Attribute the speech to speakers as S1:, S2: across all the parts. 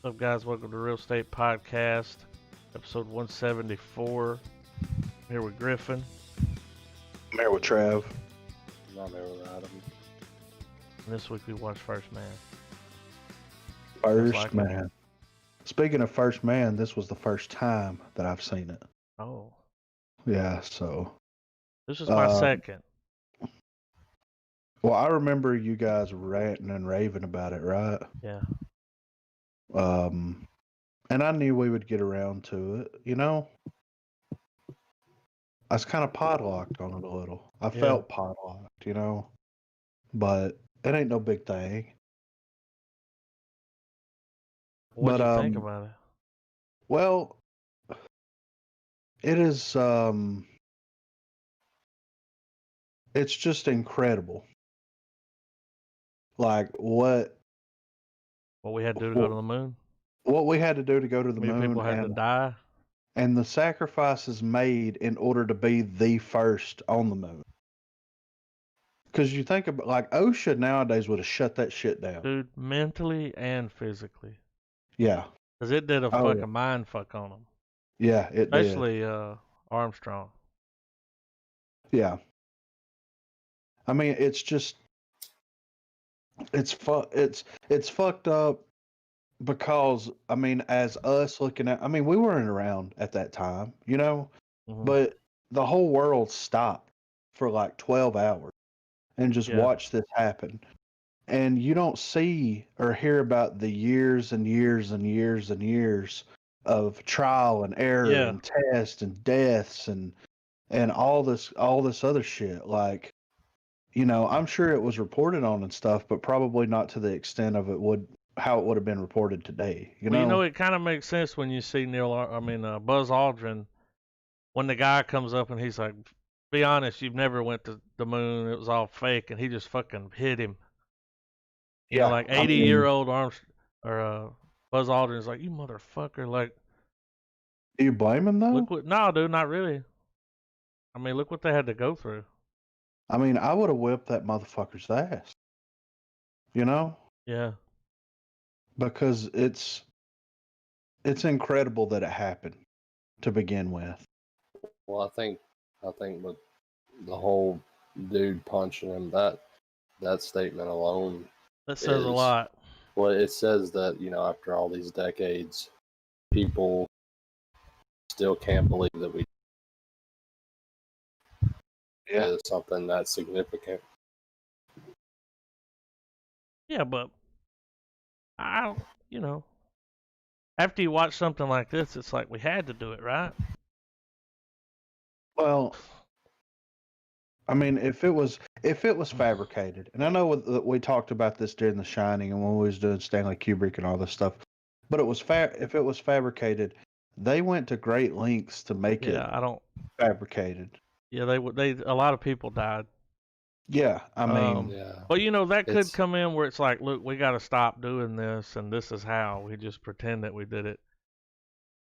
S1: What's up, guys? Welcome to Real Estate Podcast, episode 174. I'm here with Griffin.
S2: I'm here with Trav.
S3: I'm here with Adam.
S1: And this week we watched First Man.
S2: First Man. Speaking of First Man, this was the first time that I've seen it.
S1: Oh,
S2: Yeah, so.
S1: this is my second.
S2: Well, I remember you guys ranting and raving about it, right?
S1: Yeah.
S2: And I knew we would get around to it, you know? I was kind of podlocked on it a little. I felt podlocked, you know? But it ain't no big thing.
S1: What do you think about it?
S2: Well, it is, it's just incredible. Like what
S1: we had to do to go to the moon?
S2: What we had to do to go to the moon.
S1: People had to die.
S2: And the sacrifices made in order to be the first on the moon. Because you think about, like, OSHA nowadays would have shut that shit down.
S1: Dude, mentally and physically.
S2: Yeah.
S1: Because it did a fucking mind fuck on them.
S2: Yeah, it
S1: Especially
S2: did.
S1: Armstrong.
S2: Yeah. I mean, it's just, it's fucked up because, I mean, as us looking at, I mean, we weren't around at that time, you know?
S1: Mm-hmm.
S2: But the whole world stopped for like 12 hours and just watched this happen. And you don't see or hear about the years and years and years and years of trial and error and tests and deaths and all this other shit. Like, you know, I'm sure it was reported on and stuff, but probably not to the extent of how it would have been reported today. You know,
S1: it kind of makes sense when you see Buzz Aldrin, when the guy comes up and he's like, "Be honest, you've never went to the moon. It was all fake," and he just fucking hit him. Yeah, you know, like 80-year-old Buzz Aldrin's like, "You motherfucker!" Like,
S2: do you blame him though?
S1: No, dude, not really. I mean, look what they had to go through.
S2: I mean, I would have whipped that motherfucker's ass. You know?
S1: Yeah.
S2: Because it's incredible that it happened to begin with.
S3: Well, I think with the whole dude punching him, that statement alone,
S1: that says a lot.
S3: Well, it says that, you know, after all these decades, people still can't believe that we did something that significant.
S1: Yeah, but after you watch something like this, it's like we had to do it, right?
S2: Well, I mean, if it was fabricated, and I know we talked about this during The Shining and when we was doing Stanley Kubrick and all this stuff, but if it was fabricated, they went to great lengths to make it fabricated.
S1: Yeah, a lot of people died.
S2: Yeah, I mean,
S1: but you know that could come in where it's like, look, we got to stop doing this, and this is how we just pretend that we did it.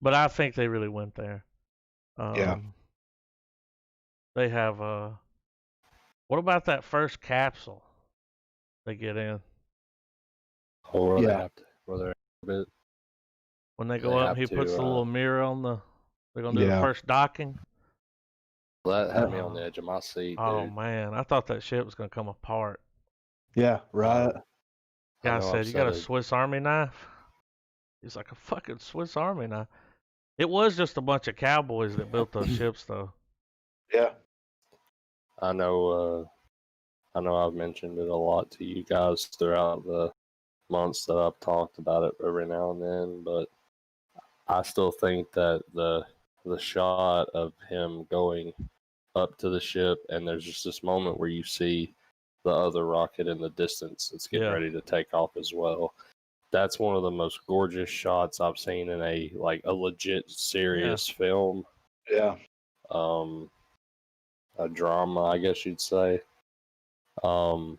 S1: But I think they really went there. They have what about that first capsule they get in?
S3: Or they have to,
S1: when they go up, he puts the little mirror on the. They're gonna do the first docking.
S3: That had me on the edge of my seat.
S1: Oh man, I thought that shit was gonna come apart.
S2: Yeah, right.
S1: Guy said, "You got a Swiss Army knife?" He's like, "A fucking Swiss Army knife." It was just a bunch of cowboys that built those ships, though.
S2: Yeah.
S3: I know I've mentioned it a lot to you guys throughout the months that I've talked about it every now and then, but I still think that the shot of him going up to the ship and there's just this moment where you see the other rocket in the distance. It's getting ready to take off as well. That's one of the most gorgeous shots I've seen in a legit serious film.
S2: Yeah.
S3: A drama, I guess you'd say. In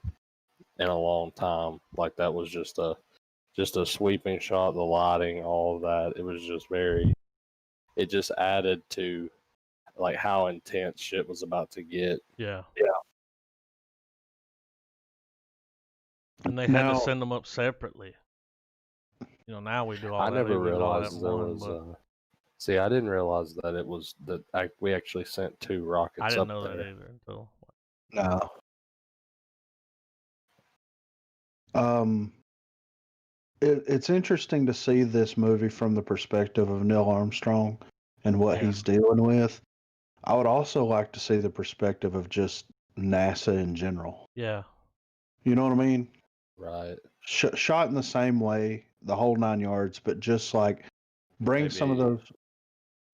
S3: a long time. Like that was just a sweeping shot, the lighting, all of that. It was just it just added to like how intense shit was about to get.
S1: Yeah.
S2: Yeah.
S1: And they had to send them up separately. now we do all
S3: I
S1: that.
S3: never
S1: We do all that
S3: realized
S1: in
S3: there
S1: one,
S3: was.
S1: but
S3: See, I didn't realize that it was that we actually sent 2 rockets
S1: I didn't
S3: up
S1: know
S3: there.
S1: that either until.
S2: No. It's interesting to see this movie from the perspective of Neil Armstrong and what
S1: Yeah.
S2: he's dealing with. I would also like to see the perspective of just NASA in general.
S1: Yeah.
S2: You know what I mean?
S3: Right.
S2: Shot in the same way, the whole 9 yards, but just like bring some of those.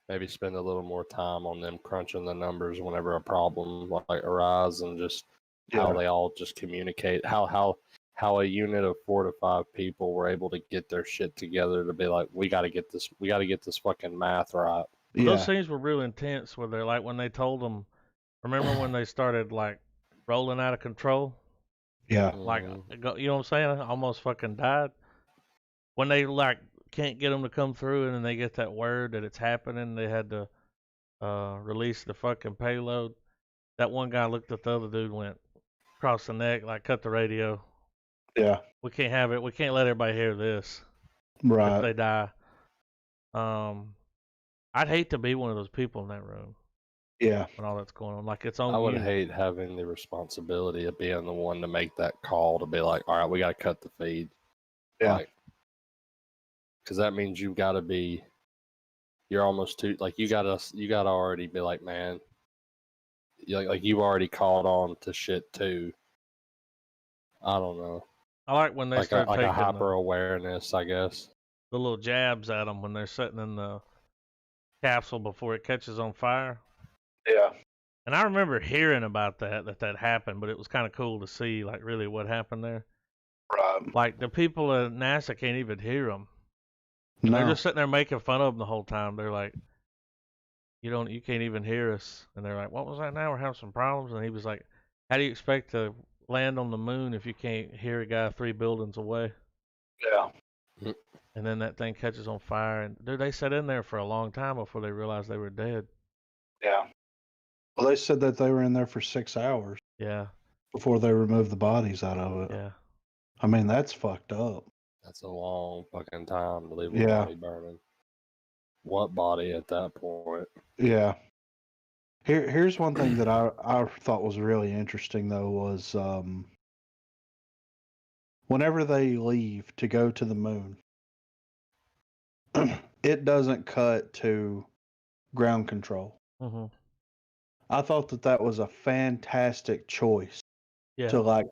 S3: Maybe spend a little more time on them crunching the numbers whenever a problem like arises, and just how they all just communicate. How a unit of 4 to 5 people were able to get their shit together to be like, we got to get this fucking math right.
S1: Yeah. Those scenes were real intense. Where they're like when they told them, remember when they started like rolling out of control?
S2: Yeah.
S1: Like, you know what I'm saying? I almost fucking died. When they like can't get them to come through, and then they get that word that it's happening, they had to release the fucking payload. That one guy looked at the other dude, went across the neck, like cut the radio.
S2: Yeah.
S1: We can't have it. We can't let everybody hear this.
S2: Right.
S1: If they die. I'd hate to be one of those people in that room.
S2: Yeah.
S1: When all that's going on, like it's on.
S3: I would hate having the responsibility of being the one to make that call to be like, all right, we got to cut the feed.
S2: Yeah.
S3: Because that means you've got to be. You're almost too like you gotta already be like, man, like you've already called on to shit too. I don't know.
S1: I like when they start taking
S3: a hyper awareness, I guess.
S1: The little jabs at them when they're sitting in the capsule before it catches on fire.
S2: Yeah.
S1: And I remember hearing about that happened, but it was kind of cool to see like really what happened there.
S2: Right.
S1: Like the people at NASA can't even hear them.
S2: No.
S1: They're just sitting there making fun of them the whole time. They're like, you can't even hear us. And they're like, what was that now? We're having some problems. And he was like, how do you expect to land on the moon if you can't hear a guy 3 buildings away?
S2: Yeah.
S1: And then that thing catches on fire. And dude, they sat in there for a long time before they realized they were dead.
S2: Yeah. Well, they said that they were in there for 6 hours.
S1: Yeah.
S2: Before they removed the bodies out of it.
S1: Yeah.
S2: I mean, that's fucked up.
S3: That's a long fucking time to leave a body burning. What body at that point?
S2: Yeah. Here's one thing that I thought was really interesting though was whenever they leave to go to the moon, it doesn't cut to ground control.
S1: Mm-hmm.
S2: I thought that was a fantastic choice
S1: to
S2: to like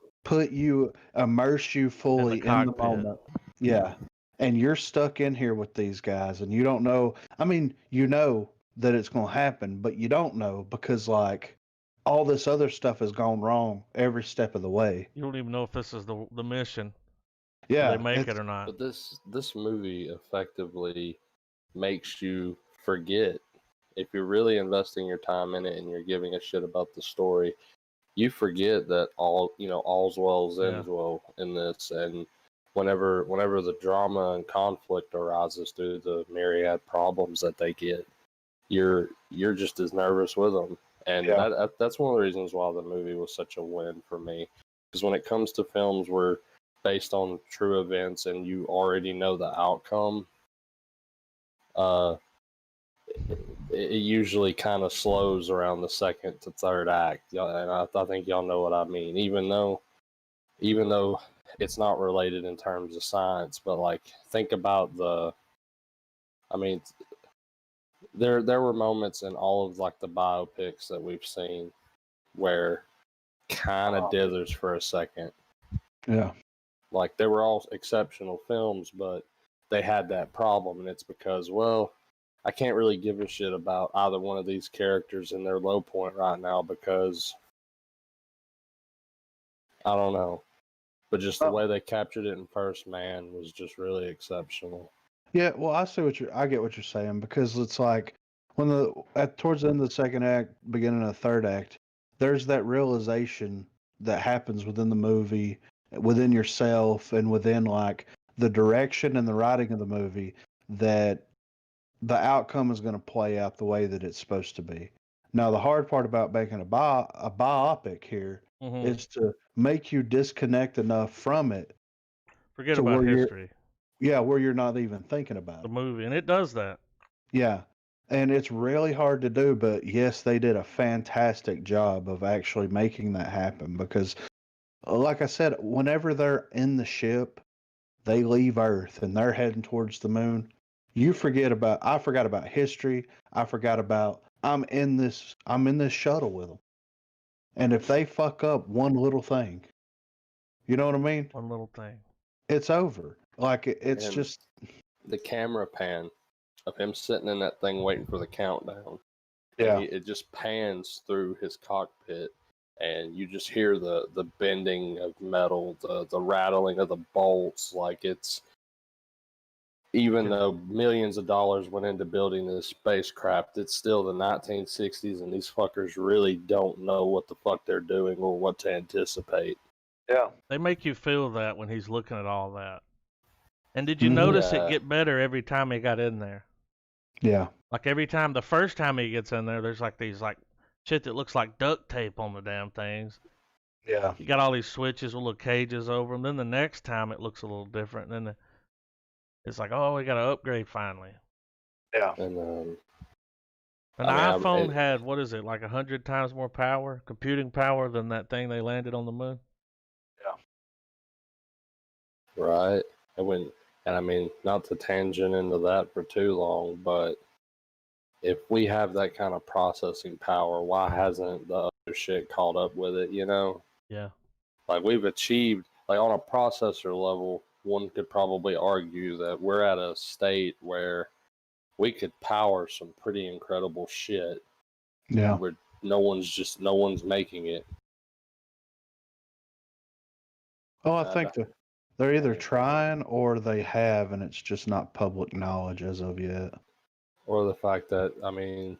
S2: immerse you fully in the moment. Yeah. And you're stuck in here with these guys and you don't know. I mean, you know that it's going to happen, but you don't know because like all this other stuff has gone wrong every step of the way.
S1: You don't even know if this is the mission.
S2: Yeah.
S1: They make it or not.
S3: But this movie effectively makes you forget. If you're really investing your time in it and you're giving a shit about the story, you forget that all's well ends well in this. And whenever the drama and conflict arises due to the myriad problems that they get, you're just as nervous with them. And that's one of the reasons why the movie was such a win for me. Because when it comes to films where based on true events and you already know the outcome, it usually kind of slows around the second to third act. And I think y'all know what I mean. Even though it's not related in terms of science, but like think about there were moments in all of like the biopics that we've seen where kind of dithers for a second.
S2: Yeah.
S3: Like they were all exceptional films, but they had that problem, and it's because, well, I can't really give a shit about either one of these characters in their low point right now because I don't know. But just the way they captured it in First Man was just really exceptional.
S2: Yeah, well, I get what you're saying because it's like when towards the end of the second act, beginning of the third act, there's that realization that happens within the movie, within yourself, and within like the direction and the writing of the movie that the outcome is going to play out the way that it's supposed to be. Now, the hard part about making a biopic here is to make you disconnect enough from it.
S1: Forget about history.
S2: Yeah, where you're not even thinking about
S1: the
S2: it.
S1: movie, and it does that.
S2: Yeah. And it's really hard to do, but yes, they did a fantastic job of actually making that happen because, like I said, whenever they're in the ship, they leave Earth and they're heading towards the moon. I forgot about history. I forgot about, I'm in this shuttle with them. And if they fuck up one little thing, you know what I mean?
S1: One little thing.
S2: It's over. Like, it's
S3: And
S2: just,
S3: the camera pan of him sitting in that thing waiting for the countdown.
S2: yeah.
S3: And it just pans through his cockpit, and you just hear the bending of metal, the rattling of the bolts. Like, it's, even though millions of dollars went into building this spacecraft, it's still the 1960s, and these fuckers really don't know what the fuck they're doing or what to anticipate.
S2: Yeah.
S1: They make you feel that when he's looking at all that. And did you
S2: Mhm.
S1: notice it
S3: Yeah.
S1: get better every time he got in there?
S2: Yeah.
S1: Like every time, the first time he gets in there, there's like these like shit that looks like duct tape on the damn things.
S2: Yeah.
S1: You got all these switches with little cages over them. Then the next time it looks a little different. And then it's like, oh, we got to upgrade finally.
S2: Yeah.
S3: And
S1: An iPhone had, what is it, like 100 times more power, computing power, than that thing they landed on the moon?
S3: right, and I mean, not to tangent into that for too long, but if we have that kind of processing power, why hasn't the other shit caught up with it? You know,
S1: Yeah.
S3: like, we've achieved, like, on a processor level, one could probably argue that we're at a state where we could power some pretty incredible shit.
S2: Yeah.
S3: Where no one's making it.
S2: Oh, I think they're either
S3: Yeah.
S2: trying or they have, and it's just not public knowledge as of yet.
S3: Or the fact that, I mean,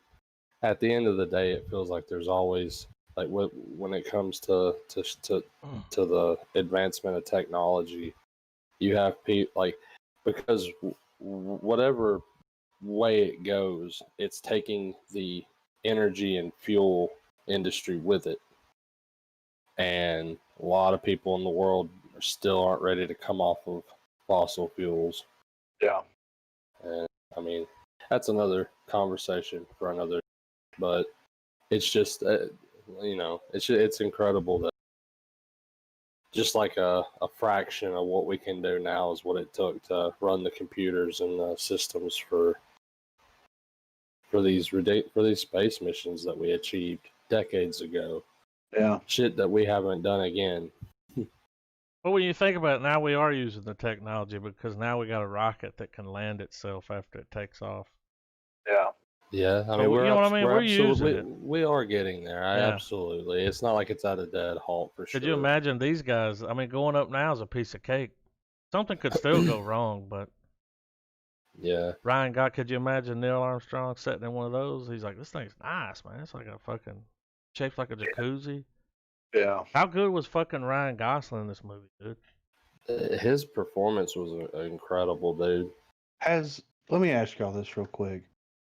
S3: at the end of the day, it feels like there's always, like, when it comes to the advancement of technology, you have people, like, because whatever way it goes, it's taking the energy and fuel industry with it, and a lot of people in the world still aren't ready to come off of fossil fuels.
S2: Yeah.
S3: And I mean, that's another conversation for another. But it's just, it's incredible that just like a fraction of what we can do now is what it took to run the computers and the systems for these space missions that we achieved decades ago.
S2: Yeah.
S3: Shit that we haven't done again.
S1: But when you think about it, now we are using the technology because now we got a rocket that can land itself after it takes off.
S2: Yeah.
S3: Yeah, I
S1: So,
S3: mean,
S1: you know what I mean? We're using it.
S3: we are getting there.
S1: Yeah.
S3: Absolutely. It's not like it's at a dead halt for sure.
S1: Could you imagine these guys? I mean, going up now is a piece of cake. Something could still go wrong, but
S3: Yeah.
S1: could you imagine Neil Armstrong sitting in one of those? He's like, this thing's nice, man. It's like a fucking shaped like a jacuzzi.
S2: Yeah.
S1: How good was fucking Ryan Gosling in this movie, dude?
S3: His performance was incredible, dude.
S2: Let me ask y'all this real quick.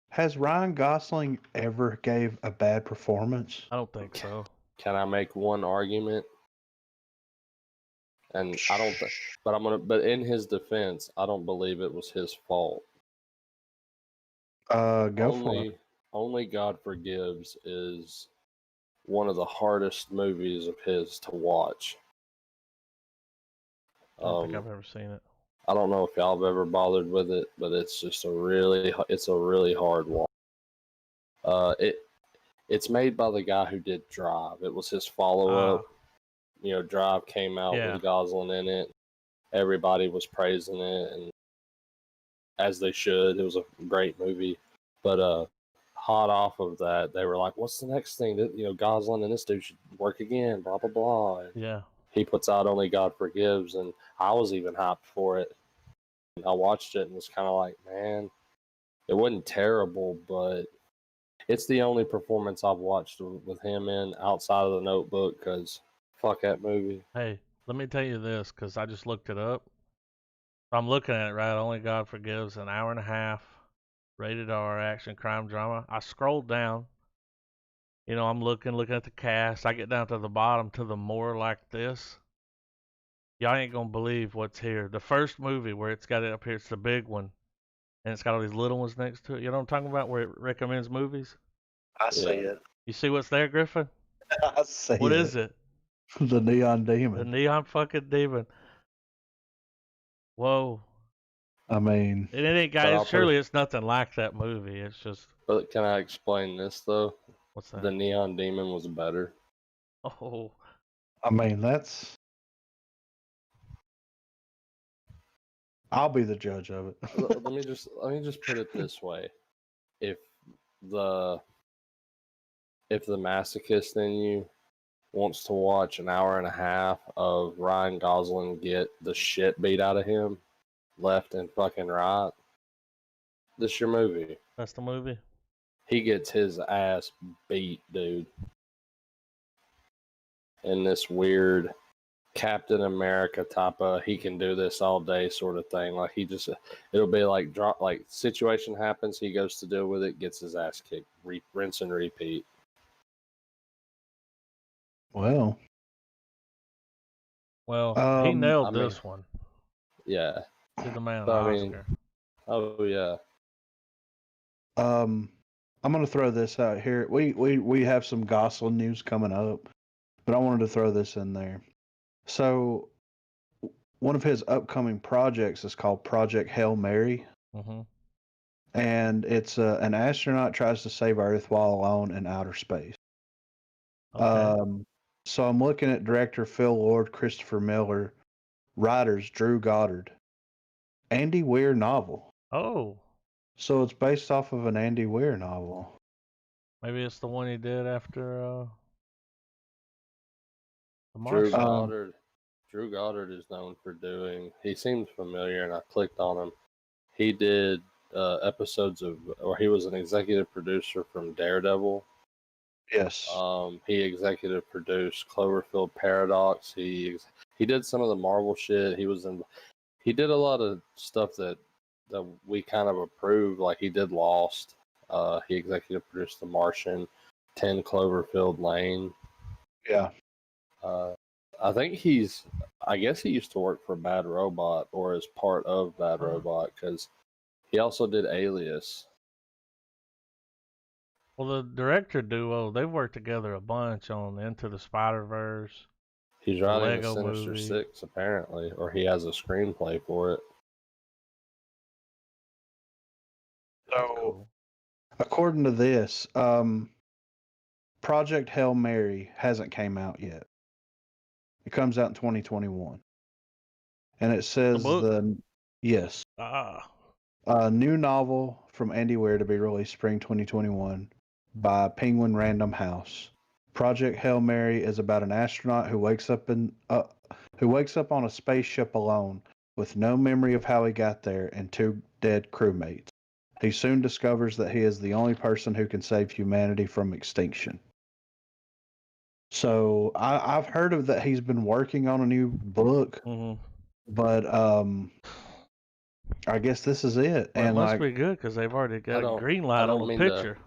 S2: Has Ryan Gosling ever gave a bad performance?
S1: I don't think so.
S3: Can I make one argument? And I don't, but in his defense, I don't believe it was his fault.
S2: Go for it.
S3: Only God Forgives is one of the hardest movies of his to watch.
S1: I don't think I've ever seen it.
S3: I don't know if y'all have ever bothered with it, but it's just a really hard watch. It's made by the guy who did Drive. It was his follow up. Drive came out with Gosling in it. Everybody was praising it, and as they should. It was a great movie. But hot off of that, they were like, "What's the next thing? That Gosling and this dude should work again." Blah blah blah. And
S1: yeah.
S3: He puts out Only God Forgives, and I was even hyped for it. And I watched it and was kind of like, man, it wasn't terrible, but it's the only performance I've watched with him in outside of The Notebook, because fuck that movie.
S1: Hey, let me tell you this, because I just looked it up. I'm looking at it, right? Only God Forgives, an hour and a half, rated R, action, crime, drama. I scrolled down. I'm looking at the cast. I get down to the bottom to the More Like This. Y'all ain't gonna believe what's here. The first movie where it's got it up here, it's the big one, and it's got all these little ones next to it. You know what I'm talking about? Where it recommends movies.
S2: I see it.
S1: You see what's there, Griffin?
S2: I see
S1: What
S2: it.
S1: is it?
S2: The Neon
S1: The
S2: Demon.
S1: neon fucking demon. Whoa.
S2: I mean,
S1: And it ain't
S3: But I'll
S1: guys. Surely it's nothing like that movie. It's just
S3: But can I explain this though?
S1: what's that?
S3: The Neon Demon was better.
S1: Oh,
S2: I mean that's. I'll be the judge of it.
S3: let me just put it this way: if the masochist in you wants to watch an hour and a half of Ryan Gosling get the shit beat out of him, left and fucking right, this your movie.
S1: that's the movie.
S3: He gets his ass beat, dude. In this weird Captain America type of he can do this all day sort of thing. Like it'll be like situation happens, he goes to deal with it, gets his ass kicked, rinse and repeat.
S2: Well,
S1: He nailed
S3: I mean,
S1: this one.
S3: Yeah.
S1: Give the man an
S3: But, I mean,
S1: Oscar.
S3: Oh yeah.
S2: I'm gonna throw this out here. We have some Gosling news coming up, but I wanted to throw this in there. So, one of his upcoming projects is called Project Hail Mary,
S1: Mm-hmm.
S2: and it's an astronaut tries to save Earth while alone in outer space.
S1: Okay.
S2: So I'm looking at director Phil Lord, Christopher Miller, writers Drew Goddard, Andy Weir novel.
S1: Oh,
S2: So it's based off of an Andy Weir novel.
S1: maybe it's the one he did after the
S3: Drew
S1: Martian.
S3: Goddard. Drew Goddard is known for doing. He seems familiar, and I clicked on him. He did episodes of, or he was an executive producer from Daredevil.
S2: Yes.
S3: He executive produced Cloverfield Paradox. He did some of the Marvel shit. He did a lot of stuff that we kind of approved. Like he did Lost. He executive produced The Martian, 10 Cloverfield Lane.
S2: Yeah.
S3: I think I guess he used to work for Bad Robot or as part of Bad Robot because he also did Alias.
S1: Well, the director duo, they've worked together a bunch on Into the Spider-Verse.
S3: He's writing the
S1: Lego
S3: Sinister
S1: movie.
S3: Six apparently, or he has a screenplay for it.
S2: So,
S1: Cool.
S2: according to this, Project Hail Mary hasn't came out yet. It comes out in 2021, and it says yes, new novel from Andy Weir to be released spring 2021 by Penguin Random House. Project Hail Mary is about an astronaut who wakes up on a spaceship alone with no memory of how he got there and two dead crewmates. He soon discovers that he is the only person who can save humanity from extinction. So I've heard of that he's been working on a new book, but I guess this is it.
S1: Well, and it must be good because they've already got a green light on the picture.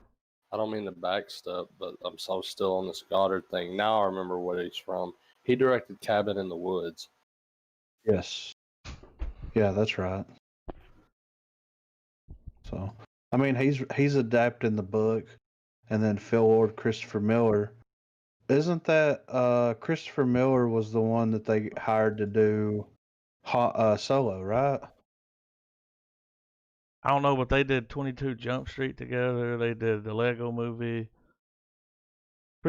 S3: I don't mean to backstep, but I'm still on this Goddard thing. Now I remember what he's from. He directed Cabin in the Woods.
S2: Yes. Yeah, that's right. So, I mean, he's adapting the book, and then Phil Lord, Christopher Miller. Isn't that Christopher Miller was the one that they hired to do Solo, right?
S1: I don't know, but they did 22 Jump Street together. They did the Lego movie.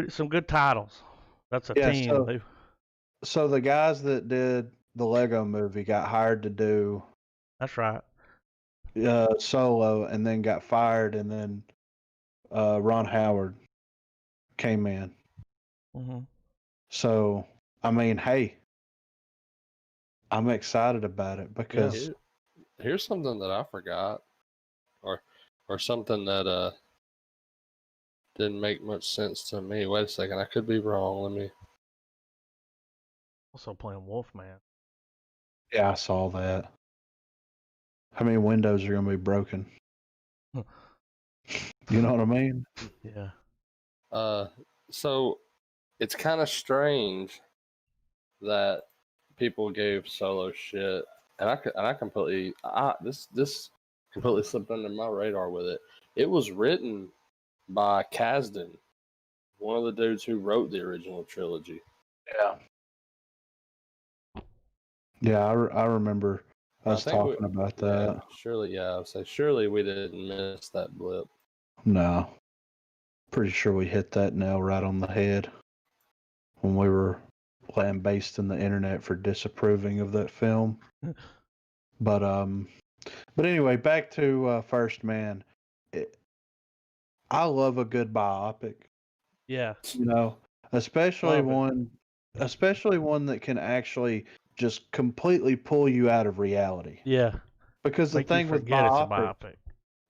S1: Some good titles. That's a team.
S2: So the guys that did the Lego movie got hired to do.
S1: That's right.
S2: Solo, and then got fired, and then Ron Howard came in.
S1: Mm-hmm.
S2: So, I mean, hey, I'm excited about it because
S3: here's something that I forgot, or something that didn't make much sense to me. Wait a second, I could be wrong. Let me.
S1: Also playing Wolfman.
S2: Yeah, I saw that. How many windows are going to be broken? You know what I mean?
S1: Yeah.
S3: So it's kind of strange that people gave Solo shit, and I completely this completely slipped under my radar with it. It was written by Kasdan, one of the dudes who wrote the original trilogy.
S2: Yeah, I remember us talking about that.
S3: Yeah, surely, I would say surely we didn't miss that blip.
S2: No, pretty sure we hit that nail right on the head when we were lambasting the internet for disapproving of that film. But anyway, back to First Man. I love a good biopic.
S1: Yeah.
S2: You know, especially
S1: Love
S2: one that can actually just completely pull you out of reality.
S1: Yeah.
S2: Because the
S1: Make you
S2: thing with
S1: forget it's a
S2: biopic,
S1: biopic.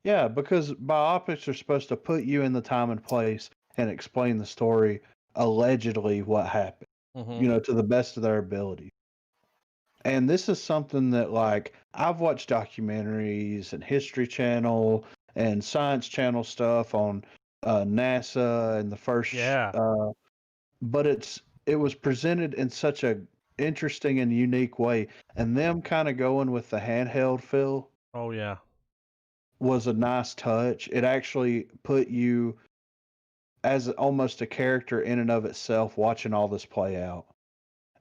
S2: yeah, because biopics are supposed to put you in the time and place and explain the story, allegedly what happened,
S1: Mhm.
S2: to the best of their ability. And this is something that, like, I've watched documentaries and History Channel and Science Channel stuff on NASA and the first,
S1: Yeah.
S2: but it was presented in such a interesting and unique way, and them kind of going with the handheld feel
S1: Oh yeah.
S2: was a nice touch. It actually put you as almost a character in and of itself watching all this play out.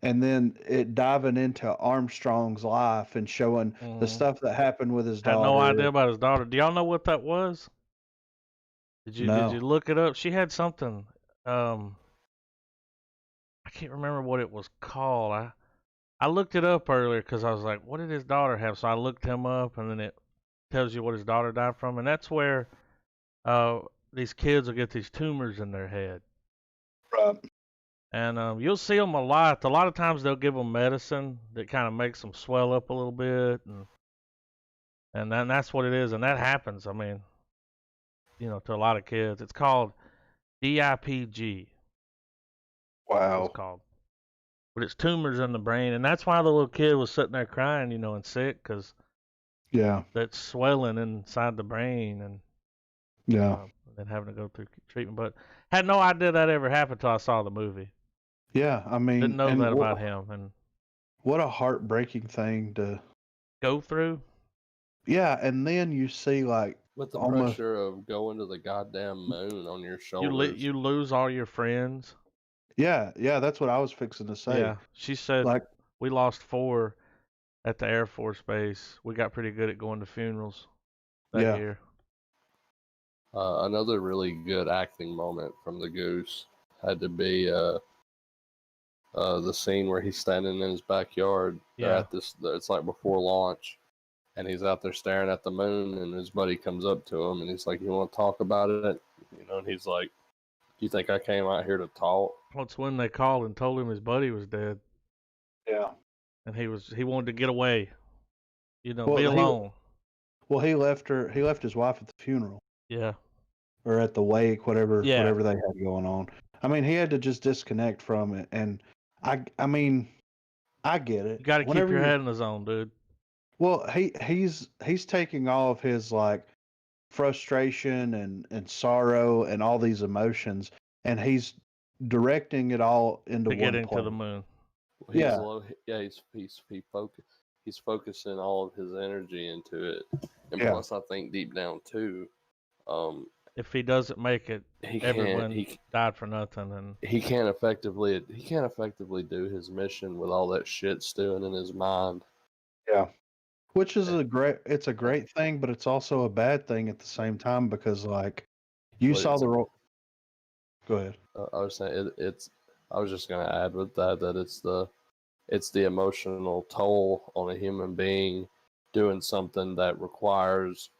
S2: And then it diving into Armstrong's life and showing the
S1: Mhm.
S2: stuff that happened with his
S1: Had no idea
S2: daughter.
S1: about his daughter. Do y'all know what that was? Did you
S2: No.
S1: look it up? She had something. I can't remember what it was called. I looked it up earlier because I was like, what did his daughter have? So I looked him up, and then it tells you what his daughter died from, and that's where these kids will get these tumors in their head.
S2: Right.
S1: And you'll see them a lot. A lot of times they'll give them medicine that kind of makes them swell up a little bit, and then that's what it is. And that happens. I mean, to a lot of kids. It's called DIPG.
S2: Wow.
S1: It's called, but it's tumors in the brain, and that's why the little kid was sitting there crying, and sick, because
S2: Yeah.
S1: that's swelling inside the brain, and
S2: Yeah.
S1: then having to go through treatment. But had no idea that ever happened till I saw the movie.
S2: Yeah. I mean,
S1: Didn't know
S2: and
S1: that about him, and
S2: what a heartbreaking thing to
S1: go through.
S2: Yeah, and then you see, like,
S3: With the
S2: almost,
S3: pressure of going to the goddamn moon on your
S1: You
S3: shoulders.
S1: you lose all your friends.
S2: yeah, that's what I was fixing to say.
S1: Yeah, she said
S2: Like,
S1: we lost 4 at the Air Force Base. We got pretty good at going to funerals that
S2: Yeah.
S1: year.
S3: Another really good acting moment from the Goose had to be the scene where he's standing in his backyard. They're
S1: Yeah.
S3: at this. It's like before launch, and he's out there staring at the moon, and his buddy comes up to him, and he's like, "You want to talk about it?" And he's like, "Do you think I came out here to talk?"
S1: That's when they called and told him his buddy was dead,
S2: Yeah.
S1: and he wanted to get away. Be
S2: Well,
S1: alone.
S2: He left his wife at the funeral
S1: Yeah.
S2: or at the wake, whatever
S1: Yeah.
S2: whatever they had going on. I mean, he had to just disconnect from it, and I mean, I get it.
S1: You got to keep your head in the zone, dude.
S2: Well, he's taking all of his, like, frustration and sorrow and all these emotions, and he's directing it all into
S1: To
S2: one
S1: getting
S2: place.
S1: to the moon.
S3: He's focusing all of his energy into it, and
S2: Yeah.
S3: plus, I think deep down too,
S1: If he doesn't make it, everyone
S3: he
S1: died for nothing, and
S3: he can't effectively do his mission with all that shit stewing in his mind.
S2: Yeah. Which is a great thing, but it's also a bad thing at the same time, because, like, you
S3: But
S2: saw
S3: it's
S2: the role. Go ahead.
S3: I was saying I was just gonna add with that it's the emotional toll on a human being doing something that requires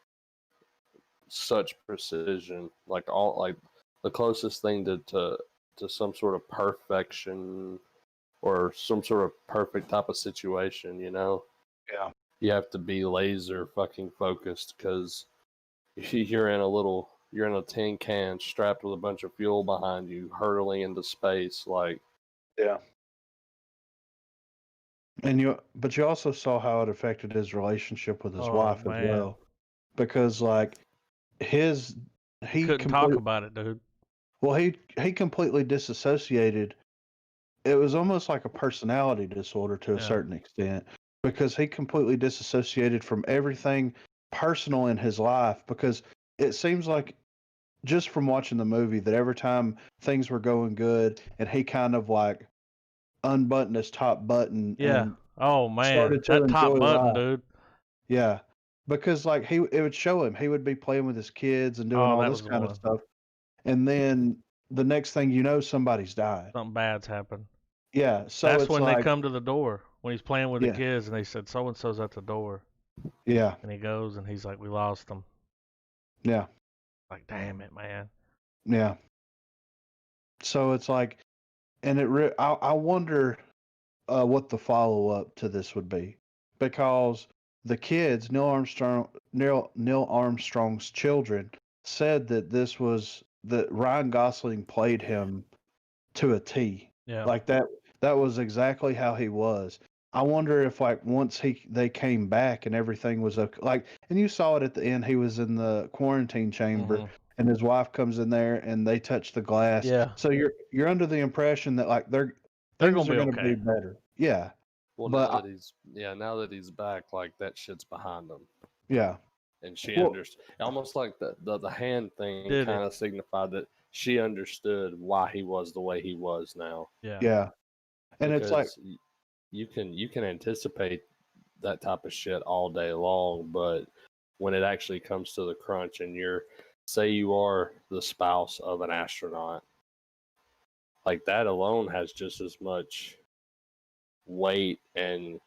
S3: such precision, like the closest thing to some sort of perfection or some sort of perfect type of situation.
S2: Yeah.
S3: You have to be laser fucking focused, because you're in a tin can strapped with a bunch of fuel behind you, hurtling into space. Like,
S2: Yeah. But you also saw how it affected his relationship with his wife as well, because, like, he
S1: couldn't talk about it, dude.
S2: Well, he completely disassociated it was almost like a personality disorder to a
S1: Yeah.
S2: certain extent, because he completely disassociated from everything personal in his life, because it seems like, just from watching the movie, that every time things were going good and he kind of like unbuttoned his top button
S1: Yeah.
S2: and
S1: Oh man,
S2: started to
S1: that top
S2: enjoy
S1: button,
S2: life.
S1: dude.
S2: Yeah, because like it would show him, he would be playing with his kids and doing
S1: Oh,
S2: all
S1: that
S2: this
S1: was the
S2: kind of
S1: one.
S2: stuff, and then the next thing you know, somebody's died.
S1: Something bad's happened.
S2: Yeah, so
S1: That's
S2: it's
S1: when they
S2: like,
S1: come to the door when he's playing with the
S2: yeah,
S1: kids, and they said so and so's at the door,
S2: yeah,
S1: and he goes and he's like, we lost them.
S2: yeah,
S1: Like, damn it, man.
S2: yeah. So it's like, and I wonder what the follow up to this would be, because the kids, Neil Armstrong's children, said that that Ryan Gosling played him to a T.
S1: Yeah.
S2: Like that was exactly how he was. I wonder if like once they came back and everything was okay, like, and you saw it at the end, he was in the quarantine chamber
S1: Mhm.
S2: and his wife comes in there and they touch the glass.
S1: Yeah.
S2: So you're under the impression that like
S1: They're
S2: things
S1: gonna
S2: are
S1: be
S2: going to be
S1: okay.
S2: better. Yeah.
S3: Well,
S2: But
S3: now that he's back, like that shit's behind him,
S2: yeah.
S3: and she
S2: Well,
S3: understood. Almost like the hand thing
S1: Did it?
S3: kind of signified that she understood why he was the way he was now.
S1: Yeah.
S2: Yeah. And it's like,
S3: Because you can anticipate that type of shit all day long, but when it actually comes to the crunch, and say you are the spouse of an astronaut, like that alone has just as much weight and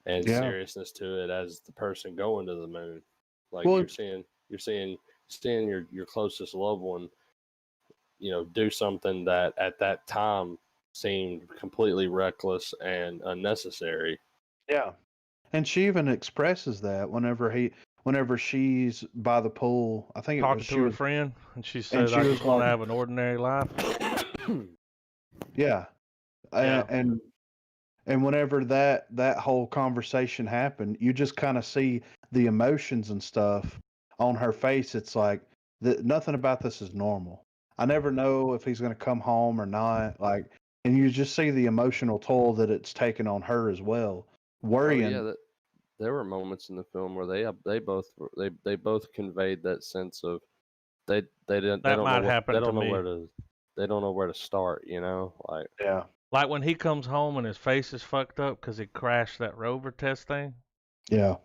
S2: yeah.
S3: seriousness to it as the person going to the moon. Like
S2: Well,
S3: you're seeing your closest loved one, do something that at that time seemed completely reckless and unnecessary.
S2: yeah. And she even expresses that whenever she's by the pool. I think it
S1: Talking
S2: was
S1: to
S2: she
S1: her
S2: was,
S1: friend, and she
S2: and
S1: said,
S2: she
S1: "I
S2: was
S1: just want to
S2: like,
S1: have an ordinary life."
S2: yeah.
S1: Yeah.
S2: And whenever that whole conversation happened, you just kind of see the emotions and stuff on her face. It's like nothing about this is normal. I never know if he's going to come home or not. Like, and you just see the emotional toll that it's taken on her as well,
S3: Oh yeah,
S2: worrying.
S3: there were moments in the film where they both conveyed that sense of they
S1: That might happen to me.
S3: they don't know where to start. Like
S2: Yeah,
S1: Like when he comes home and his face is fucked up because he crashed that rover test thing.
S2: yeah,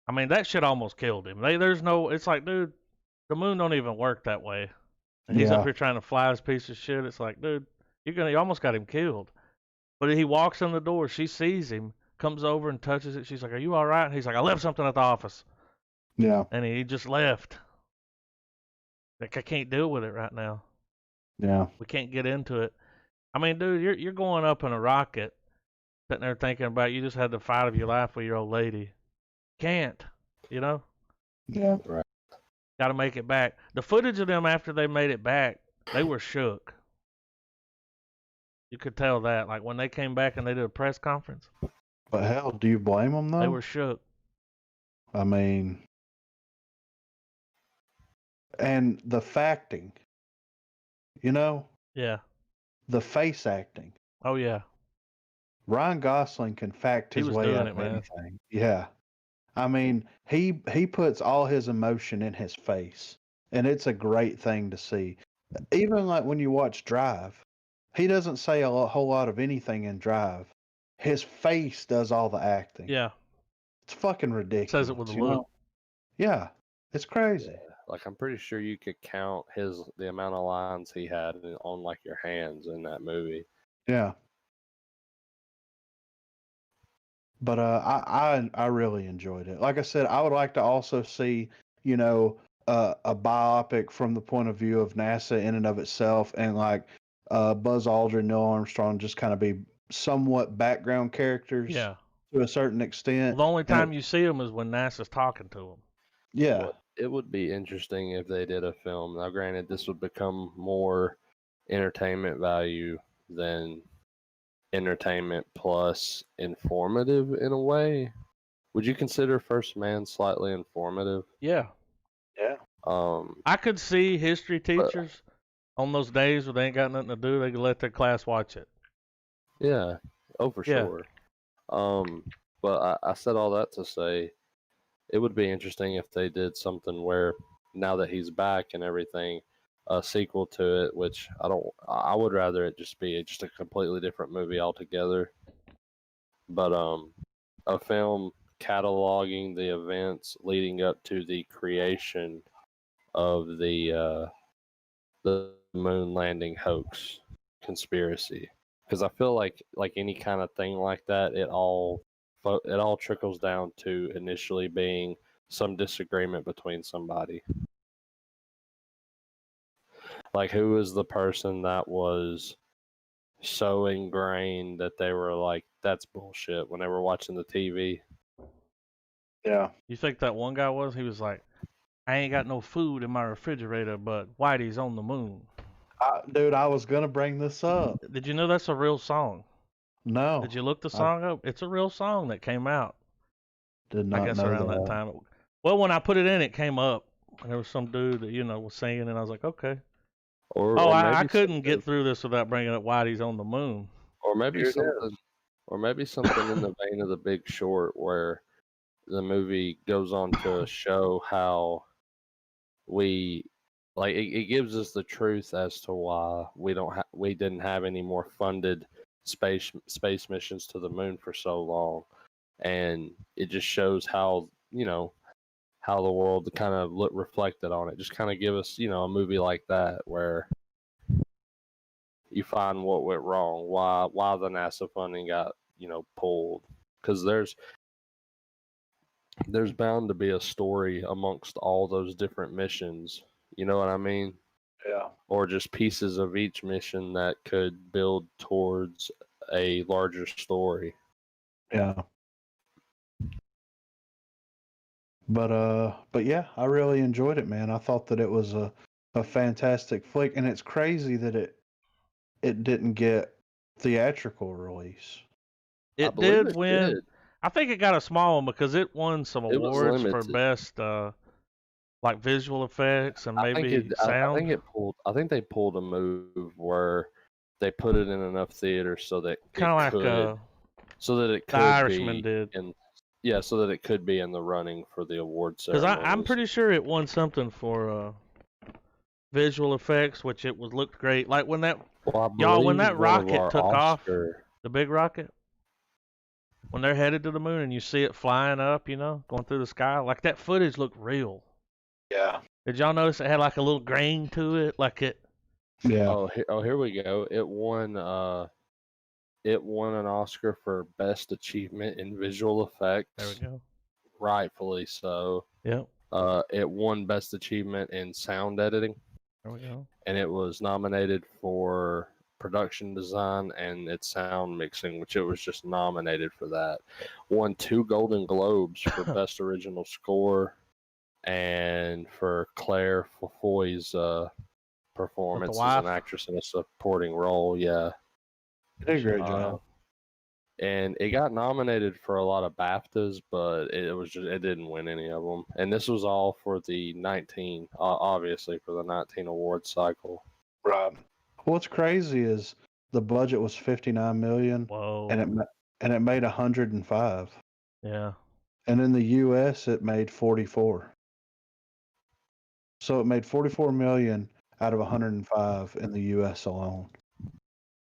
S1: I mean, that shit almost killed him. There's no. It's like, dude, the moon don't even work that way. And he's up
S2: yeah,
S1: here trying to fly his piece of shit. It's like, dude, you almost got him killed. But he walks in the door. She sees him, comes over and touches it. She's like, "Are you all right?" And he's like, "I left something at the office,"
S2: yeah,
S1: and he just left. Like, I can't deal with it right now.
S2: yeah,
S1: We can't get into it. I mean, dude, you're going up in a rocket, sitting there thinking about you just had the fight of your life with your old lady. Can't, you know?
S2: yeah.
S3: right.
S1: Got to make it back. The footage of them after they made it back, they were shook. You could tell that. Like when they came back and they did a press conference,
S2: But hell, do you blame them though?
S1: they were shook.
S2: I mean, and the facting,
S1: Yeah.
S2: the face acting.
S1: Oh yeah.
S2: Ryan Gosling can fact
S1: He
S2: his
S1: was
S2: way
S1: doing
S2: out
S1: it,
S2: of
S1: man.
S2: anything. Yeah. I mean, he puts all his emotion in his face, and it's a great thing to see. Even like when you watch Drive, he doesn't say whole lot of anything in Drive. His face does all the acting.
S1: Yeah.
S2: It's fucking ridiculous.
S1: Says it with a
S2: you
S1: look.
S2: know? Yeah, it's crazy.
S3: Like I'm pretty sure you could count the amount of lines he had on like your hands in that movie.
S2: Yeah. But I really enjoyed it. Like I said, I would like to also see, a biopic from the point of view of NASA in and of itself, and like Buzz Aldrin, Neil Armstrong, just kind of be somewhat background characters
S1: Yeah.
S2: to a certain extent.
S1: Well, the only
S2: And
S1: time you see them is when NASA's talking to them.
S2: yeah,
S3: Well, it would be interesting if they did a film. Now, granted, this would become more entertainment value than entertainment plus informative in a way. Would you consider First Man slightly informative?
S1: Yeah.
S2: yeah,
S1: I could see history teachers on those days where they ain't got nothing to do, they could let their class watch it.
S3: Yeah. Oh, for
S1: Yeah.
S3: sure. But I said all that to say it would be interesting if they did something where now that he's back and everything, a sequel to it, which I would rather it just be just a completely different movie altogether. But a film cataloging the events leading up to the creation of the moon landing hoax conspiracy, because I feel like any kind of thing like that, it all trickles down to initially being some disagreement between somebody. Like, who was the person that was so ingrained that they were like, that's bullshit when they were watching the TV?
S2: Yeah.
S1: You think that one guy was? He was like, I ain't got no food in my refrigerator, but Whitey's on the moon.
S2: Dude, I was gonna bring this up.
S1: Did you know that's a real song?
S2: No,
S1: Did you look the
S2: I
S1: song up? It's a real song that came out,
S2: did
S1: I
S2: not
S1: guess,
S2: know
S1: around that
S2: that.
S1: time. Well, when I put it in, it came up. And there was some dude that, was singing, and I was like, okay. Oh,
S3: Or
S1: I
S3: maybe
S1: couldn't
S3: something,
S1: get through this without bringing up Whitey's on the moon.
S3: or maybe
S2: Here it
S3: something,
S2: is.
S3: or maybe something in the vein of The Big Short, where the movie goes on to show how we it gives us the truth as to why we didn't have any more funded space missions to the moon for so long, and it just shows how how the world kind of reflected on it. Just kind of give us a movie like that where you find what went wrong, why the NASA funding got pulled, because there's bound to be a story amongst all those different missions. You know what I mean?
S2: Yeah.
S3: Or just pieces of each mission that could build towards a larger story.
S2: Yeah. But yeah, I really enjoyed it, man. I thought that it was a fantastic flick, and it's crazy that it didn't get theatrical release.
S3: I
S1: It
S3: believe
S1: did
S3: it
S1: win.
S3: did.
S1: I think it got a small one because it won some
S3: It was
S1: awards for
S3: limited.
S1: best, like visual effects and
S3: I think
S1: maybe sound.
S3: I think they pulled a move where they put it in enough theaters so that
S1: Kind of like
S3: it
S1: The
S3: could
S1: Irishman
S3: be
S1: did.
S3: so that it could be in the running for the award
S1: Because I'm
S3: ceremonies.
S1: pretty sure it won something for visual effects, which looked great. Like when that when that rocket took off, the big rocket, when they're headed to the moon and you see it flying up, going through the sky, like that footage looked real.
S2: Yeah.
S1: Did y'all notice it had like a little grain to it, like it?
S2: Yeah.
S3: Here we go. It won an Oscar for best achievement in visual effects.
S1: There we go.
S3: Rightfully so.
S1: Yep.
S3: It won best achievement in sound editing.
S1: There we go.
S3: And it was nominated for production design and its sound mixing, which it was just nominated for that. Won 2 Golden Globes for best original score and for Claire Foy's performance as an actress in a supporting role. Yeah,
S2: You did a great job.
S3: And it got nominated for a lot of BAFTAs, but it didn't win any of them. And this was all for the 19, obviously for the 19 award cycle.
S2: Right. What's crazy is the budget was $59 million.
S1: Whoa.
S2: And it made 105.
S1: Yeah.
S2: And in the U.S. it made 44. So it made 44 million out of 105 in the U.S. alone.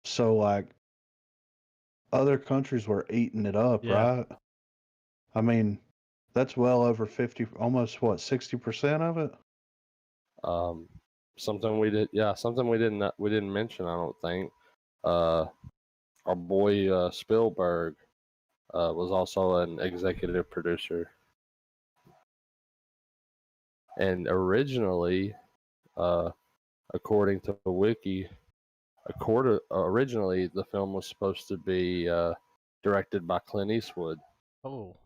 S2: So like other countries were eating it up, right? I mean, that's well over 50, almost 60% of it.
S3: Something we didn't mention, I don't think. Our boy Spielberg was also an executive producer. And originally, according to the wiki, originally the film was supposed to be directed by Clint Eastwood.
S1: Oh.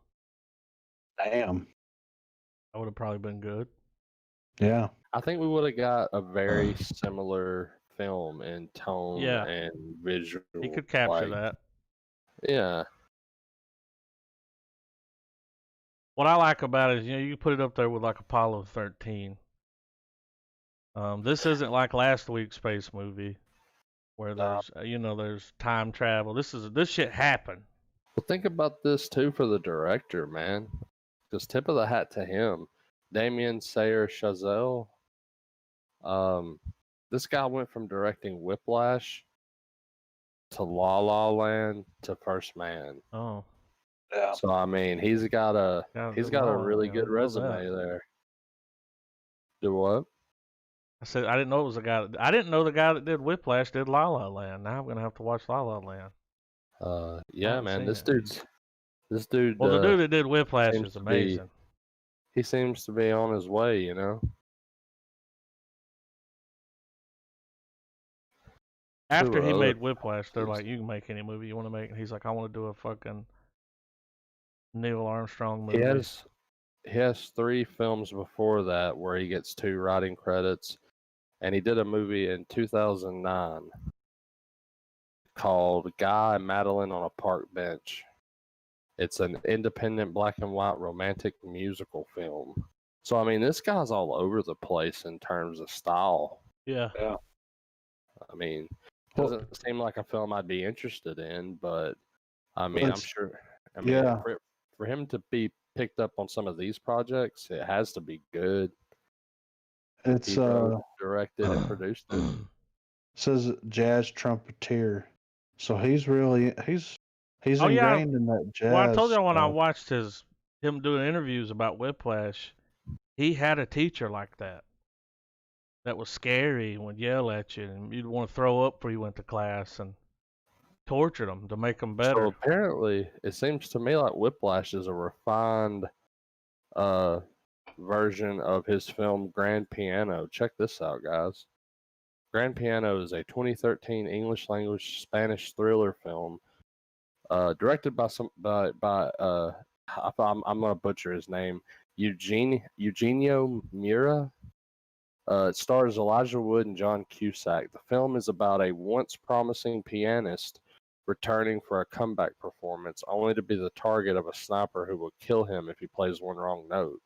S2: Damn.
S1: That would have probably been good.
S2: Yeah.
S3: I think we would have got a very similar film in tone and visual.
S1: He could capture that.
S3: Yeah.
S1: What I like about it is, you put it up there with like Apollo 13. This isn't like last week's space movie where there's there's time travel. This shit happened.
S3: Well, think about this too for the director, man. Just tip of the hat to him, Damien Sayre Chazelle. This guy went from directing Whiplash to La La Land to First Man.
S1: Oh,
S2: Yeah.
S3: So I mean, he's got a really good resume
S1: that.
S3: there. Do what?
S1: I said I didn't know it was a guy. I didn't know the guy that did Whiplash did La La Land. Now I'm gonna have to watch La La Land.
S3: Yeah,
S1: haven't
S3: man.
S1: seen
S3: This
S1: it.
S3: dude.
S1: Well, the dude that did Whiplash
S3: seems
S1: is
S3: to be-
S1: amazing.
S3: He seems to be on his way, you know.
S1: After he
S3: other-
S1: made Whiplash, they're like, "You can make any movie you want to make." And he's like, "I want to do a fucking Neil Armstrong movie."
S3: He has 3 films before that where he gets 2 writing credits, and he did a movie in 2009 called Guy and Madeline on a Park Bench. It's an independent black and white romantic musical film. So I mean, this guy's all over the place in terms of style.
S1: Yeah.
S3: I mean,
S2: Well-
S3: doesn't seem like a film I'd be interested in, but I mean, I'm
S2: Let's-
S3: sure. I mean,
S2: yeah.
S3: for him to be picked up on some of these projects, it has to be good.
S2: It's
S3: He wrote, directed, and produced it.
S2: says jazz trumpeter, so he's
S1: Oh, yeah.
S2: ingrained in that jazz.
S1: Well, I told you when I
S2: stuff.
S1: watched him doing interviews about Whiplash, he had a teacher like that. That was scary and would yell at you, and you'd want to throw up before you went to class, and tortured them to make them better.
S3: So apparently, it seems to me like Whiplash is a refined version of his film Grand Piano. Check this out, guys. Grand Piano is a 2013 English language Spanish thriller film directed by I'm gonna butcher his name, Eugenio Mira. It stars Elijah Wood and John Cusack. The film is about a once promising pianist returning for a comeback performance, only to be the target of a sniper who will kill him if he plays one wrong note.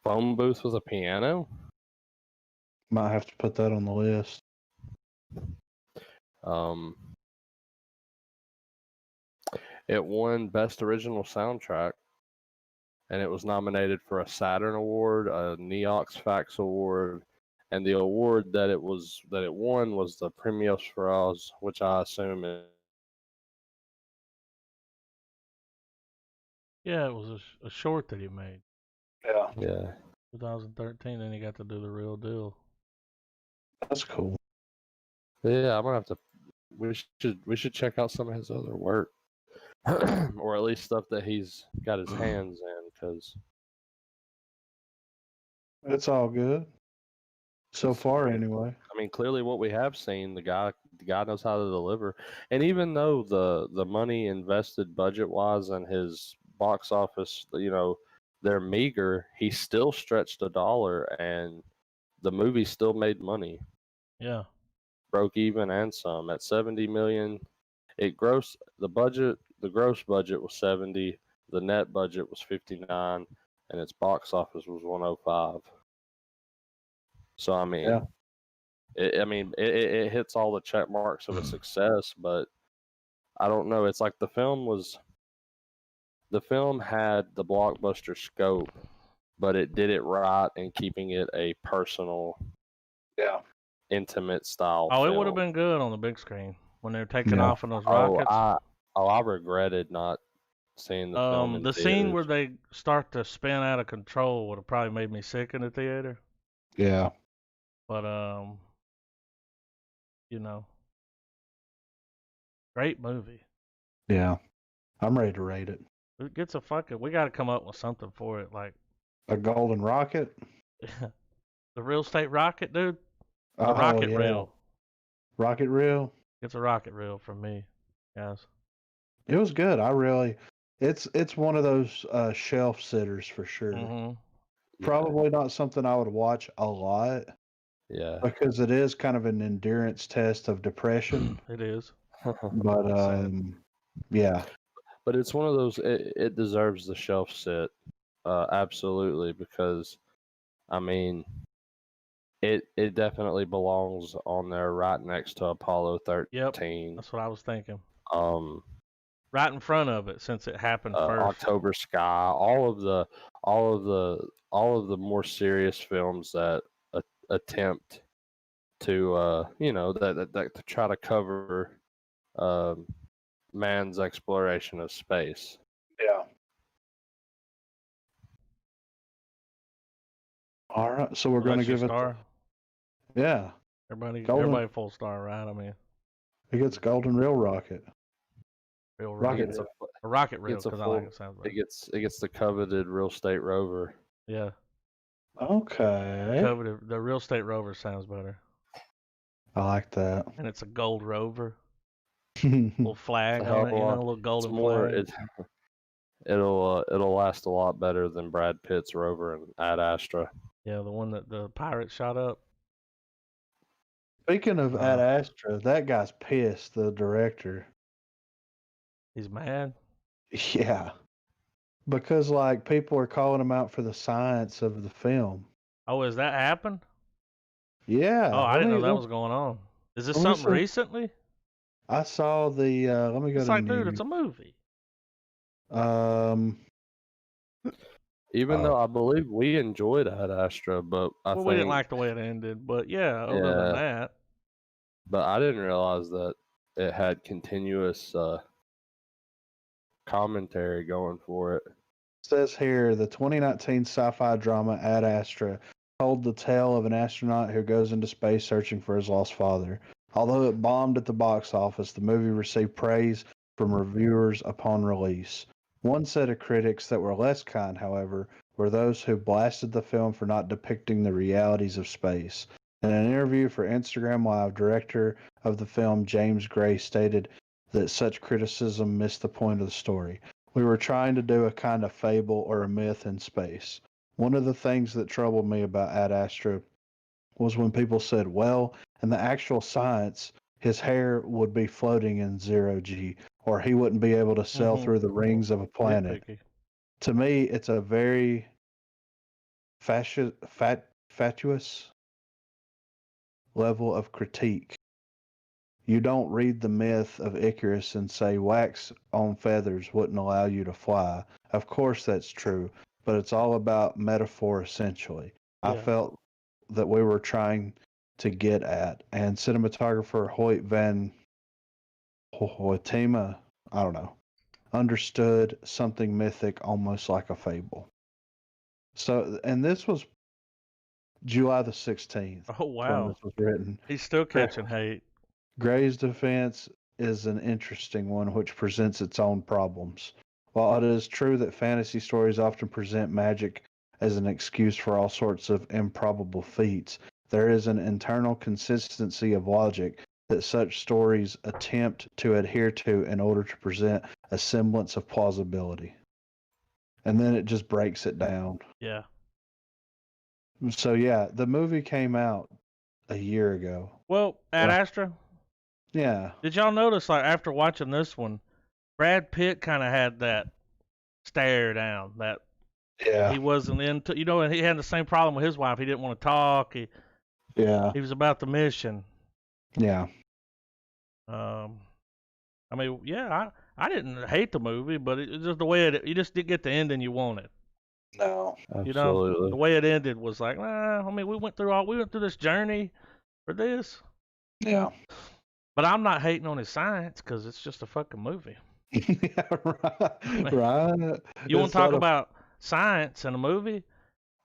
S3: Phone booth with a piano?
S2: Might have to put that on the list.
S3: It won Best Original Soundtrack, and it was nominated for a Saturn Award, a Neox Fax Award, and the award that it won was the Premios Feroz, which I assume is.
S1: Yeah, it was a short that he made,
S3: Yeah.
S1: 2013, and he got to do the real deal.
S2: That's cool.
S3: Yeah, I'm gonna have to. We should check out some of his other work, or at least stuff that he's got his hands in, because
S2: It's all good. So far, anyway.
S3: I mean, clearly what we have seen, the guy knows how to deliver. And even though the money invested budget wise and his box office, they're meager, he still stretched $1, and the movie still made money.
S1: Yeah.
S3: Broke even and some at 70 million. The gross budget was 70, the net budget was 59, and its box office was 105. So I mean, it hits all the check marks of a success, but I don't know. It's like the film had the blockbuster scope, but it did it right in keeping it a personal, intimate style.
S1: Oh,
S3: film.
S1: it would have been good on the big screen when they were taking off in those rockets.
S3: I regretted not seeing the film. In
S1: the
S3: theaters.
S1: scene where they start to spin out of control would have probably made me sick in the theater.
S2: Yeah.
S1: But great movie.
S2: Yeah. I'm ready to rate it.
S1: It gets we got to come up with something for it, like
S2: A golden rocket?
S1: the real estate rocket, dude. The
S2: Oh,
S1: rocket
S2: yeah.
S1: reel.
S2: Rocket reel?
S1: It's a rocket reel from me, guys.
S2: It was good. It's one of those shelf sitters for sure.
S1: Mm-hmm.
S2: Probably not something I would watch a lot.
S3: Yeah.
S2: Because it is kind of an endurance test of depression.
S1: It is.
S2: But yeah.
S3: But it's one of those. It deserves the shelf sit, absolutely, because I mean, it definitely belongs on there right next to Apollo
S1: Yep,
S3: 13.
S1: that's what I was thinking.
S3: Um,
S1: Right in front of it, since it happened first.
S3: October Sky, all of the more serious films that attempt to that to try to cover man's exploration of space.
S2: Yeah. All right, so we're
S1: Well,
S2: going to
S1: that's your
S2: give it.
S1: star.
S2: Yeah,
S1: Everybody full star, right? I mean,
S2: it gets Golden Reel Rocket.
S1: real
S2: Rocket
S1: rocket,
S2: Reel.
S1: a rocket reel,
S3: Gets a
S1: because I
S3: full.
S1: like it sounds better.
S3: It gets the coveted Real Estate Rover.
S1: Yeah,
S2: Okay.
S1: the real estate rover sounds better,
S2: I like that.
S1: and it's a gold rover,
S2: Hmm.
S1: little flag on it, a little
S3: It's
S1: golden
S3: more.
S1: flag.
S3: It'll last a lot better than Brad Pitt's Rover and Ad Astra.
S1: Yeah, the one that the pirate shot up.
S2: Speaking of Ad Astra, that guy's pissed, the director.
S1: He's mad.
S2: Yeah. Because, like, people are calling him out for the science of the film.
S1: Oh, has that happened?
S2: Yeah.
S1: Oh, I didn't know that was going on. Is this
S2: let me
S1: something
S2: see.
S1: recently?
S2: I saw the, let me go
S1: It's
S2: to
S1: like, dude,
S2: news.
S1: it's a movie.
S3: Even though I believe we enjoyed Ad Astra, but I
S1: Well,
S3: think
S1: we didn't like the way it ended, but yeah, other than that.
S3: But I didn't realize that it had continuous commentary going for it.
S2: Says here the 2019 sci-fi drama Ad Astra told the tale of an astronaut who goes into space searching for his lost father. Although it bombed at the box office, the movie received praise from reviewers upon release. One set of critics that were less kind, however, were those who blasted the film for not depicting the realities of space. In an interview for Instagram Live, director of the film James Gray stated that such criticism missed the point of the story. We were trying to do a kind of fable or a myth in space. One of the things that troubled me about Ad Astra was when people said, well, in the actual science, his hair would be floating in zero G, or he wouldn't be able to sail through the rings of a planet.
S1: Nitpicky.
S2: To me, it's a very fatuous level of critique. You don't read the myth of Icarus and say wax on feathers wouldn't allow you to fly. Of course, that's true, but it's all about metaphor essentially.
S1: Yeah.
S2: I felt that we were trying to get at, and cinematographer Hoyt van Hoytema, I don't know, understood something mythic almost like a fable. So, and this was July the 16th.
S1: Oh, wow.
S2: When this was written.
S1: He's still catching hate.
S2: Gray's defense is an interesting one which presents its own problems. While it is true that fantasy stories often present magic as an excuse for all sorts of improbable feats, there is an internal consistency of logic that such stories attempt to adhere to in order to present a semblance of plausibility. And then it just breaks it down.
S1: Yeah.
S2: So yeah, the movie came out a year ago.
S1: Well, Ad Astra,
S2: Yeah.
S1: did y'all notice, like, after watching this one, Brad Pitt kind of had that stare down, that he wasn't into, and he had the same problem with his wife. He didn't want to talk. He was about the mission.
S2: Yeah.
S1: I mean, yeah, I didn't hate the movie, but it's just the way you just didn't get the ending you wanted.
S2: No.
S3: Absolutely.
S1: The way it ended was like, I mean, we went through this journey for this.
S2: Yeah.
S1: But I'm not hating on his science because it's just a fucking movie.
S2: Yeah, right.
S1: You want to talk about science in a movie?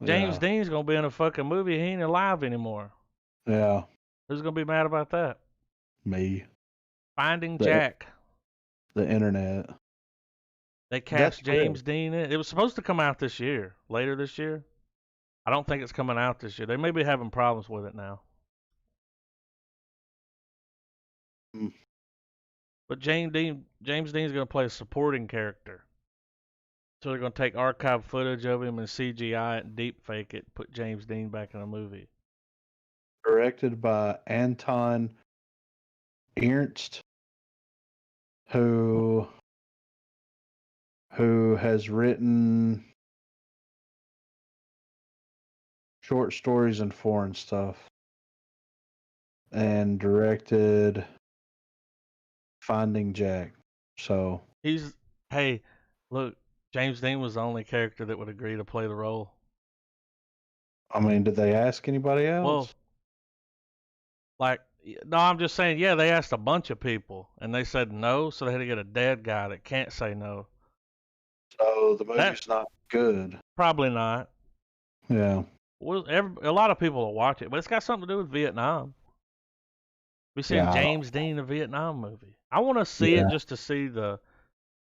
S1: James Dean's gonna be in a fucking movie. He ain't alive anymore.
S2: Yeah.
S1: Who's gonna be mad about that?
S2: Me.
S1: Finding Jack.
S2: The internet.
S1: They cast James Dean in. It was supposed to come out later this year. I don't think it's coming out this year. They may be having problems with it now. But James Dean's going to play a supporting character. So they're going to take archive footage of him and CGI it and deep fake it, put James Dean back in a movie.
S2: Directed by Anton Ernst, who has written short stories and foreign stuff. And directed Finding Jack. So
S1: Hey, look, James Dean was the only character that would agree to play the role.
S2: I mean, did they ask anybody else?
S1: Well, no, I'm just saying, yeah, they asked a bunch of people and they said no, so they had to get a dead guy that can't say no.
S2: So the movie's not good.
S1: Probably not.
S2: Yeah.
S1: Well, a lot of people will watch it, but it's got something to do with Vietnam. We seen James Dean in a Vietnam movie. I want to see it just to see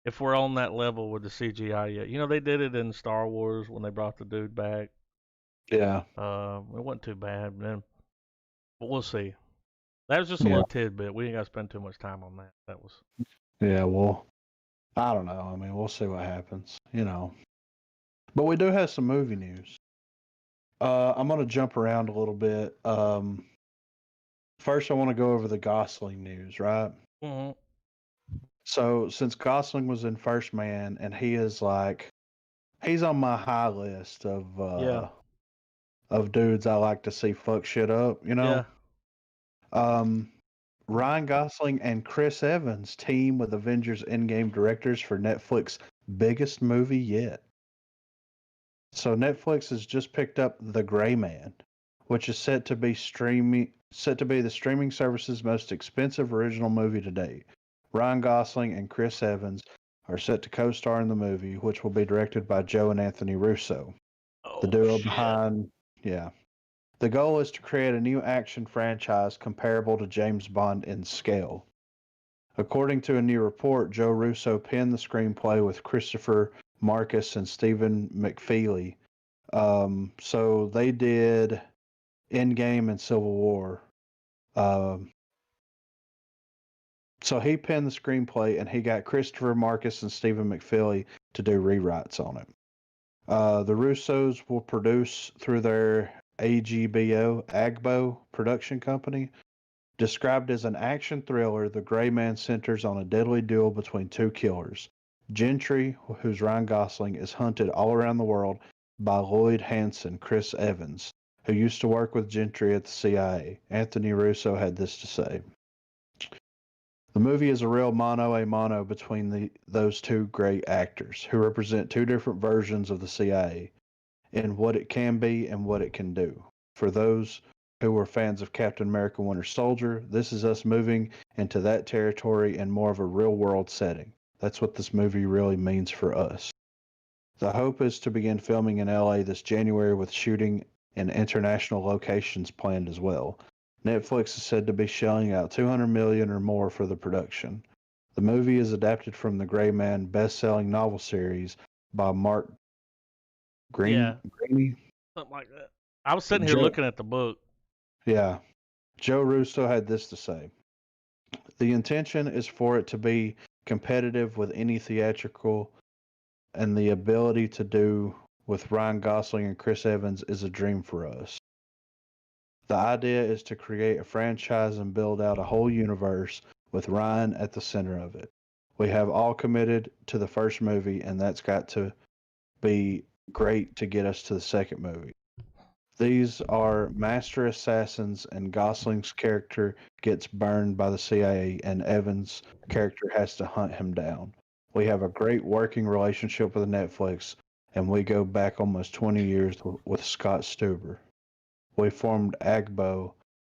S1: if we're on that level with the CGI yet. You know, they did it in Star Wars when they brought the dude back.
S2: Yeah.
S1: It wasn't too bad, but we'll see. That was just a little tidbit. We ain't got to spend too much time on that. That was.
S2: Yeah, well, I don't know. I mean, we'll see what happens, you know. But we do have some movie news. I'm going to jump around a little bit. First, I want to go over the Gosling news, right?
S1: Mm-hmm.
S2: So, since Gosling was in First Man, and he's on my high list of dudes I like to see fuck shit up, you know?
S1: Yeah.
S2: Ryan Gosling and Chris Evans team with Avengers Endgame directors for Netflix's biggest movie yet. So Netflix has just picked up The Gray Man, which is set to be the streaming service's most expensive original movie to date. Ryan Gosling and Chris Evans are set to co-star in the movie, which will be directed by Joe and Anthony Russo.
S1: Oh,
S2: the duo
S1: shit.
S2: behind, yeah. The goal is to create a new action franchise comparable to James Bond in scale. According to a new report, Joe Russo penned the screenplay with Christopher Marcus and Stephen McFeely. So they did Endgame and Civil War. So he penned the screenplay, and he got Christopher Marcus and Stephen McFeely to do rewrites on it. The Russos will produce through their Agbo production company. Described as an action thriller, The Gray Man centers on a deadly duel between two killers. Gentry, who's Ryan Gosling, is hunted all around the world by Lloyd Hansen, Chris Evans, who used to work with Gentry at the CIA. Anthony Russo had this to say. The movie is a real mano a mano between those two great actors, who represent two different versions of the CIA, in what it can be and what it can do. For those who were fans of Captain America Winter Soldier, this is us moving into that territory in more of a real-world setting. That's what this movie really means for us. The hope is to begin filming in LA this January, with shooting in international locations planned as well. Netflix is said to be shelling out $200 million or more for the production. The movie is adapted from the Gray Man best-selling novel series by Mark
S1: Greaney? Something like that. I was sitting here looking at the book.
S2: Yeah. Joe Russo had this to say. The intention is for it to be competitive with any theatrical, and the ability to do with Ryan Gosling and Chris Evans is a dream for us. The idea is to create a franchise and build out a whole universe with Ryan at the center of it. We have all committed to the first movie, and that's got to be great to get us to the second movie. These are master assassins, and Gosling's character gets burned by the CIA, and Evans' character has to hunt him down. We have a great working relationship with Netflix, and we go back almost 20 years with Scott Stuber. We formed Agbo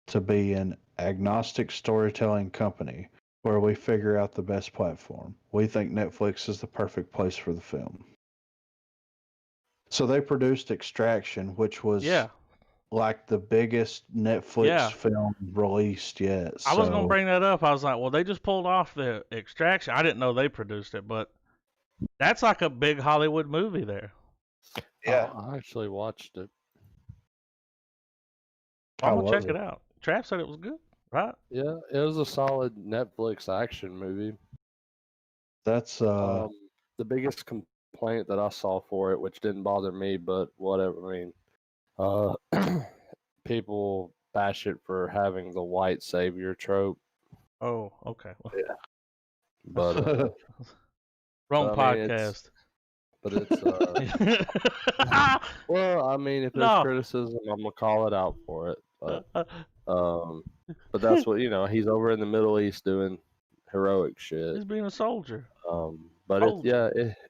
S2: to be an agnostic storytelling company where we figure out the best platform. We think Netflix is the perfect place for the film. So they produced Extraction, which was like the biggest Netflix film released yet.
S1: I was going to bring that up. I was like, well, they just pulled off the Extraction. I didn't know they produced it, but that's like a big Hollywood movie there.
S2: Yeah.
S3: I actually watched it.
S1: I'm going to check it out. Trav said it was good, right?
S3: Yeah, it was a solid Netflix action movie.
S2: That's
S3: the biggest complaint that I saw for it, which didn't bother me, but whatever. I mean, people bash it for having the white savior trope.
S1: Oh, okay.
S3: Yeah, but
S1: wrong podcast.
S3: but it's well, I mean, if there's
S1: No.
S3: criticism, I'm gonna call it out for it. But that's what he's over in the Middle East doing heroic shit.
S1: He's being a soldier.
S3: But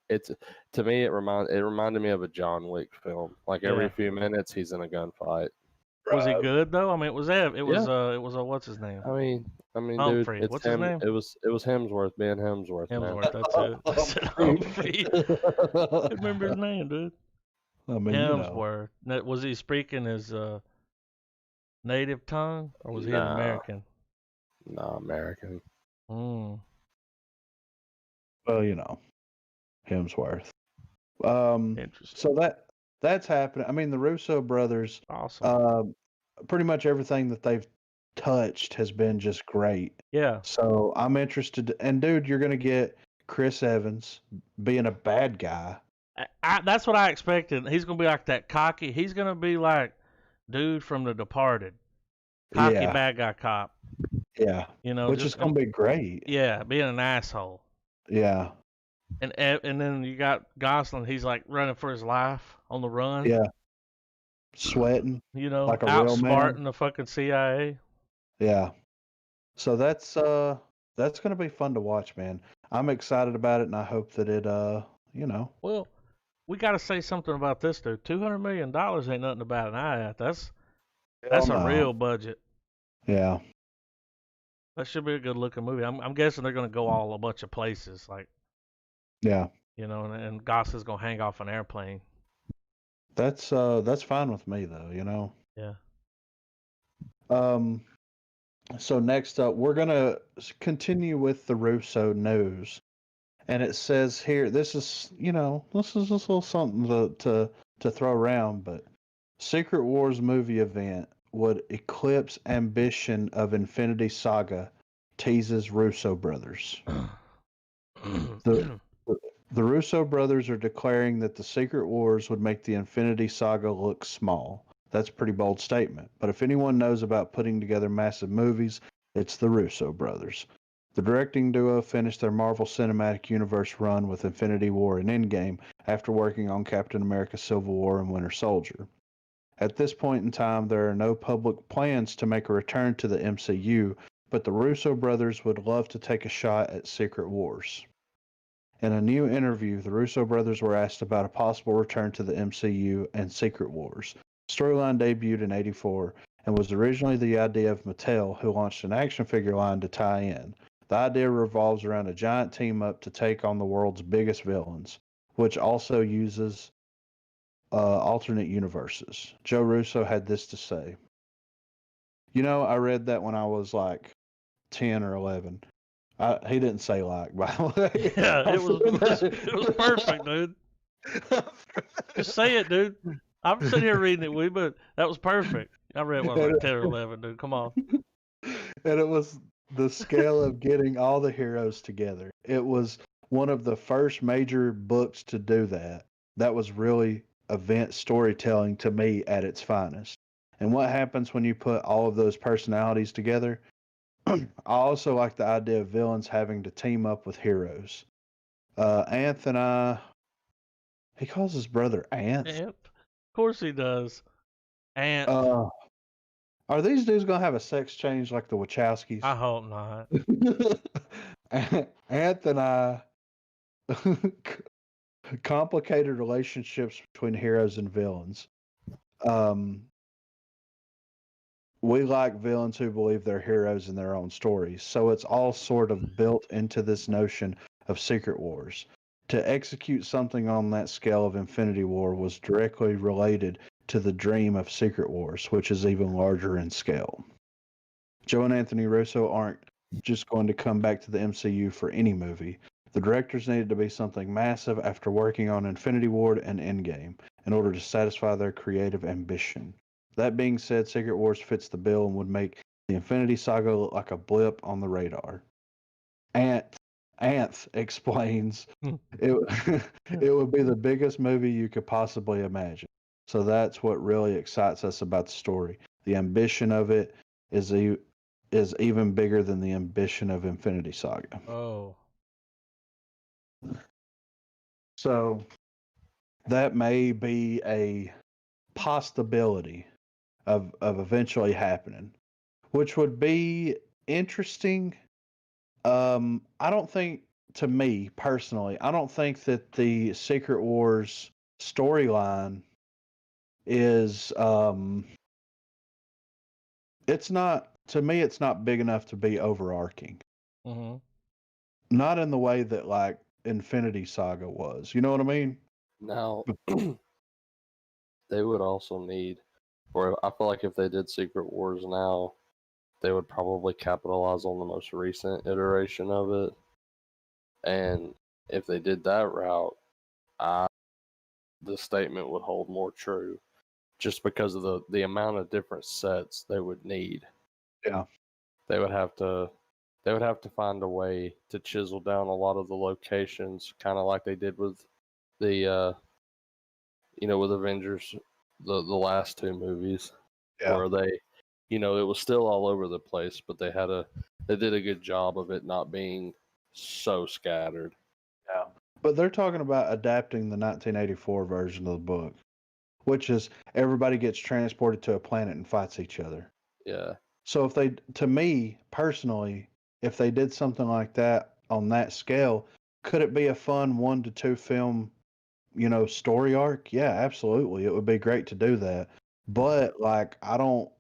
S3: it's to me it reminded me of a John Wick film. Like every few minutes he's in a gunfight.
S1: Was he good though? I mean, it was what's his name?
S3: I mean,
S1: Humphrey.
S3: dude, it's
S1: What's
S3: him.
S1: his name?
S3: It was Hemsworth, Ben Hemsworth.
S1: Hemsworth. That's it. I said Humphrey. I remember his name, dude.
S2: I mean,
S1: Hemsworth. Was he speaking his native tongue, or was he an American?
S3: No, American.
S1: Mm.
S2: Well, Hemsworth.
S1: Interesting.
S2: So that's happening. I mean, the Russo brothers.
S1: Awesome.
S2: Pretty much everything that they've touched has been just great.
S1: Yeah.
S2: So I'm interested. And dude, you're gonna get Chris Evans being a bad guy.
S1: That's what I expected. He's gonna be like that cocky. He's gonna be like dude from The Departed, cocky bad guy cop.
S2: Yeah. Which is gonna be great.
S1: Yeah, being an asshole.
S2: Yeah.
S1: And then you got Gosling. He's like running for his life on the run.
S2: Yeah. Sweating.
S1: Like a real man. Outsmarting the fucking CIA.
S2: Yeah. So that's gonna be fun to watch, man. I'm excited about it, and I hope that it
S1: Well, we got to say something about this, dude. $200 million ain't nothing to bat an eye at. That's a real budget.
S2: Yeah.
S1: That should be a good looking movie. I'm guessing they're gonna go all a bunch of places, like.
S2: Yeah.
S1: And Gosling's gonna hang off an airplane.
S2: That's fine with me though,
S1: Yeah.
S2: So next up, we're gonna continue with the Russo news, and it says here, this is just a little something to throw around, but Secret Wars movie event would eclipse ambition of Infinity Saga, teases Russo brothers. The Russo brothers are declaring that the Secret Wars would make the Infinity Saga look small. That's a pretty bold statement, but if anyone knows about putting together massive movies, it's the Russo brothers. The directing duo finished their Marvel Cinematic Universe run with Infinity War and Endgame after working on Captain America Civil War and Winter Soldier. At this point in time, there are no public plans to make a return to the MCU, but the Russo brothers would love to take a shot at Secret Wars. In a new interview, the Russo brothers were asked about a possible return to the MCU and Secret Wars. The storyline debuted in '84 and was originally the idea of Mattel, who launched an action figure line to tie in. The idea revolves around a giant team-up to take on the world's biggest villains, which also uses alternate universes. Joe Russo had this to say. I read that when I was like 10 or 11. He didn't say like, by the way.
S1: Yeah, it was perfect, dude. Just say it, dude. I'm sitting here reading it with you, but that was perfect. I read when I was like 10 or 11, dude. Come on.
S2: And it was the scale of getting all the heroes together. It was one of the first major books to do that. That was really event storytelling to me at its finest. And what happens when you put all of those personalities together? I also like the idea of villains having to team up with heroes. Anth, he calls his brother Anth.
S1: Of course he does. Anth.
S2: Are these dudes gonna have a sex change like the Wachowskis?
S1: I hope not.
S2: Anth and I complicated relationships between heroes and villains. We like villains who believe they're heroes in their own stories. So it's all sort of built into this notion of Secret Wars. To execute something on that scale of Infinity War was directly related to the dream of Secret Wars, which is even larger in scale. Joe and Anthony Russo aren't just going to come back to the MCU for any movie. The directors needed to be something massive after working on Infinity War and Endgame in order to satisfy their creative ambition. That being said, Secret Wars fits the bill and would make the Infinity Saga look like a blip on the radar. Anth explains it would be the biggest movie you could possibly imagine. So that's what really excites us about the story. The ambition of it is even bigger than the ambition of Infinity Saga.
S1: Oh.
S2: So that may be a possibility of eventually happening, which would be interesting. I don't think, to me personally, I don't think that the Secret Wars storyline is it's not, to me it's not big enough to be overarching.
S1: Mm-hmm.
S2: Not in the way that like Infinity Saga was. You know what I mean?
S3: Now, they would also need, or I feel like if they did Secret Wars now, they would probably capitalize on the most recent iteration of it. And if they did that route, the statement would hold more true, just because of the amount of different sets they would need.
S2: Yeah.
S3: They would have to find a way to chisel down a lot of the locations, kind of like they did with the with Avengers, the last two movies,
S2: Yeah.
S3: where they, it was still all over the place, but they did a good job of it not being so scattered.
S2: Yeah. But they're talking about adapting the 1984 version of the book, which is everybody gets transported to a planet and fights each other.
S3: Yeah.
S2: So if they, to me personally, if they did something like that on that scale, could it be a fun 1 to 2 film, story arc? Yeah, absolutely. It would be great to do that. But like I don't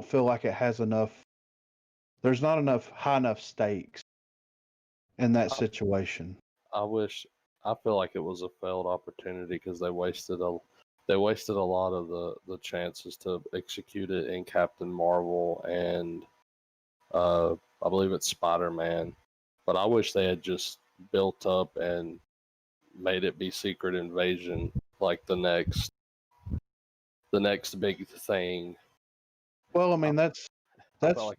S2: feel like it has enough, there's not enough high enough stakes in that situation.
S3: I feel like it was a failed opportunity because they wasted a lot of the chances to execute it in Captain Marvel and I believe it's Spider-Man. But I wish they had just built up and made it be Secret Invasion, like the next big thing.
S2: Well, I mean
S3: I felt like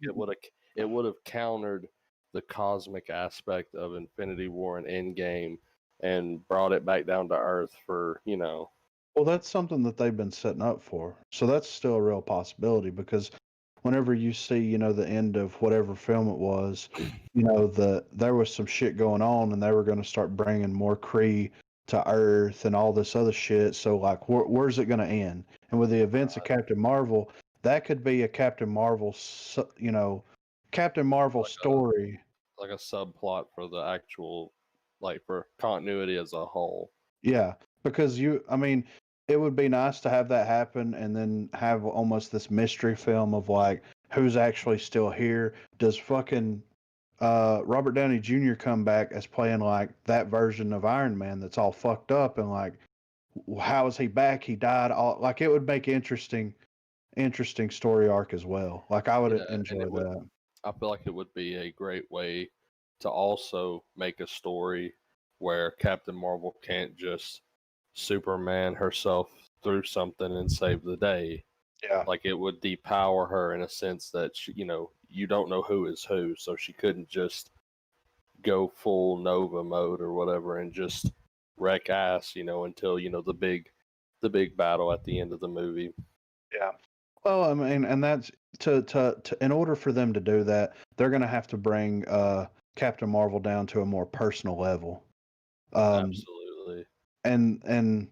S3: it would have countered the cosmic aspect of Infinity War and Endgame and brought it back down to Earth for,
S2: well, that's something that they've been setting up for. So that's still a real possibility because whenever you see, the end of whatever film it was, there was some shit going on and they were going to start bringing more Kree to Earth and all this other shit. So like, where's it going to end? And with the events of Captain Marvel, that could be a Captain Marvel, Captain Marvel story.
S3: Like a subplot for the actual, like for continuity as a whole.
S2: Yeah, because I mean, it would be nice to have that happen and then have almost this mystery film of like who's actually still here. Does fucking Robert Downey Jr. come back as playing like that version of Iron Man that's all fucked up and like how is he back? He died. All like it would make interesting story arc as well. Like I would enjoy that.
S3: I feel like it would be a great way to also make a story where Captain Marvel can't just Superman herself through something and save the day.
S2: Yeah.
S3: Like it would depower her in a sense that you don't know who is who, so she couldn't just go full Nova mode or whatever and just wreck ass, until the big battle at the end of the movie.
S2: Yeah. Well, I mean, and that's to in order for them to do that, they're going to have to bring Captain Marvel down to a more personal level.
S3: Absolutely.
S2: And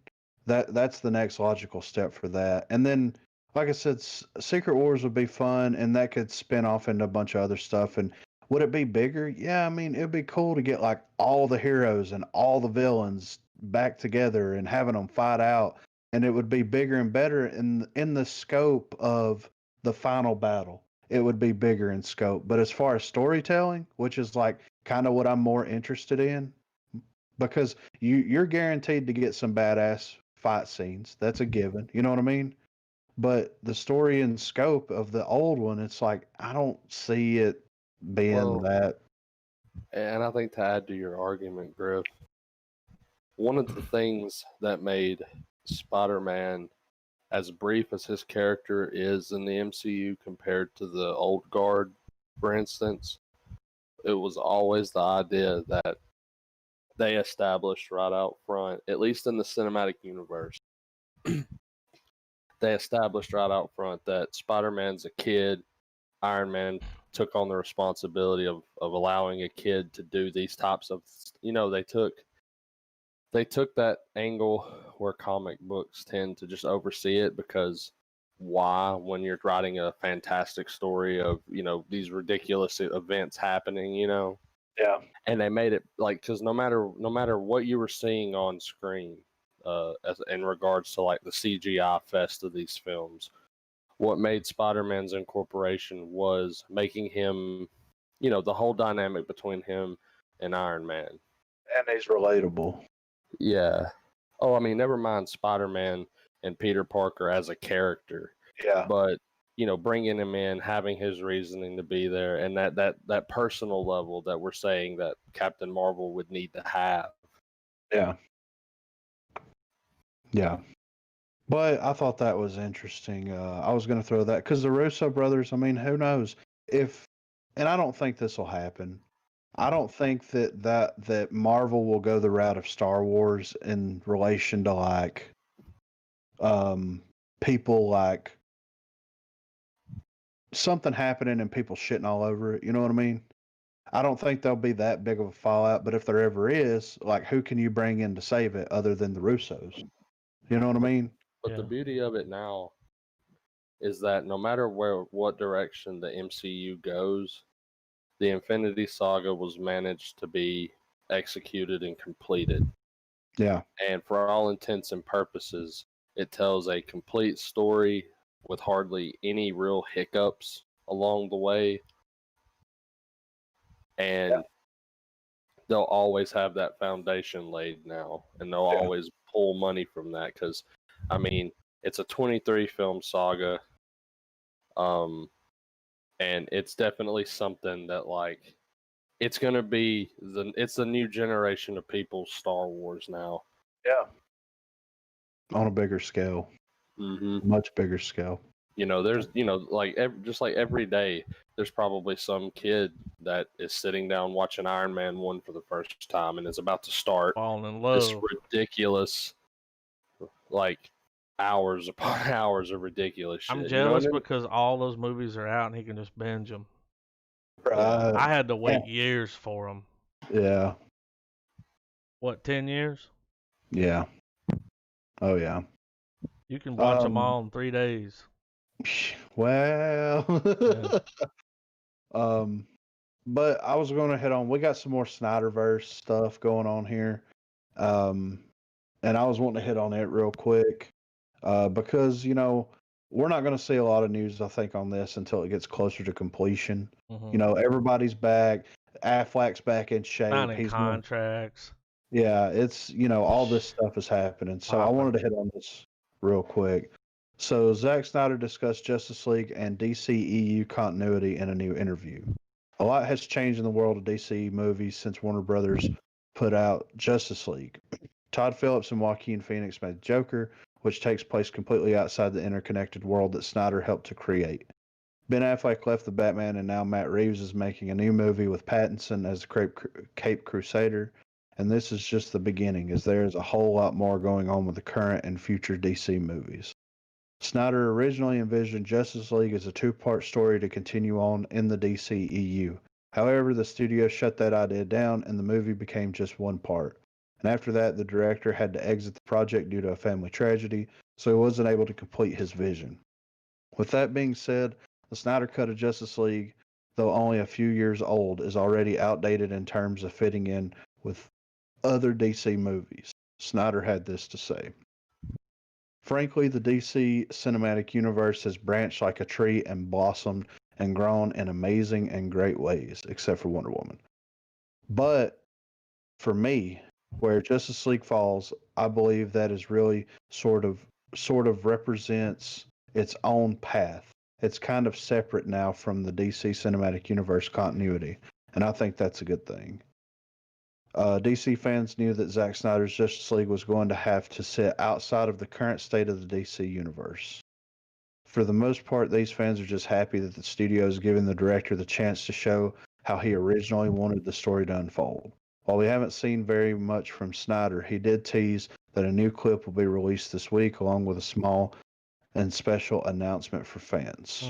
S2: that's the next logical step for that. And then, like I said, Secret Wars would be fun, and that could spin off into a bunch of other stuff. And would it be bigger? Yeah, I mean, it'd be cool to get like all the heroes and all the villains back together and having them fight out, and it would be bigger and better in the scope of the final battle. It would be bigger in scope. But as far as storytelling, which is like kind of what I'm more interested in, because you're guaranteed to get some badass fight scenes. That's a given. You know what I mean? But the story and scope of the old one, it's like I don't see it being that.
S3: And I think to add to your argument, Griff, one of the things that made Spider-Man as brief as his character is in the MCU compared to the old guard, for instance, it was always the idea that they established right out front, at least in the cinematic universe, they established right out front that Spider-Man's a kid. Iron Man took on the responsibility of allowing a kid to do these types of, they took that angle where comic books tend to just oversee it, because why, when you're writing a fantastic story of, these ridiculous events happening,
S2: Yeah.
S3: and they made it like, because no matter what you were seeing on screen, as in regards to like the CGI fest of these films, what made Spider-Man's incorporation was making him, the whole dynamic between him and Iron Man.
S2: And he's relatable.
S3: Yeah. Oh, I mean, never mind Spider-Man and Peter Parker as a character.
S2: Yeah.
S3: But, bringing him in, having his reasoning to be there, and that personal level that we're saying that Captain Marvel would need to have.
S2: Yeah. Yeah. But I thought that was interesting. I was going to throw that because the Russo brothers, I mean, who knows and I don't think this will happen. I don't think that Marvel will go the route of Star Wars in relation to like people like something happening and people shitting all over it. You know what I mean? I don't think there'll be that big of a fallout, but if there ever is, like, who can you bring in to save it other than the Russos? You know what I mean?
S3: But the beauty of it now is that no matter what direction the MCU goes, the Infinity Saga was managed to be executed and completed.
S2: Yeah.
S3: And for all intents and purposes, it tells a complete story with hardly any real hiccups along the way. And they'll always have that foundation laid now, and they'll always pull money from that, because, I mean, it's a 23 film saga, and it's definitely something that, like, it's gonna be it's the new generation of people's Star Wars now.
S2: Yeah. On a bigger scale.
S3: Mm-hmm.
S2: Much bigger scale.
S3: There's, just like every day, there's probably some kid that is sitting down watching Iron Man 1 for the first time and is about to start
S1: falling in love.
S3: This ridiculous, like, hours upon hours of ridiculous shit.
S1: I'm jealous because all those movies are out and he can just binge them.
S2: Right.
S1: I had to wait years for them.
S2: Yeah.
S1: What, 10 years?
S2: Yeah. Oh, yeah.
S1: You can watch them all in 3 days.
S2: Well, but I was going to hit on, we got some more Snyderverse stuff going on here. And I was wanting to hit on it real quick, because, we're not going to see a lot of news, I think, on this until it gets closer to completion.
S1: Mm-hmm.
S2: Everybody's back. Affleck's back in shape.
S1: Signing contracts.
S2: Yeah, it's, all this stuff is happening. So I wanted to hit on this real quick. So Zack Snyder discussed Justice League and DCEU continuity in a new interview. A lot has changed in the world of DC movies since Warner Brothers put out Justice League. Todd Phillips and Joaquin Phoenix made Joker, which takes place completely outside the interconnected world that Snyder helped to create. Ben Affleck left the Batman, and now Matt Reeves is making a new movie with Pattinson as the Cape Crusader. And this is just the beginning, as there is a whole lot more going on with the current and future DC movies. Snyder originally envisioned Justice League as a two-part story to continue on in the DCEU. However, the studio shut that idea down and the movie became just one part. And after that, the director had to exit the project due to a family tragedy, so he wasn't able to complete his vision. With that being said, the Snyder Cut of Justice League, though only a few years old, is already outdated in terms of fitting in with other DC movies. Snyder had this to say. Frankly, the DC cinematic universe has branched like a tree and blossomed and grown in amazing and great ways, except for Wonder Woman. But for me, where Justice League falls, I believe that is really sort of represents its own path. It's kind of separate now from the DC cinematic universe continuity, and I think that's a good thing. DC fans knew that Zack Snyder's Justice League was going to have to sit outside of the current state of the DC universe. For the most part, these fans are just happy that the studio is giving the director the chance to show how he originally wanted the story to unfold. While we haven't seen very much from Snyder, he did tease that a new clip will be released this week, along with a small and special announcement for fans.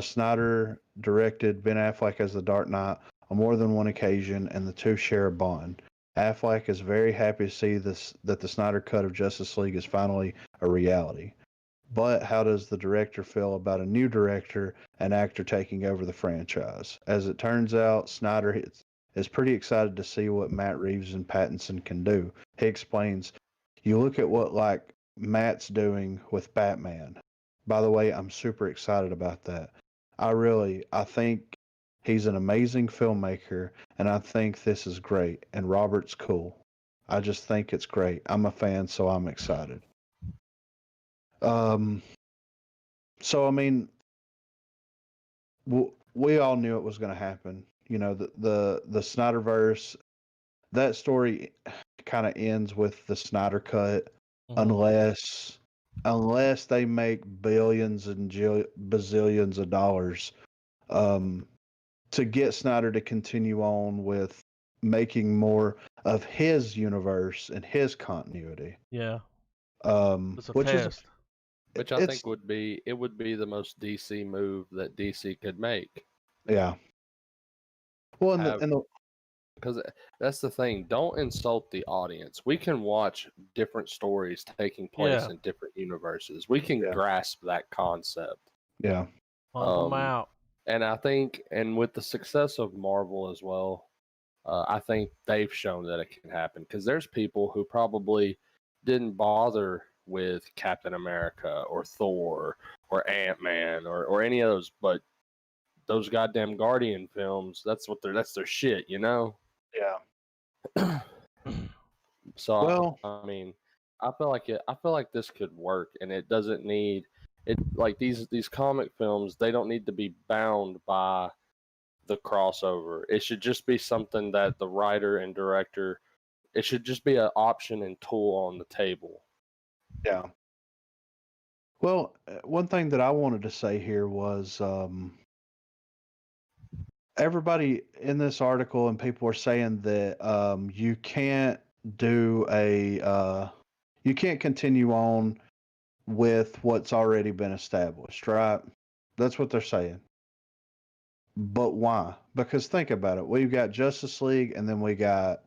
S2: Snyder directed Ben Affleck as the Dark Knight on more than one occasion, and the two share a bond. Affleck is very happy to see that the Snyder Cut of Justice League is finally a reality. But how does the director feel about a new director and actor taking over the franchise? As it turns out, Snyder is pretty excited to see what Matt Reeves and Pattinson can do. He explains, "You look at what like Matt's doing with Batman. By the way, I'm super excited about that. I think he's an amazing filmmaker, and I think this is great. And Robert's cool. I just think it's great. I'm a fan, so I'm excited." Um, so I mean, we all knew it was going to happen. You know, the Snyderverse, that story kind of ends with the Snyder Cut, unless they make billions and bazillions of dollars to get Snyder to continue on with making more of his universe and his continuity.
S1: Yeah. It's a
S2: Which
S1: test.
S3: Which I think would be the most DC move that DC could make.
S2: Yeah. Well,
S3: because that's the thing. Don't insult the audience. We can watch different stories taking place in different universes. We can grasp that concept.
S2: Yeah.
S1: Pump them out.
S3: And I think, and with the success of Marvel as well, I think they've shown that it can happen. Because there's people who probably didn't bother with Captain America or Thor or Ant-Man or any of those, but those goddamn Guardian films, that's their shit, you know?
S2: Yeah.
S3: So
S2: well,
S3: I mean, I feel like this could work, and it doesn't need it like these comic films. They don't need to be bound by the crossover. It should just be something that the writer and director. It should just be an option and tool on the table.
S2: Yeah. Well, one thing that I wanted to say here was everybody in this article and people are saying that you can't do you can't continue on with what's already been established, right? That's what they're saying. But why? Because think about it. We've got Justice League, and then we got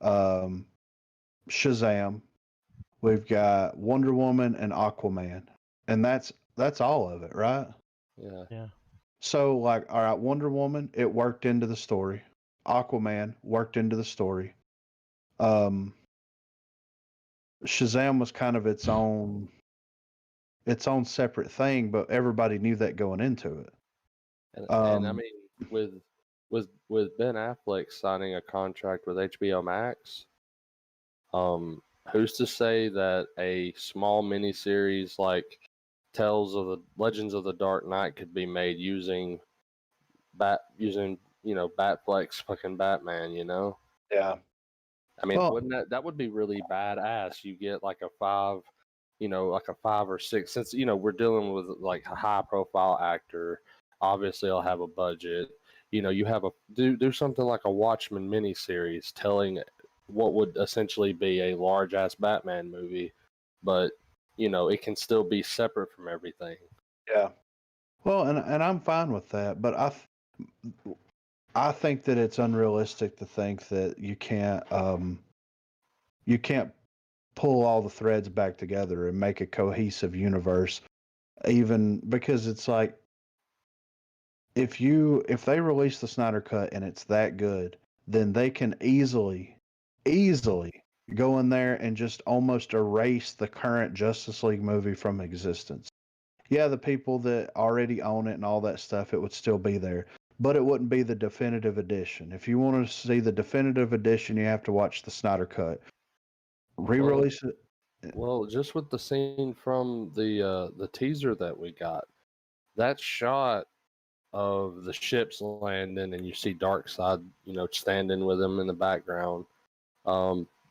S2: Shazam. We've got Wonder Woman and Aquaman, and that's all of it, right?
S3: Yeah.
S1: Yeah.
S2: So, like, all right, Wonder Woman, it worked into the story. Aquaman worked into the story. Shazam was kind of its own separate thing, but everybody knew that going into it.
S3: And I mean, with Ben Affleck signing a contract with HBO Max, who's to say that a small miniseries like Tales of the Legends of the Dark Knight could be made using Batfleck's fucking Batman, you know?
S2: Yeah.
S3: I mean, wouldn't that would be really badass? You get like a 5 or 6, since we're dealing with like a high profile actor. Obviously, I'll have a budget. You have do something like a Watchmen miniseries telling what would essentially be a large ass Batman movie, but it can still be separate from everything.
S2: Yeah. Well, and I'm fine with that, but I think that it's unrealistic to think that you can't pull all the threads back together and make a cohesive universe, even because it's like if they release the Snyder Cut and it's that good, then they can easily go in there and just almost erase the current Justice League movie from existence. Yeah, the people that already own it and all that stuff, it would still be there, but it wouldn't be the definitive edition. If you want to see the definitive edition, you have to watch the Snyder Cut. Re-release it.
S3: Well, just with the scene from the teaser that we got, that shot of the ships landing and you see Darkseid, standing with him in the background.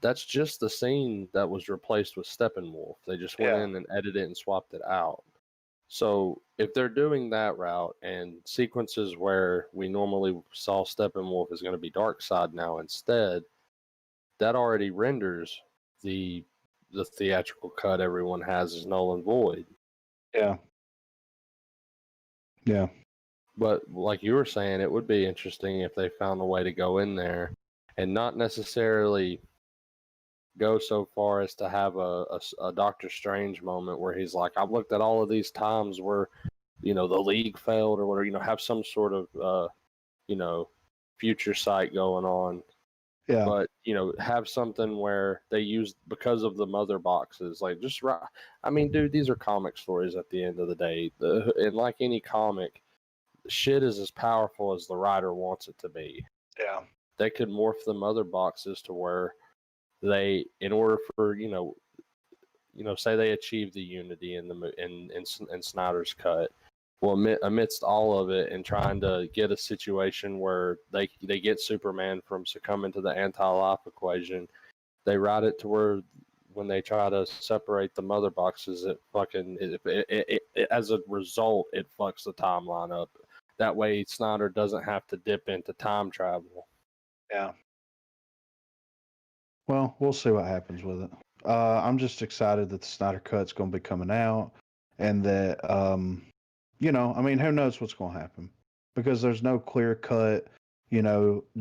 S3: That's just the scene that was replaced with Steppenwolf. They just went in and edited it and swapped it out. So if they're doing that route and sequences where we normally saw Steppenwolf is going to be Darkseid now instead, that already renders the theatrical cut everyone has as null and void.
S2: Yeah. Yeah.
S3: But like you were saying, it would be interesting if they found a way to go in there and not necessarily go so far as to have a Doctor Strange moment where he's like, I've looked at all of these times where, the league failed or whatever, have some sort of, future sight going on.
S2: Yeah.
S3: But, have something where they use, because of the mother boxes, like just right. I mean, dude, these are comic stories at the end of the day. And like any comic, shit is as powerful as the writer wants it to be.
S2: Yeah.
S3: They could morph the mother boxes to where they, in order for, say they achieve the unity in Snyder's cut. Well, amidst all of it and trying to get a situation where they get Superman from succumbing to the anti-life equation, they write it to where when they try to separate the mother boxes, as a result, it fucks the timeline up. That way, Snyder doesn't have to dip into time travel.
S2: Yeah. Well, we'll see what happens with it. I'm just excited that the Snyder Cut's going to be coming out, and that I mean, who knows what's going to happen, because there's no clear cut,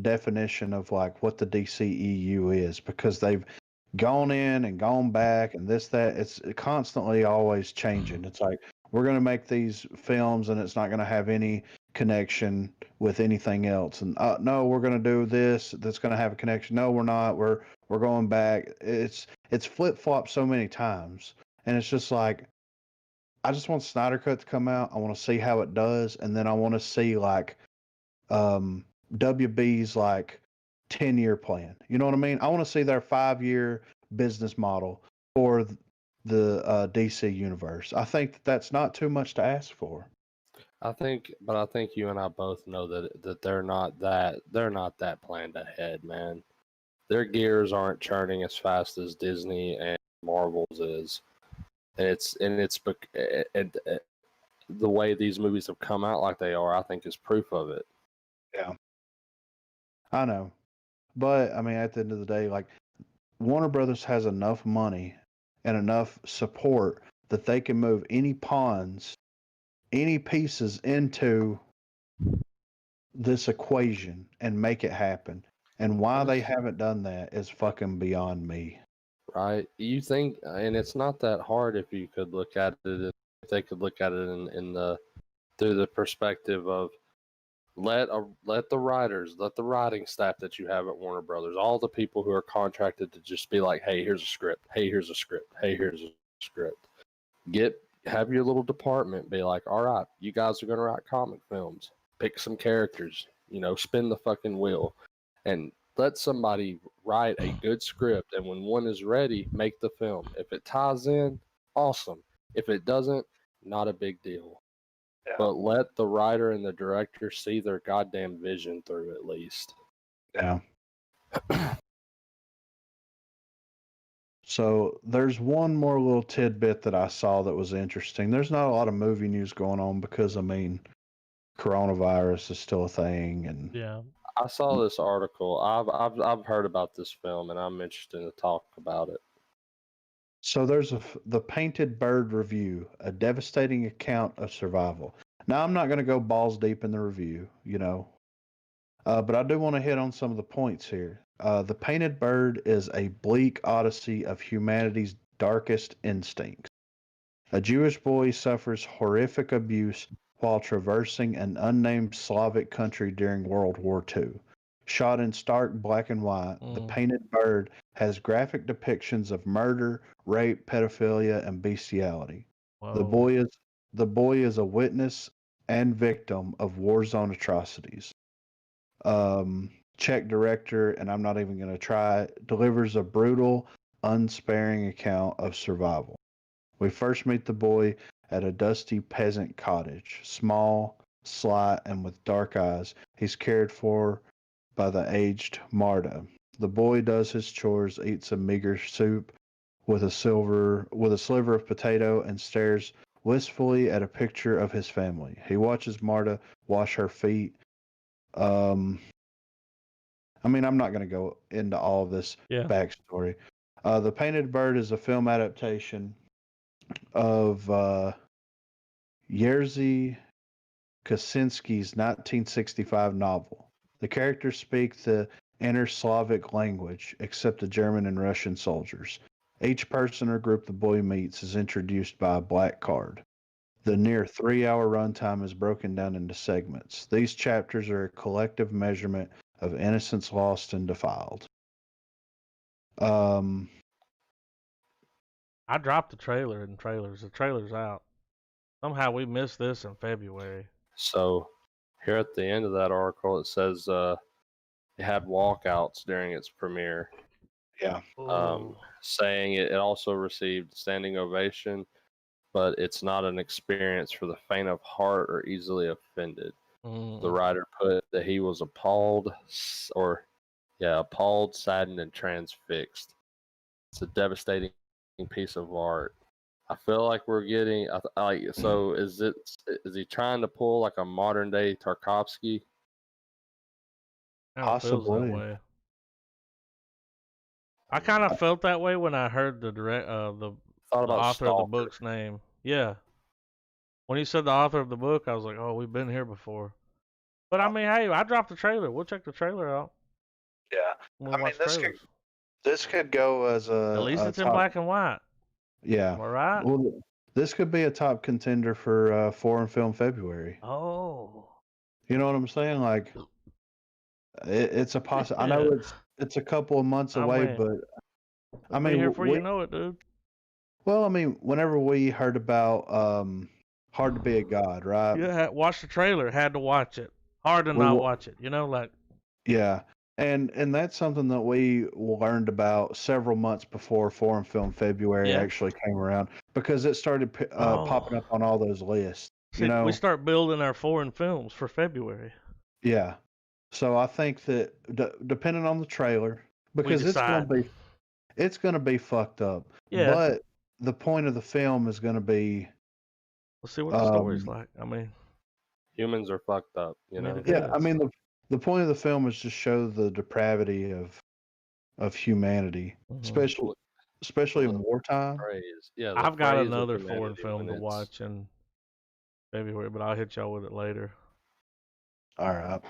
S2: definition of like what the DCEU is, because they've gone in and gone back and this, that. It's constantly always changing. It's like, we're going to make these films and it's not going to have any connection with anything else. And no, we're going to do this that's going to have a connection. No, we're not. We're going back. It's flip flopped so many times, and it's just like, I just want Snyder Cut to come out. I want to see how it does, and then I want to see like WB's like 10-year plan. You know what I mean? I want to see their 5-year business model for the DC universe. I think that's not too much to ask for.
S3: I think you and I both know that they're not that planned ahead, man. Their gears aren't churning as fast as Disney and Marvel's is, and the way these movies have come out like they are, I think, is proof of it.
S2: Yeah, I know, but I mean, at the end of the day, like, Warner Brothers has enough money and enough support that they can move any pawns, any pieces into this equation and make it happen. And why they haven't done that is fucking beyond me.
S3: Right? You think, and it's not that hard if you could look at it. If they could look at it through the perspective of let the writers, let the writing staff that you have at Warner Brothers, all the people who are contracted to just be like, hey, here's a script. Hey, here's a script. Hey, here's a script. Have your little department be like, all right, you guys are going to write comic films. Pick some characters, spin the fucking wheel, and let somebody write a good script. And when one is ready, make the film. If it ties in, awesome. If it doesn't, not a big deal. Yeah. But let the writer and the director see their goddamn vision through, at least.
S2: Yeah. So there's one more little tidbit that I saw that was interesting. There's not a lot of movie news going on because, I mean, coronavirus is still a thing, and
S1: yeah.
S3: I saw this article. I've heard about this film, and I'm interested to talk about it.
S2: So there's the Painted Bird Review, a devastating account of survival. Now, I'm not going to go balls deep in the review, but I do want to hit on some of the points here. The Painted Bird is a bleak odyssey of humanity's darkest instincts. A Jewish boy suffers horrific abuse while traversing an unnamed Slavic country during World War II. Shot in stark black and white, The Painted Bird has graphic depictions of murder, rape, pedophilia, and bestiality. The boy is a witness and victim of war zone atrocities. Czech director, and I'm not even going to try, delivers a brutal, unsparing account of survival. We first meet the boy at a dusty peasant cottage, small, slight, and with dark eyes. He's cared for by the aged Marta. The boy does his chores, eats a meager soup with a sliver of potato, and stares wistfully at a picture of his family. He watches Marta wash her feet. I mean, I'm not going to go into all of this backstory. The Painted Bird is a film adaptation of Jerzy Kosinski's 1965 novel. The characters speak the inter-Slavic language, except the German and Russian soldiers. Each person or group the boy meets is introduced by a black card. The near 3-hour runtime is broken down into segments. These chapters are a collective measurement of innocence lost and defiled.
S1: I dropped the trailer in trailers. The trailer's out. Somehow we missed this in February.
S3: So here at the end of that article, it says it had walkouts during its premiere.
S2: Yeah.
S3: Saying it also received standing ovation, but it's not an experience for the faint of heart or easily offended. The writer put that he was appalled, saddened, and transfixed. It's a devastating piece of art. I feel like we're getting so. Is he trying to pull like a modern day Tarkovsky?
S2: Possibly.
S1: I kind of felt that way when I heard the author of the book's name. Yeah. When he said the author of the book, I was like, oh, we've been here before. But I mean, hey, I dropped the trailer. We'll check the trailer out.
S2: Yeah. I mean, this could go as
S1: at least it's in black and white.
S2: Yeah.
S1: Am I right?
S2: Well, this could be a top contender for foreign film February.
S1: Oh.
S2: You know what I'm saying? Like, it's a possibility. I know it's a couple of months away, but I mean,
S1: here before you know it, dude.
S2: Well, I mean, whenever we heard about Hard to Be a God, right?
S1: Yeah, watched the trailer. Had to watch it. Hard to not watch it. You know, like.
S2: Yeah, and that's something that we learned about several months before Foreign Film February actually came around, because it started popping up on all those lists.
S1: See, we start building our foreign films for February.
S2: Yeah, so I think that depending on the trailer, because it's gonna be fucked up.
S1: Yeah.
S2: But the point of the film is gonna be.
S1: Let's see what the story's like. I mean,
S3: humans are fucked up, you know.
S2: Yeah, I mean the point of the film is to show the depravity of humanity, especially in wartime.
S3: Yeah,
S1: I've got another foreign film to watch in February, but I'll hit y'all with it later.
S2: All right.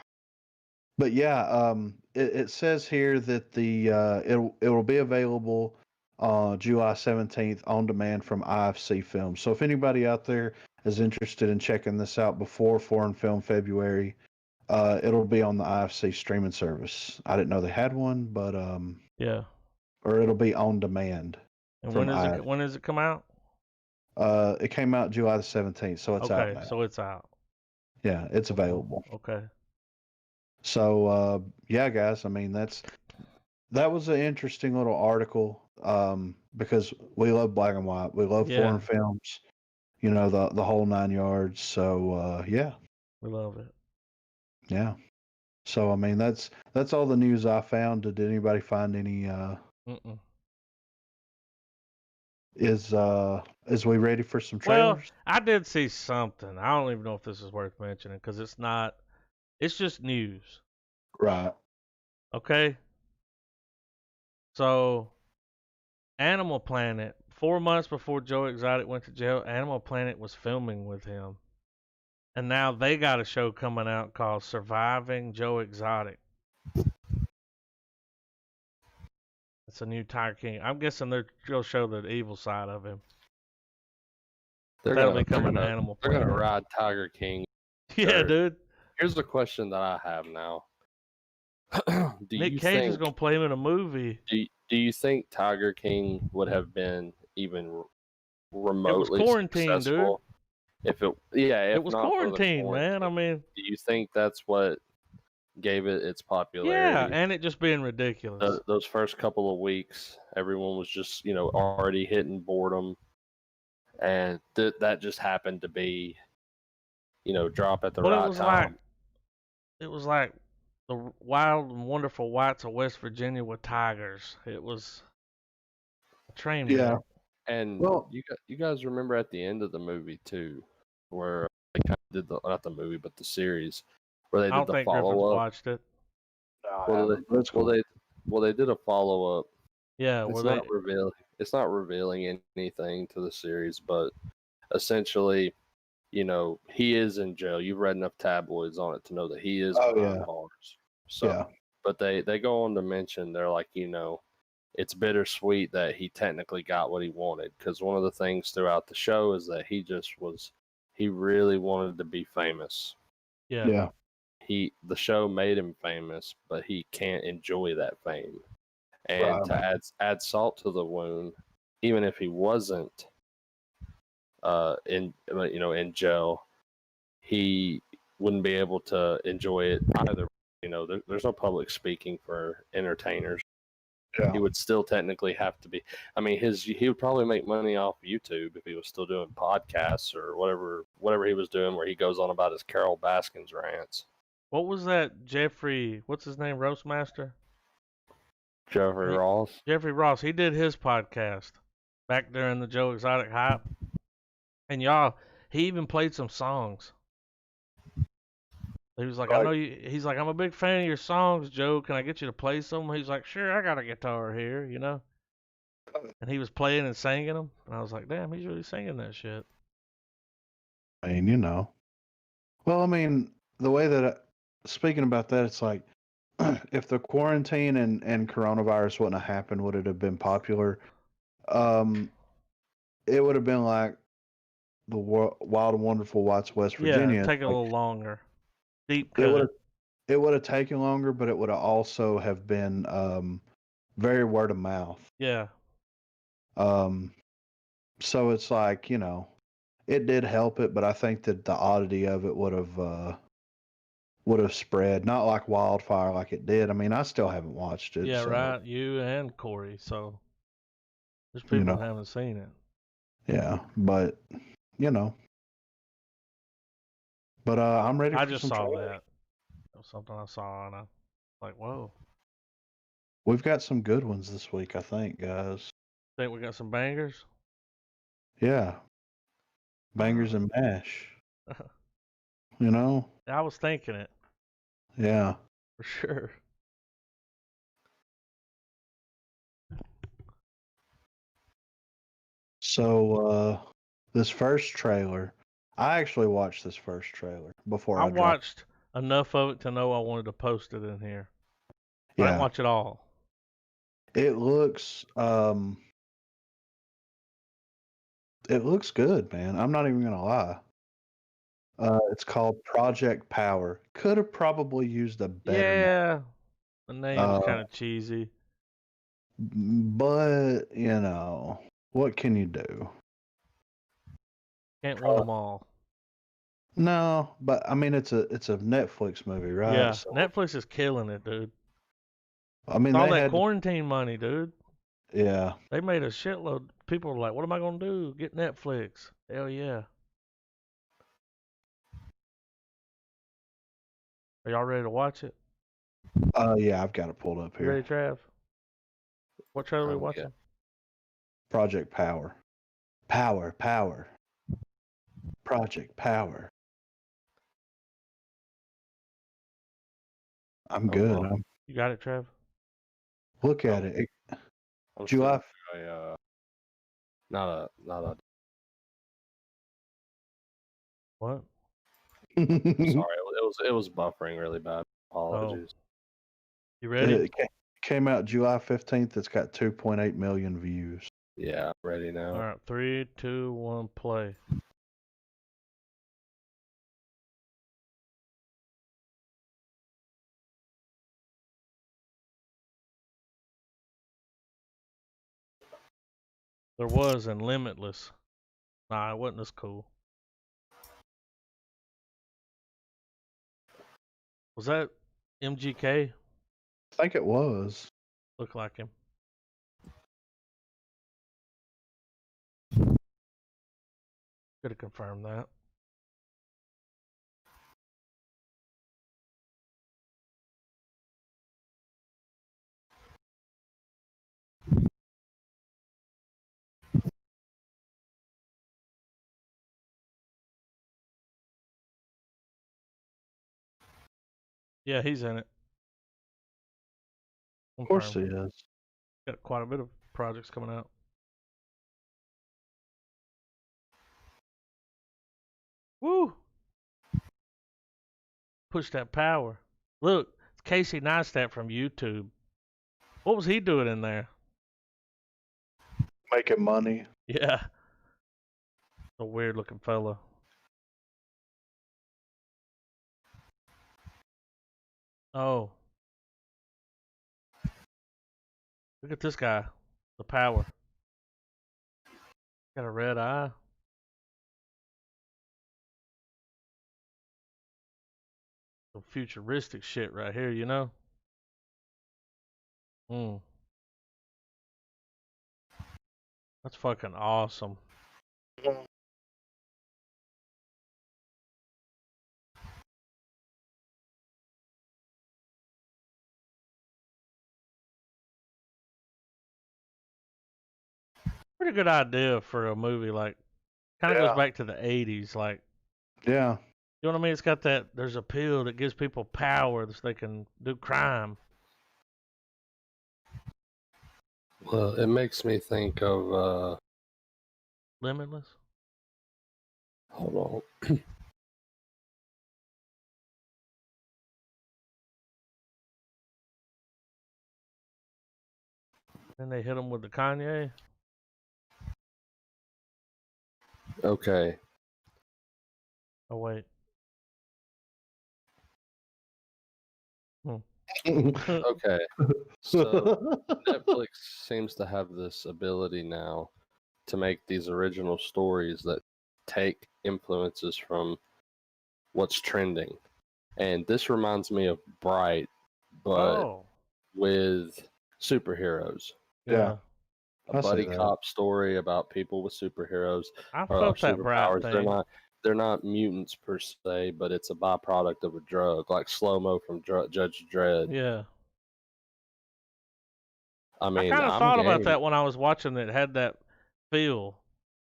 S2: But yeah, it says here that it will be available July 17th on demand from IFC Films. So if anybody out there is interested in checking this out before Foreign Film February, it'll be on the IFC streaming service. I didn't know they had one, but
S1: yeah,
S2: or it'll be on demand.
S1: And when does it come out?
S2: It came out July the 17th, so it's out now.
S1: So it's out.
S2: Yeah, it's available.
S1: Okay.
S2: So yeah, guys, I mean that was an interesting little article, because we love black and white, we love foreign films, you know, the whole 9 yards. So yeah,
S1: we love it.
S2: Yeah. So I mean that's all the news I found. Did anybody find any? Is we ready for some trailers?
S1: Well, I did see something. I don't even know if this is worth mentioning because it's not. It's just news.
S2: Right.
S1: Okay. So, Animal Planet, 4 months before Joe Exotic went to jail, Animal Planet was filming with him. And now they got a show coming out called Surviving Joe Exotic. It's a new Tiger King. I'm guessing they'll show the evil side of him. That'll be coming to Animal Planet.
S3: They're going to ride Tiger King.
S1: Yeah, dude.
S3: Here's the question that I have now.
S1: Nick Cage is going to play him in a movie.
S3: Do you think Tiger King would have been even remotely
S1: successful? It was quarantine, dude.
S3: It
S1: was quarantine, man. I mean,
S3: do you think that's what gave it its popularity?
S1: Yeah, and it just being ridiculous.
S3: Those first couple of weeks, everyone was just, already hitting boredom, and that just happened to be, drop at the right time.
S1: It was like the Wild and Wonderful Whites of West Virginia with tigers. It was a train wreck.
S2: Yeah.
S3: And you guys remember at the end of the movie too, where they kind of did not the movie but the series, where they did the follow up.
S1: Watched it.
S3: Well, they did a follow up.
S1: Yeah,
S3: it's not revealing anything to the series, but essentially, he is in jail. You've read enough tabloids on it to know that he is behind bars. So But they go on to mention, they're like, it's bittersweet that he technically got what he wanted, because one of the things throughout the show is that he really wanted to be famous.
S1: Yeah.
S2: Yeah.
S3: The show made him famous, but he can't enjoy that fame. And
S2: Right.
S3: to add salt to the wound, even if he wasn't in jail, he wouldn't be able to enjoy it either. There's no public speaking for entertainers.
S2: Yeah.
S3: He would still technically have to be. I mean, he would probably make money off YouTube if he was still doing podcasts or whatever he was doing, where he goes on about his Carol Baskins rants.
S1: What was that Jeffrey, what's his name, Roastmaster?
S3: Jeffrey Ross.
S1: Jeffrey Ross. He did his podcast back during the Joe Exotic hype. And y'all, he even played some songs. He was like, I know you. He's like, I'm a big fan of your songs, Joe. Can I get you to play some? He's like, sure, I got a guitar here, And he was playing and singing them. And I was like, damn, he's really singing that shit.
S2: I mean, Well, I mean, the way that, speaking about that, it's like, if the quarantine and coronavirus wouldn't have happened, would it have been popular? It would have been like the Wild and Wonderful Watts West Virginia.
S1: Yeah, take a little longer. Deep cut.
S2: It would have taken longer, but it would have also have been very word of mouth.
S1: Yeah.
S2: So it's like, it did help it, but I think that the oddity of it would have spread, not like wildfire like it did. I mean, I still haven't watched it.
S1: Yeah,
S2: so,
S1: right. You and Corey. So there's people that haven't seen it.
S2: Yeah, but But I'm ready.
S1: I just saw that. It was something I saw, and I was like, whoa.
S2: We've got some good ones this week, I think, guys.
S1: Think we got some bangers?
S2: Yeah. Bangers and mash.
S1: I was thinking it.
S2: Yeah.
S1: For sure.
S2: So, this first trailer, I actually watched this first trailer before
S1: I watched enough of it to know I wanted to post it in here. I didn't watch it all.
S2: It looks good, man. I'm not even gonna lie. It's called Project Power. Could have probably used a better name.
S1: Yeah, the name's kind of cheesy.
S2: But what can you do?
S1: Can't win them all.
S2: No, but I mean it's a Netflix movie, right?
S1: Yeah,
S2: so,
S1: Netflix is killing it, dude.
S2: I mean,
S1: all that quarantine money, dude.
S2: Yeah,
S1: they made a shitload. People are like, "What am I gonna do? Get Netflix?" Hell yeah. Are y'all ready to watch it?
S2: Yeah, I've got it pulled up here.
S1: You ready, Trav? What trailer are we watching?
S2: Project Power. Power. Project Power. I'm good.
S1: You got it, Trav?
S2: Look at it. July.
S3: Not a.
S1: What?
S3: Sorry, it was buffering really bad. Apologies.
S1: Oh. You ready?
S2: It came out July 15th. It's got 2.8 million views.
S3: Yeah, I'm ready now.
S1: All right, 3, 2, 1, play. There was in Limitless. Nah, it wasn't as cool. Was that MGK?
S2: I think it was.
S1: Looked like him. Could have confirmed that. Yeah, he's in it.
S2: Of course he is.
S1: Got quite a bit of projects coming out. Woo! Push that power. Look, Casey Neistat from YouTube. What was he doing in there?
S2: Making money.
S1: Yeah. A weird looking fella. Oh. Look at this guy. The power. Got a red eye. Some futuristic shit right here, you know? That's fucking awesome. Pretty good idea for a movie. Like, kind of goes back to the 80s. Like,
S2: Yeah.
S1: you know what I mean? It's got that, there's a pill that gives people power so they can do crime.
S3: Well, it makes me think of,
S1: Limitless?
S3: hold on.
S1: Then they hit him with the Kanye.
S3: Okay.
S1: Oh, wait.
S3: Okay. So Netflix seems to have this ability now to make these original stories that take influences from what's trending. And this reminds me of Bright, but with superheroes.
S2: Yeah.
S3: A buddy cop story about people with superheroes.
S1: I felt that Bright thing.
S3: They're not mutants per se, but it's a byproduct of a drug, like Slow-Mo from Judge Dredd.
S1: Yeah.
S3: I mean,
S1: I kind of thought about that when I was watching it. It had that feel.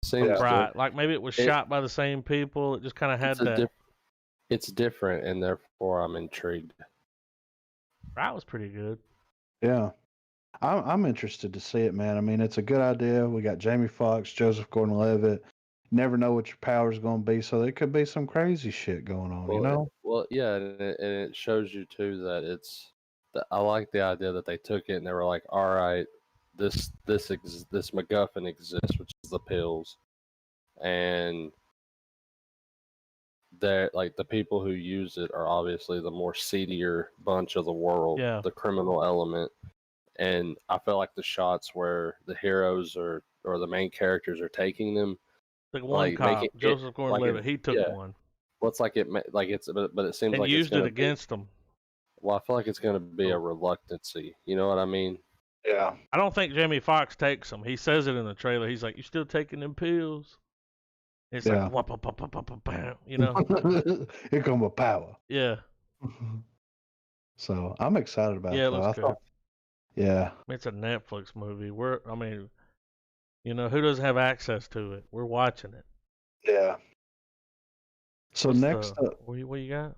S3: Seems
S1: Bright. Like maybe it was shot by the same people. It just kind of had that.
S3: It's different, and therefore I'm intrigued.
S1: Bright was pretty good.
S2: Yeah. I'm interested to see it, man. I mean, it's a good idea. We got Jamie Foxx, Joseph Gordon-Levitt. Never know what your power's going to be, so there could be some crazy shit going on, you know?
S3: Well, yeah, and it shows you too that I like the idea that they took it and they were like, all right, this MacGuffin exists, which is the pills, and they're like the people who use it are obviously the more seedier bunch of the world, the criminal element. And I feel like the shots where the heroes or the main characters are taking them,
S1: like one cop, Joseph Gordon-Levitt, he took one.
S3: Well, it's like but it seems
S1: and
S3: like
S1: used it against them.
S3: Well, I feel like it's going to be a reluctancy. You know what I mean?
S2: Yeah.
S1: I don't think Jamie Foxx takes them. He says it in the trailer. He's like, "You still taking them pills?" It's like, whop, whop, whop, whop, whop, whop, you know.
S2: Here come a power.
S1: Yeah.
S2: So I'm excited about it.
S1: Yeah, it looks good.
S2: Yeah.
S1: It's a Netflix movie. You know, who doesn't have access to it? We're watching it.
S2: Yeah. So next up,
S1: what you got?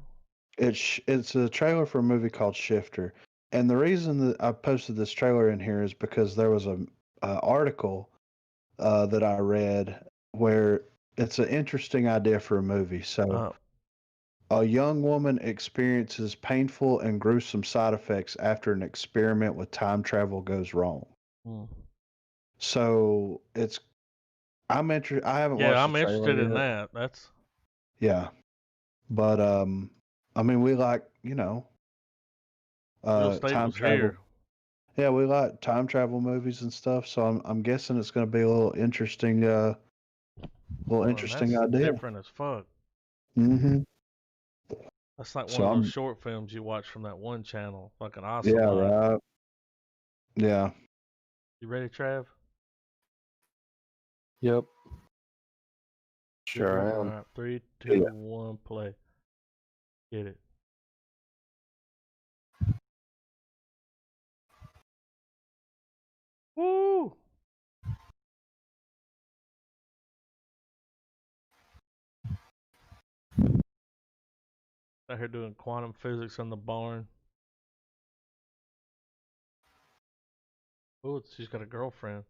S2: It's a trailer for a movie called Shifter, and the reason that I posted this trailer in here is because there was a article that I read where it's an interesting idea for a movie. So, a young woman experiences painful and gruesome side effects after an experiment with time travel goes wrong. So I'm interested. I haven't watched.
S1: Yeah, I'm interested in that. That's.
S2: Yeah, but I mean, we like time travel. Here. Yeah, we like time travel movies and stuff. So I'm guessing it's going to be a little interesting. Interesting idea.
S1: Different as fuck.
S2: Mm-hmm.
S1: That's like one of those short films you watch from that one channel. Fucking awesome.
S2: Yeah, right. Yeah.
S1: You ready, Trav?
S3: Yep. Sure I am.
S1: All right, 3, 2, 1, play. Get it. Woo! Out here doing quantum physics in the barn. Oh, she's got a girlfriend.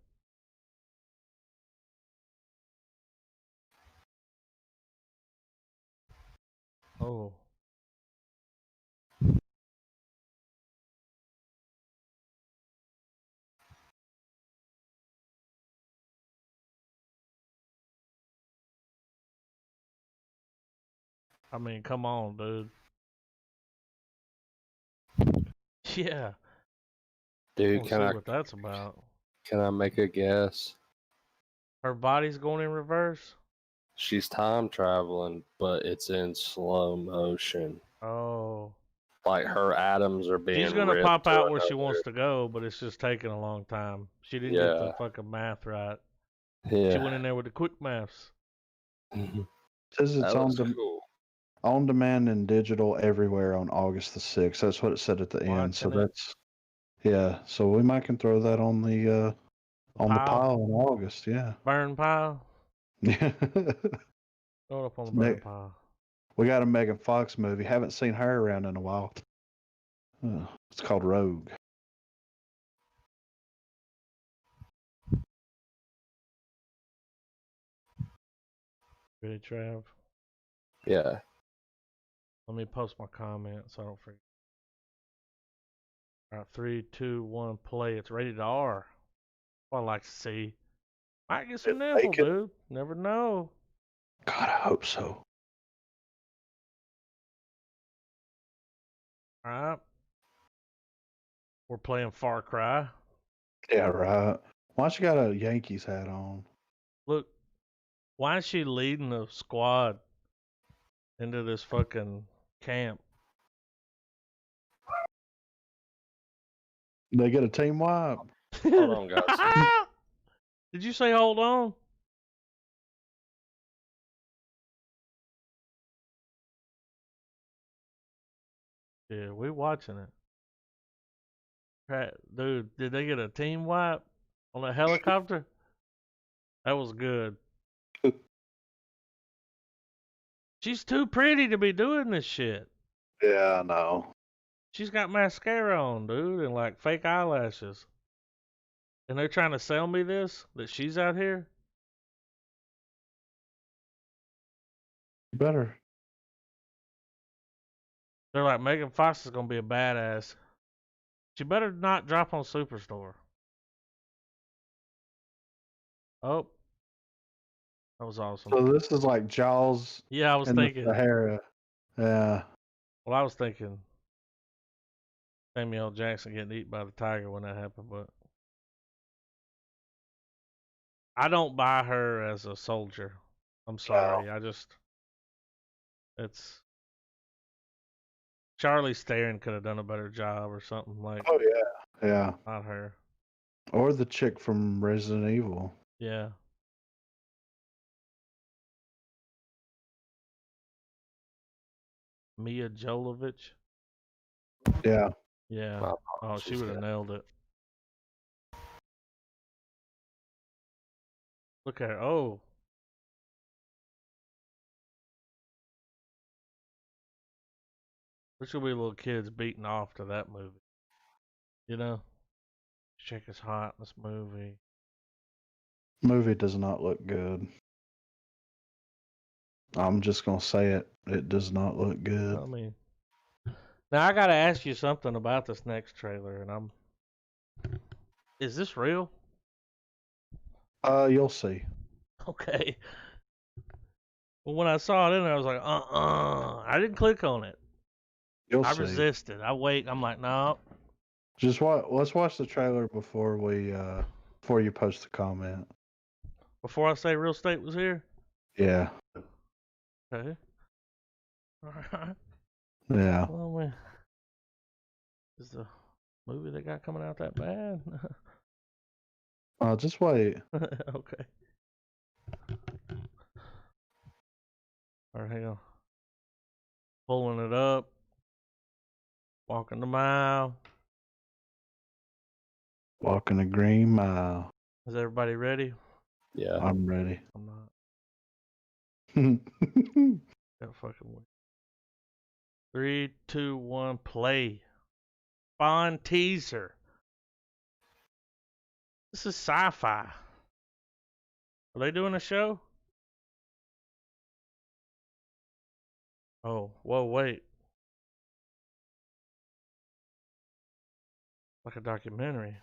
S1: Oh. I mean, come on, dude. Yeah.
S3: Dude,
S1: We'll see what that's about.
S3: can I make a guess?
S1: Her body's going in reverse.
S3: She's time traveling, but it's in slow motion.
S1: Oh.
S3: Like her atoms are being
S1: She's gonna
S3: ripped
S1: pop
S3: to
S1: out where she
S3: another.
S1: wants to go, but it's just taking a long time. She didn't get the
S3: Yeah.
S1: fucking math right.
S3: Yeah.
S1: She went in there with the quick maths.
S2: It says it's
S3: That
S2: on,
S3: was cool.
S2: on demand and digital everywhere on August the 6th. That's what it said at the end. So
S1: Watching it.
S2: that's, yeah. So we might can throw that on the pile in August. Yeah.
S1: Burn pile.
S2: Yeah.
S1: Throw it up on the burn pile.
S2: We got a Megan Fox movie. Haven't seen her around in a while. It's called Rogue.
S1: Ready, Trav?
S3: Yeah.
S1: Let me post my comment so I don't forget. All right, 3, 2, 1, play. It's rated R. What I like to see. Might get some nipple, dude. Never know.
S2: God, I hope so.
S1: All right. We're playing Far Cry.
S2: Yeah, right. Why she got a Yankees hat on?
S1: Look, why is she leading the squad into this fucking camp?
S2: They get a team wipe.
S3: Hold on, guys.
S1: Did you say hold on? Yeah, we watching it. Dude, did they get a team wipe on a helicopter? That was good. She's too pretty to be doing this shit.
S2: Yeah, I know.
S1: She's got mascara on, dude, and like fake eyelashes. And they're trying to sell me this, that she's out here?
S2: You better.
S1: They're like, Megan Fox is gonna be a badass. She better not drop on Superstore. Oh. That was awesome.
S2: So this is like Jaws
S1: Yeah, I was
S2: in
S1: thinking.
S2: the Sahara. Yeah.
S1: Well, I was thinking Samuel Jackson getting eaten by the tiger when that happened, but I don't buy her as a soldier. I'm sorry.
S2: No.
S1: I just it's Charlize Theron could have done a better job or something like.
S2: Oh yeah. Yeah.
S1: Not her.
S2: Or the chick from Resident Evil.
S1: Yeah. Mia Jovovich.
S2: Yeah.
S1: Yeah. Oh, she would have nailed it. Look at her. Oh. There should be little kids beating off to that movie. You know? Chick is hot in this movie.
S2: Movie does not look good. I'm just gonna say it. It does not look good.
S1: I mean, now I gotta ask you something about this next trailer, and is this real?
S2: You'll see.
S1: Okay. Well, when I saw it in there, I was like, I didn't click on it.
S2: You'll
S1: I
S2: see.
S1: resisted. I wait. I'm like, no.
S2: Just let's watch the trailer before you post the comment.
S1: Before I say real estate was here.
S2: Yeah.
S1: Okay. All right.
S2: Yeah.
S1: Well, man, is the movie they got coming out that bad?
S2: Just wait.
S1: Okay. All right, hang on. Pulling it up. Walking the mile.
S2: Walking the green mile.
S1: Is everybody ready?
S3: Yeah.
S2: I'm ready.
S1: I'm not. Gotta fucking wait. 3, 2, 1, play. Spawn teaser. This is sci-fi. Are they doing a show? Oh, whoa, wait. Like a documentary.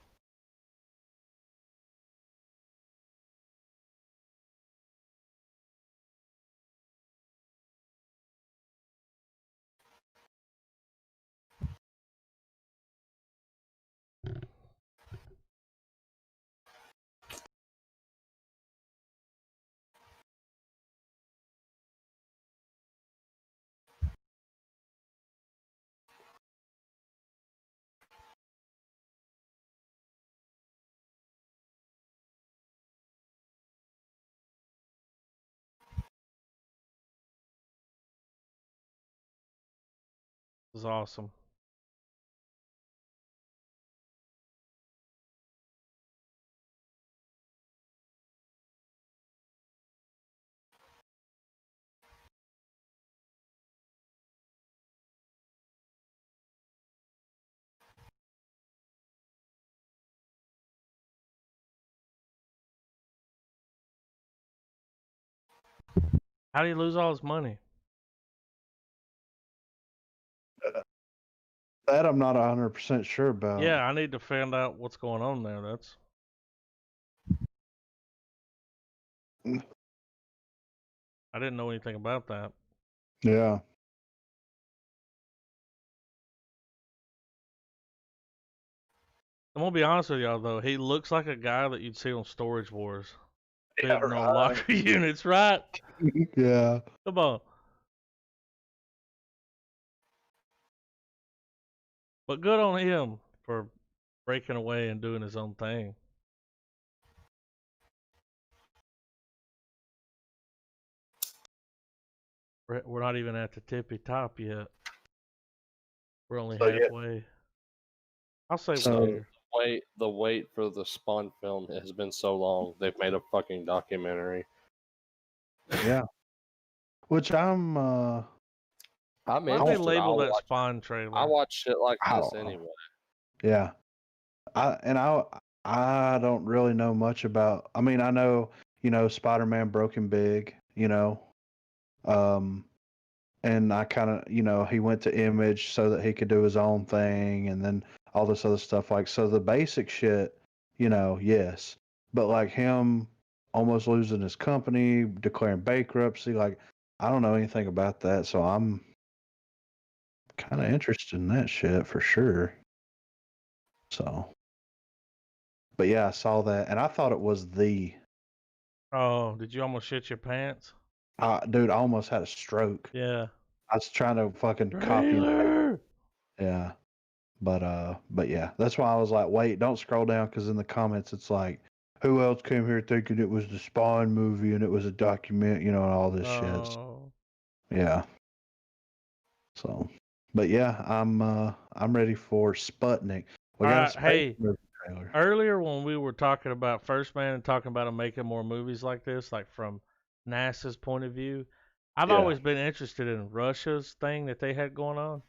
S1: was awesome. How did he lose all his money?
S2: That I'm not 100% sure about.
S1: Yeah, I need to find out what's going on there. That's. I didn't know anything about that.
S2: Yeah.
S1: I'm gonna be honest with y'all though. He looks like a guy that you'd see on Storage Wars,
S2: Yeah,
S1: building on
S2: right.
S1: locker units, right?
S2: Yeah.
S1: Come on. But good on him for breaking away and doing his own thing. We're not even at the tippy top yet. We're only
S2: So, yeah.
S1: halfway. I'll say
S2: So-
S1: later.
S3: The wait for the Spawn film has been so long. They've made a fucking documentary.
S2: Yeah. Which I'm
S3: I'm
S1: Why'd they
S3: interested.
S1: label that
S3: watch,
S1: Spawn trailer?
S3: I watch shit like
S2: I
S3: this
S2: don't know.
S3: anyway.
S2: Yeah. I don't really know much about. I mean, I know, Spider-Man broke him big, and I kind of, he went to Image so that he could do his own thing, and then all this other stuff. Like, so the basic shit, yes, but like him almost losing his company, declaring bankruptcy, like I don't know anything about that, so I'm kind of interested in that shit for sure. So, but yeah, I saw that, and I thought it was
S1: Oh, did you almost shit your pants?
S2: dude, I almost had a stroke.
S1: Yeah.
S2: I was trying to fucking copy.
S1: Trailer!
S2: Yeah. But yeah, that's why I was like, wait, don't scroll down, because in the comments it's like, who else came here thinking it was the Spawn movie and it was a document, and all this shit.
S1: Oh.
S2: Yeah. So, but yeah, I'm ready for Sputnik. We
S1: All
S2: got a
S1: right,
S2: space
S1: hey.
S2: movie trailer.
S1: Earlier when we were talking about First Man and talking about him making more movies like this, like from NASA's point of view, I've
S2: Yeah.
S1: always been interested in Russia's thing that they had going on.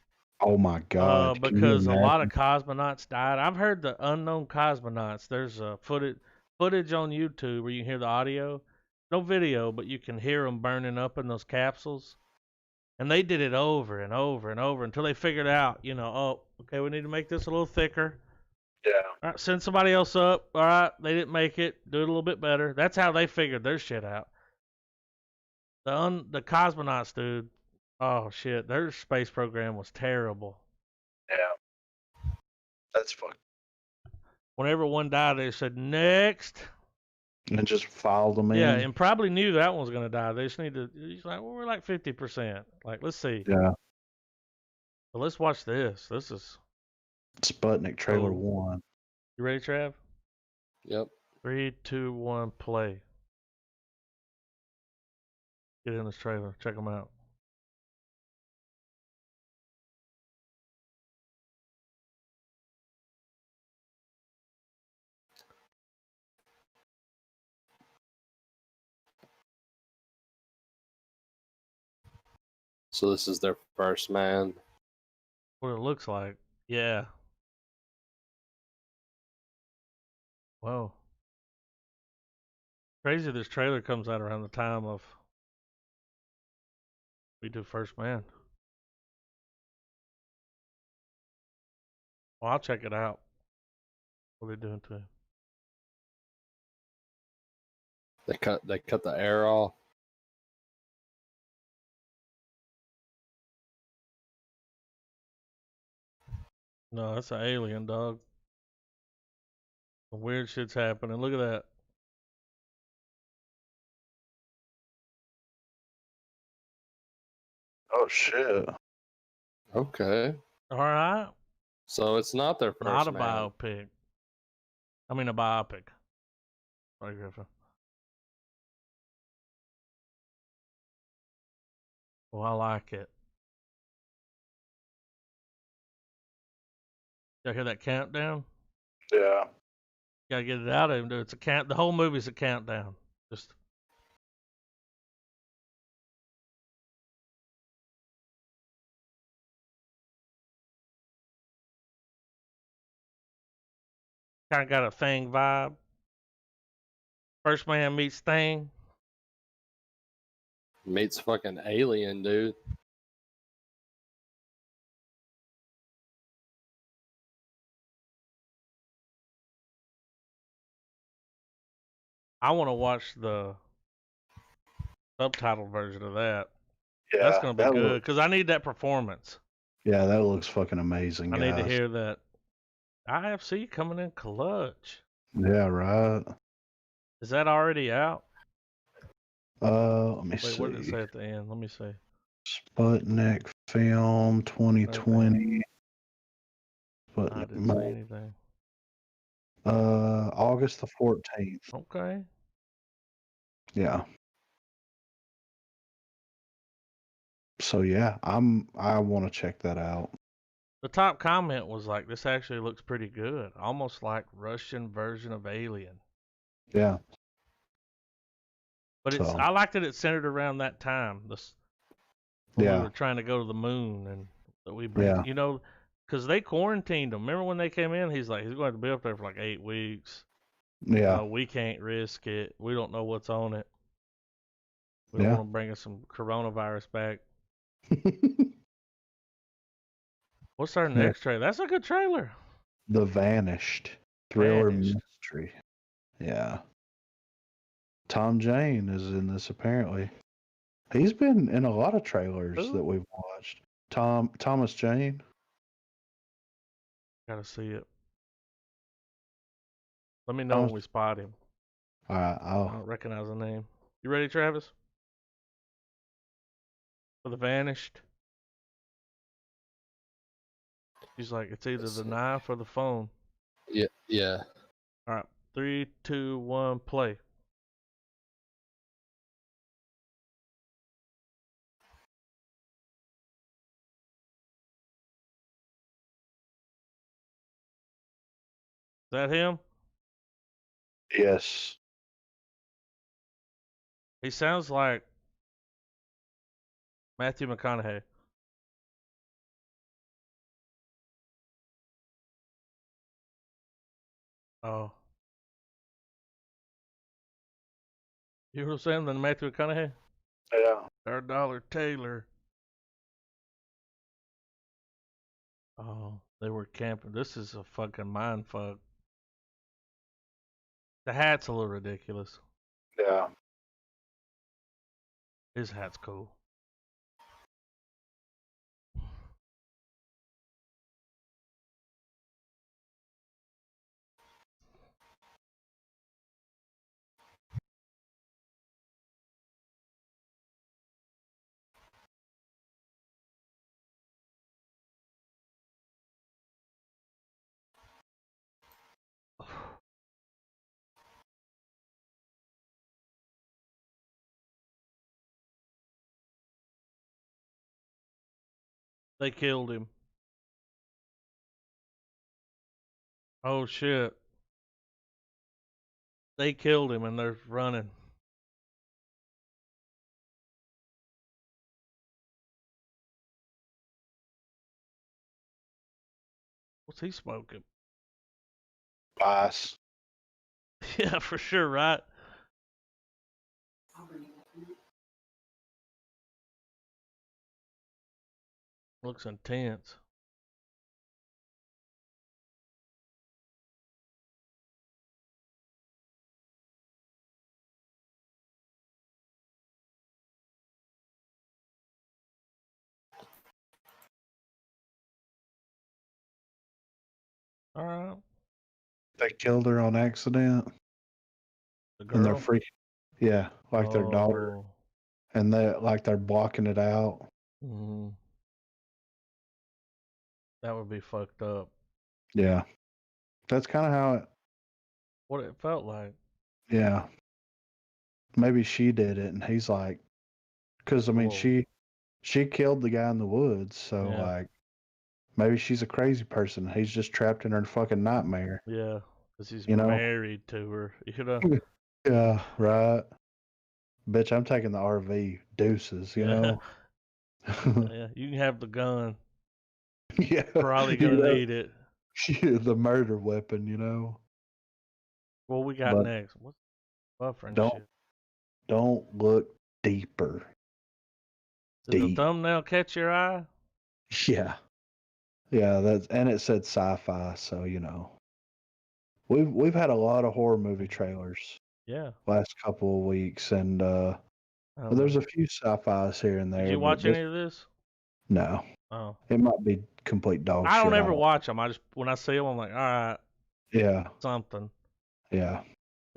S2: Oh my God! Can you
S1: Because a lot of
S2: imagine?
S1: cosmonauts died. I've heard the unknown cosmonauts. There's footage on YouTube where you can hear the audio, no video, but you can hear them burning up in those capsules. And they did it over and over and over until they figured out, oh, okay, we need to make this a little thicker.
S2: Yeah.
S1: All right, send somebody else up. All right, they didn't make it. Do it a little bit better. That's how they figured their shit out. The cosmonauts, dude. Oh shit, their space program was terrible.
S2: Yeah. That's fucked.
S1: Whenever one died, they said next.
S2: And just filed them in.
S1: Yeah, and probably knew that one was gonna die. They just need to. He's like, well, we're like 50%. Like, let's see.
S2: Yeah.
S1: So let's watch this. This is.
S2: Sputnik trailer
S1: Oh.
S2: 1.
S1: You ready, Trav?
S3: Yep.
S1: 3, 2, 1, play. Get in this trailer. Check them out.
S3: So this is their first man.
S1: What it looks like. Yeah. Whoa. Crazy this trailer comes out around the time of we do First Man. Well, I'll check it out. What are they doing to him?
S3: They cut the air off.
S1: No, that's an alien, dog. Some weird shit's happening. Look at that.
S2: Oh shit.
S3: Okay.
S1: All right.
S3: So it's not their first
S1: Not a
S3: man.
S1: biopic. I mean, a biopic. Sorry, Griffin. Well, I like it. Y'all hear that countdown?
S2: Yeah.
S1: Gotta get it out of him, dude. It's a count. The whole movie's a countdown. Just kind of got a Thing vibe. First man meets Thing.
S3: Meets fucking alien, dude.
S1: I want to watch the subtitle version of that.
S2: Yeah.
S1: That's gonna be good because I need that performance.
S2: Yeah, that looks fucking amazing,
S1: I
S2: guys.
S1: need to hear that. IFC coming in clutch.
S2: Yeah, right.
S1: Is that already out?
S2: Let me
S1: Wait,
S2: see.
S1: what did it say at the end? Let me see.
S2: Sputnik film 2020.
S1: I didn't say anything.
S2: August the 14th.
S1: Okay.
S2: Yeah. So yeah, I want to check that out.
S1: The top comment was like, "This actually looks pretty good, almost like Russian version of Alien."
S2: Yeah.
S1: But it's
S2: So.
S1: I liked that it centered around that time. When
S2: Yeah.
S1: we were trying to go to the moon and that we bring,
S2: Yeah.
S1: you know, because they quarantined them. Remember when they came in? He's like, he's going to be up there for like 8 weeks.
S2: Yeah.
S1: We can't risk it. We don't know what's on it. We don't
S2: Yeah.
S1: want to bring us some coronavirus back. What's our
S2: Yeah.
S1: next trailer? That's a good trailer.
S2: The Vanished thriller
S1: Vanished.
S2: mystery. Yeah. Tom Jane is in this apparently. He's been in a lot of trailers
S1: Who?
S2: that we've watched. Thomas Jane.
S1: Gotta see it. Let me know when we spot him.
S2: All right,
S1: I don't recognize the name. You ready, Travis? For the Vanished? He's like, it's either the knife or the phone.
S3: Yeah, yeah.
S1: All right, 3, 2, 1, play. Is that him?
S2: Yes.
S1: He sounds like Matthew McConaughey. Oh. You know what I'm saying? Then Matthew McConaughey?
S2: Yeah.
S1: Our Dollar Taylor. Oh, they were camping. This is a fucking mind fuck. The hat's a little ridiculous.
S2: Yeah.
S1: His hat's cool. They killed him. Oh shit. They killed him and they're running. What's he smoking?
S2: Vice.
S1: Yeah, for sure, right? Looks intense. All right.
S2: They killed her on accident.
S1: The girl.
S2: And they're freaking. Yeah, like their daughter.
S1: Oh.
S2: And they're blocking it out.
S1: Mm-hmm. That would be fucked up.
S2: Yeah. That's kind of how it.
S1: What it felt like.
S2: Yeah. Maybe she did it, and he's like, because I mean,
S1: Whoa.
S2: she killed the guy in the woods, so
S1: Yeah.
S2: like, Maybe she's a crazy person. He's just trapped in her fucking nightmare.
S1: Yeah, because he's
S2: You know?
S1: married to her. You know?
S2: Yeah, right. Bitch, I'm taking the RV. Deuces, you
S1: Yeah.
S2: know?
S1: Yeah, you can have the gun.
S2: Yeah.
S1: Probably
S2: You
S1: gonna
S2: know,
S1: need it.
S2: the murder weapon, you know?
S1: What we got
S2: But
S1: next? What's buffering
S2: don't
S1: shit?
S2: don't look deeper.
S1: Did the
S2: Deep.
S1: thumbnail catch your eye?
S2: Yeah. Yeah, and it said sci-fi, so you know. We've had a lot of horror movie trailers
S1: Yeah.
S2: last couple of weeks, and
S1: I don't
S2: there's
S1: know.
S2: a few sci-fis here and
S1: Did
S2: there,
S1: you
S2: but
S1: watch
S2: this
S1: any of this?
S2: no.
S1: Oh,
S2: It might be complete dog
S1: I don't
S2: shit. I
S1: ever
S2: don't.
S1: watch them. I just when I see them, I'm like, all right,
S2: Yeah,
S1: something.
S2: yeah.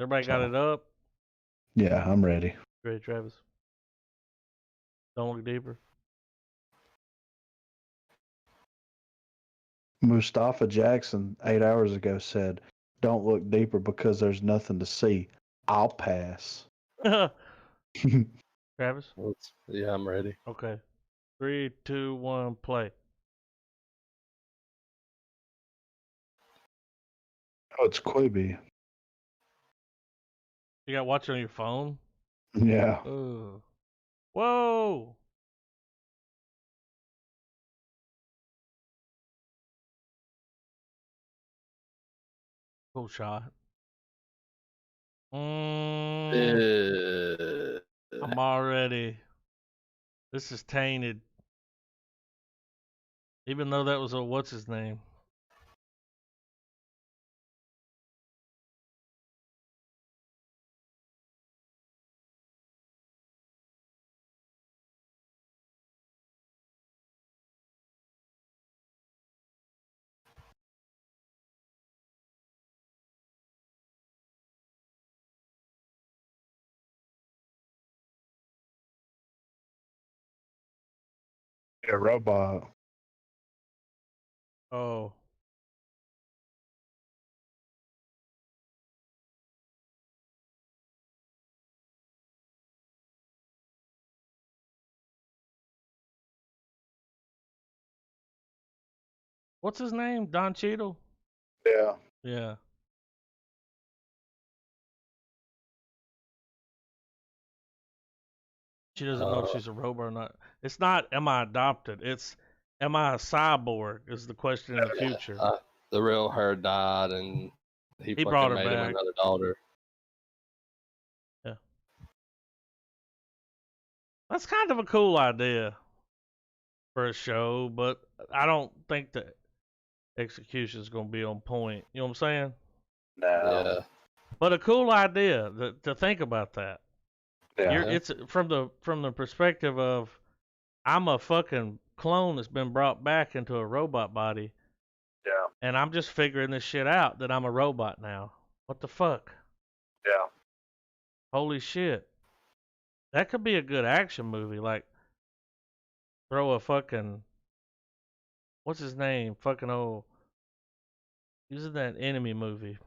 S1: Everybody got
S2: So
S1: it up.
S2: yeah, I'm ready.
S1: Ready, Travis? Don't look deeper.
S2: Mustafa Jackson 8 hours ago said, "Don't look deeper because there's nothing to see. I'll pass."
S1: Travis?
S3: Yeah, I'm ready.
S1: Okay. 3, 2, 1, play.
S2: Oh, it's Quibi.
S1: You got watch on your phone?
S2: Yeah.
S1: Ugh. Whoa! Cool shot. Mm,
S3: Uh,
S1: I'm already. This is tainted. Even though that was a what's his name?
S2: Yeah, robot.
S1: Oh, what's his name? Don Cheadle.
S2: Yeah.
S1: Yeah. She doesn't know if
S3: uh,
S1: she's a robot or not. It's not, am I adopted? It's, am I a cyborg? Is the question in the future.
S3: the real her died, and he
S1: He brought
S3: fucking
S1: her
S3: made him
S1: back.
S3: another daughter.
S1: Yeah. That's kind of a cool idea for a show, but I don't think the execution is going to be on point. You know what I'm saying?
S2: No.
S3: Yeah,
S1: But a cool idea to think about that.
S2: Yeah.
S1: It's from the perspective of I'm a fucking clone that's been brought back into a robot body,
S2: Yeah.
S1: and I'm just figuring this shit out that I'm a robot now. What the fuck?
S2: Yeah.
S1: Holy shit. That could be a good action movie. Like, throw a fucking, what's his name? Fucking old, he's in that enemy movie.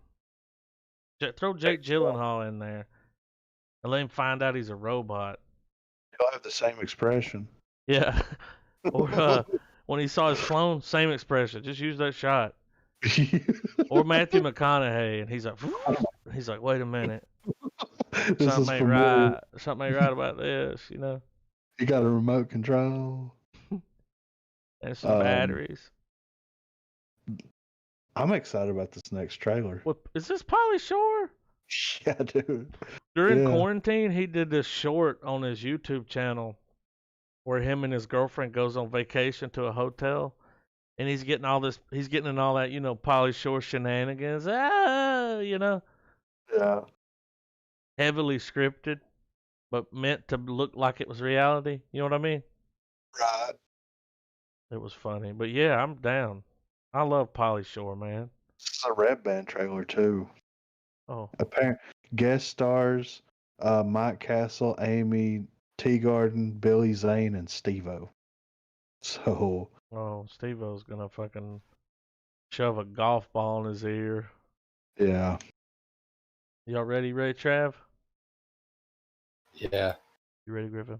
S1: Throw Jake Gyllenhaal in there and let him find out he's a robot.
S2: He'll have the same expression.
S1: Yeah. Or when he saw his clone, same expression. Just use that shot. Or Matthew McConaughey, and he's like, wait a minute,
S2: This is
S1: something ain't
S2: familiar.
S1: right. Something ain't right about this, you know.
S2: You got a remote control.
S1: And some
S2: Um,
S1: batteries.
S2: I'm excited about this next trailer.
S1: What is this? Pauly Shore?
S2: Yeah, dude.
S1: During
S2: Yeah.
S1: quarantine, he did this short on his YouTube channel where him and his girlfriend goes on vacation to a hotel, and he's getting in all that, you know, Pauly Shore shenanigans. You know,
S2: Yeah.
S1: heavily scripted, but meant to look like it was reality. You know what I mean?
S2: Right.
S1: It was funny, but yeah, I'm down. I love Pauly Shore, man.
S2: This is a Red Band trailer too.
S1: Oh,
S2: Apparent guest stars Mike Castle, Amy Teagarden, Billy Zane, and Steve-O. So
S1: Steve-O's gonna fucking shove a golf ball in his ear.
S2: yeah.
S1: Y'all ready, Trav?
S3: yeah.
S1: You ready, Griffin?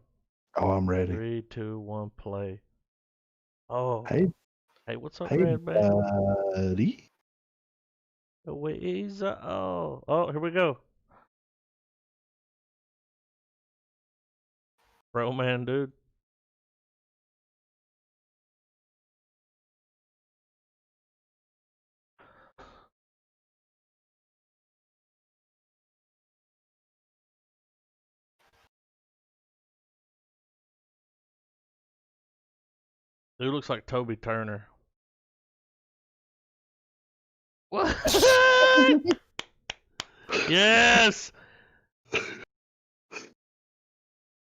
S2: Oh, I'm ready.
S1: 3, 2, 1, play. Oh,
S2: Hey,
S1: Hey, what's up,
S2: Hey,
S1: Red Man?
S2: buddy.
S1: Oh, here we go. Bro, man, dude. Dude looks like Toby Turner. What? Yes!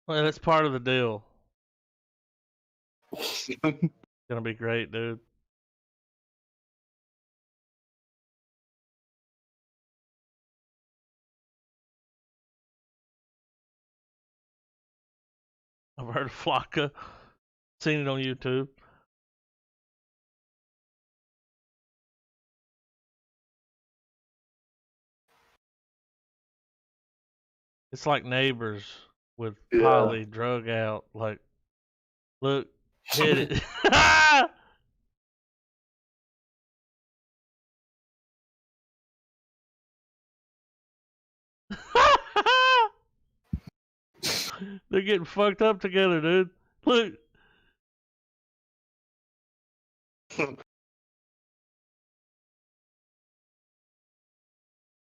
S1: Well, that's part of the deal. Gonna be great, dude. I've heard of Flocka. Seen it on YouTube. It's like Neighbors with
S2: Yeah.
S1: Polly drug out. Like, look, hit it. They're getting fucked up together, dude. Look.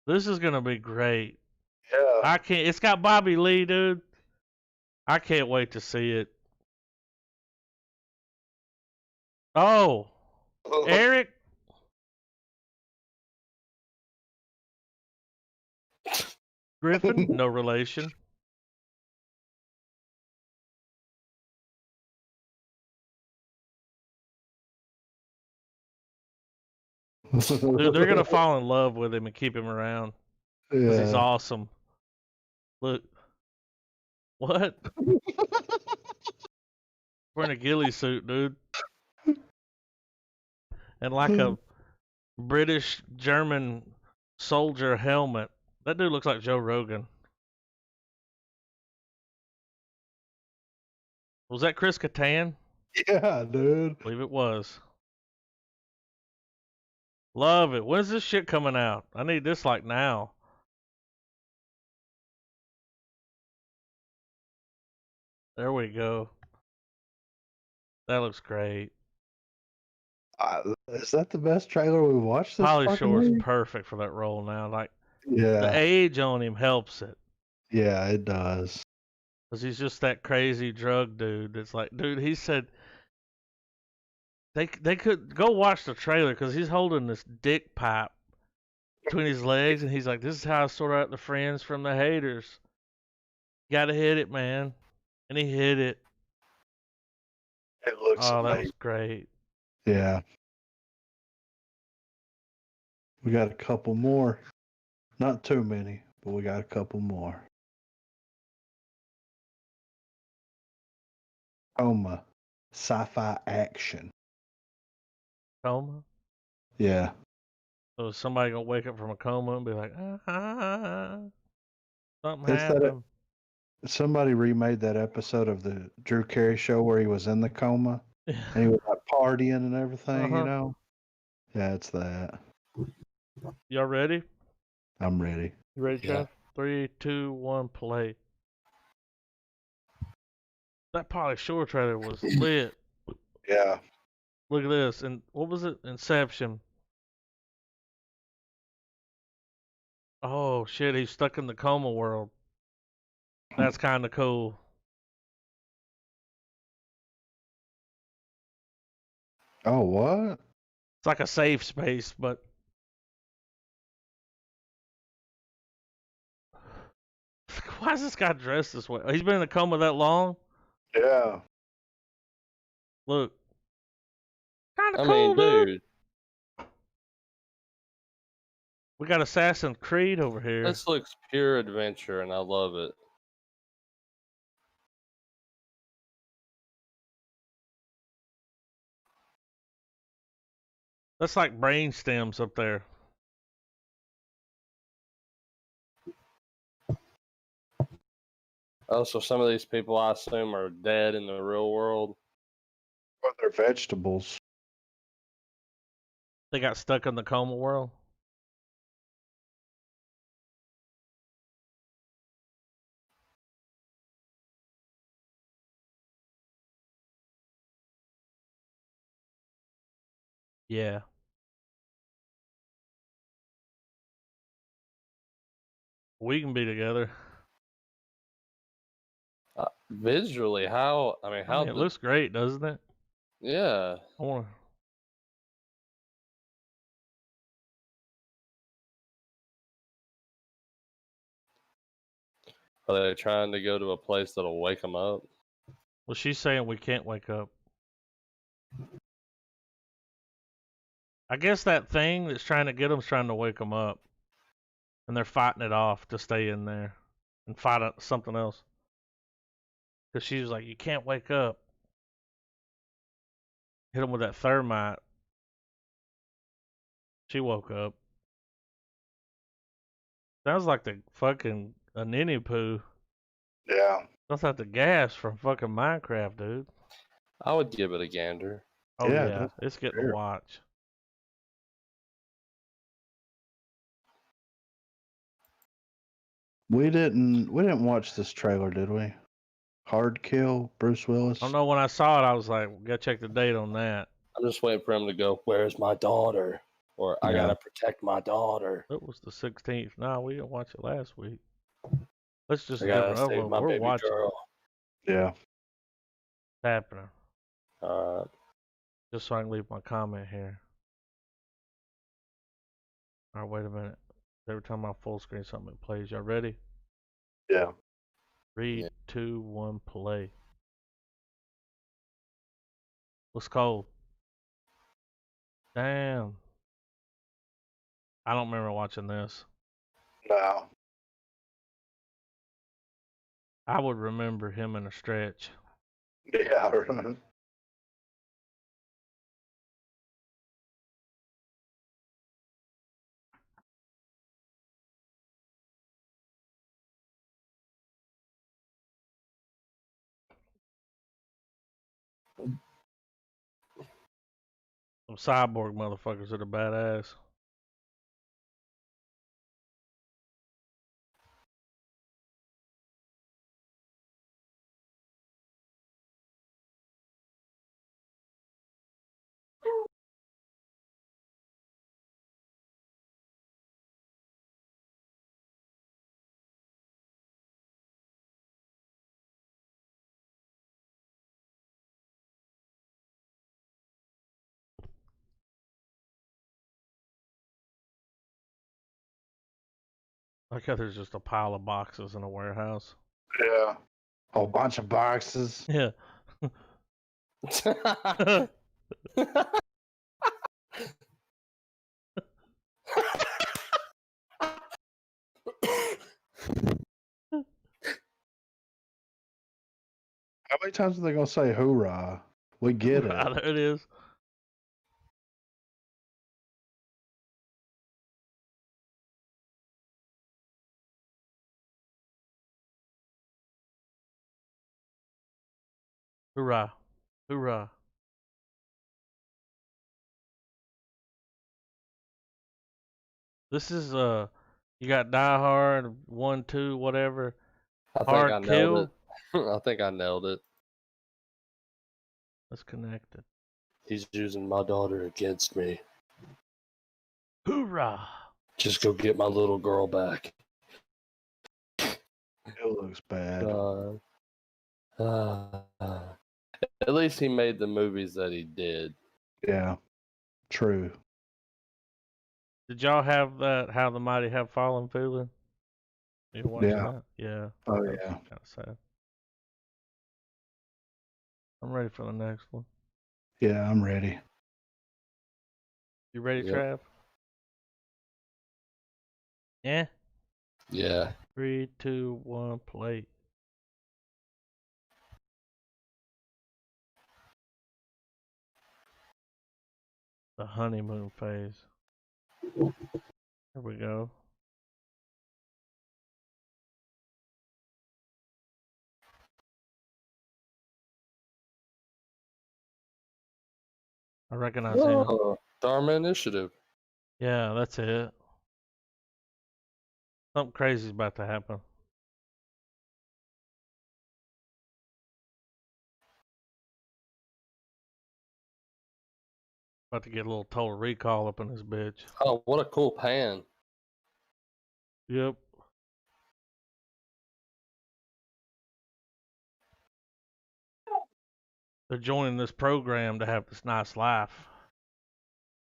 S1: This is gonna be great.
S2: Yeah.
S1: I can't. It's got Bobby Lee, dude. I can't wait to see it. Oh, Eric. Griffin, no relation. Dude, they're gonna fall in love with him and keep him around because he's
S2: Yeah.
S1: awesome. Look, what? Wearing a ghillie suit, dude, and like a British German soldier helmet. That dude looks like Joe Rogan. Was that Chris Kattan?
S2: Yeah, dude.
S1: I believe it was. Love it. When's this shit coming out? I need this like now. There we go. That looks great.
S2: Is that the best trailer we've watched this
S1: Pauly
S2: fucking
S1: Shore's
S2: week?
S1: perfect for that role now. Like the
S2: Yeah.
S1: age on him helps it.
S2: Yeah, it does.
S1: Cause he's just that crazy drug dude. It's like, dude, he said they could go watch the trailer because he's holding this dick pipe between his legs, and he's like, "This is how I sort out the friends from the haters. You gotta hit it, man." And he hit it.
S2: It looks
S1: Oh, that was
S2: amazing.
S1: great.
S2: Yeah. We got a couple more. Not too many, but we got a couple more. Coma. Sci-fi action.
S1: Coma.
S2: Yeah.
S1: So is somebody gonna wake up from a coma and be like, something
S2: It's that
S1: happened.
S2: somebody remade that episode of the Drew Carey show where he was in the coma and he was like partying and everything, you know? Yeah, it's that.
S1: Y'all ready?
S2: I'm ready.
S1: You ready,
S3: Yeah.
S1: Jeff? 3, 2, 1, play. That Pauly Shore trailer was lit.
S2: Yeah.
S1: Look at this. And what was it? Inception. Oh shit, he's stuck in the coma world. That's kind of cool.
S2: Oh, what?
S1: It's like a safe space, but why is this guy dressed this way? He's been in the coma that long?
S2: Yeah.
S1: Look. Kind
S3: I
S1: of
S3: mean,
S1: cool, dude.
S3: dude,
S1: We got Assassin's Creed over here.
S3: this looks pure adventure, and I love it.
S1: That's like brain stems up there.
S3: Oh, so some of these people I assume are dead in the real world.
S2: Or they're vegetables.
S1: They got stuck in the coma world. Yeah. We can be together.
S3: Visually, how? I mean,
S1: I mean, it looks great, doesn't it?
S3: Yeah.
S1: I want
S3: Are they trying to go to a place that'll wake them up?
S1: Well, she's saying we can't wake up. I guess that thing that's trying to get them's trying to wake them up, and they're fighting it off to stay in there and fight something else. Because she was like, "You can't wake up." Hit them with that thermite. She woke up. Sounds like the fucking a ninny poo.
S2: Yeah.
S1: Sounds like the gas from fucking Minecraft, dude.
S3: I would give it a gander.
S1: Oh
S2: Yeah,
S1: yeah,
S2: that's
S1: it's getting
S2: fair.
S1: a watch.
S2: We didn't watch this trailer, did we? Hard Kill, Bruce Willis.
S1: I don't know, when I saw it, I was like, gotta check the date on that.
S3: I'm just waiting for him to go, "Where's my daughter?" Or "I
S2: Yeah.
S3: gotta protect my daughter."
S1: It was the 16th. No, we didn't watch it last week. Let's just
S3: I
S1: do
S3: gotta
S1: it
S3: save
S1: over.
S3: my
S1: We're
S3: baby
S1: watching
S3: girl.
S2: Yeah.
S1: it happening.
S3: Alright.
S1: Just so I can leave my comment here. All right, wait a minute. Every time I full screen something, it plays. Y'all ready?
S2: Yeah.
S1: 3,
S3: Yeah.
S1: 2, 1, play. What's cold? Damn. I don't remember watching this.
S2: No.
S1: I would remember him in a stretch.
S2: Yeah. I remember.
S1: Some cyborg motherfuckers that are badass. Like how there's just a pile of boxes in a warehouse.
S2: Yeah. A whole bunch of boxes.
S1: Yeah.
S2: How many times are they gonna say hoorah? We get it.
S1: Right, there it is. Hoorah. Hoorah. This is you got Die Hard 1, 2, whatever.
S3: I think
S1: Hard
S3: I nailed
S1: Kill.
S3: it. I think I nailed it.
S1: That's connected.
S3: He's using my daughter against me.
S1: Hoorah.
S3: Just go get my little girl back.
S2: It looks bad.
S3: At least he made the movies that he did.
S2: Yeah. True.
S1: Did y'all have that How the Mighty Have Fallen feeling? You watching that? Yeah.
S2: Oh
S1: That was
S2: yeah.
S1: kind of sad. I'm ready for the next one.
S2: Yeah, I'm ready.
S1: You ready,
S3: Yep.
S1: Trav? Yeah.
S3: Yeah.
S1: 3, 2, 1, play. The honeymoon phase. Here we go. I recognize him.
S3: Dharma Initiative.
S1: Yeah, that's it. Something crazy's about to happen. About to get a little Total Recall up in this bitch.
S3: Oh, what a cool pan.
S1: Yep. They're joining this program to have this nice life.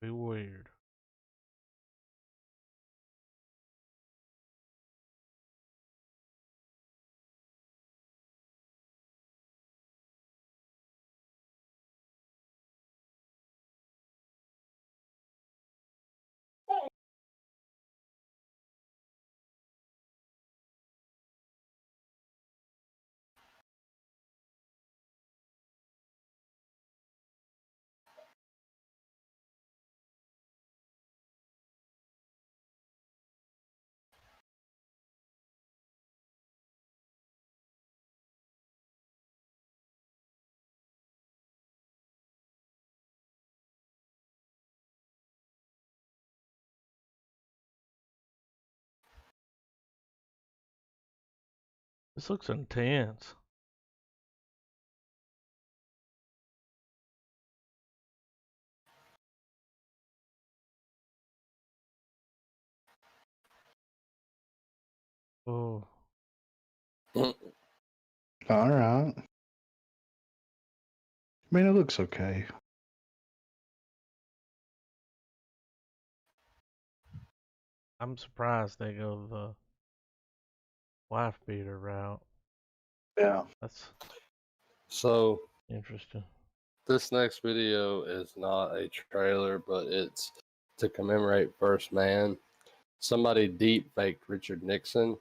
S1: Be weird. This looks intense. Oh.
S2: All right. I mean, it looks okay.
S1: I'm surprised they go the wife beater route.
S2: Yeah.
S1: That's
S3: So
S1: interesting.
S3: this next video is not a trailer, but it's to commemorate First Man. Somebody deep faked Richard Nixon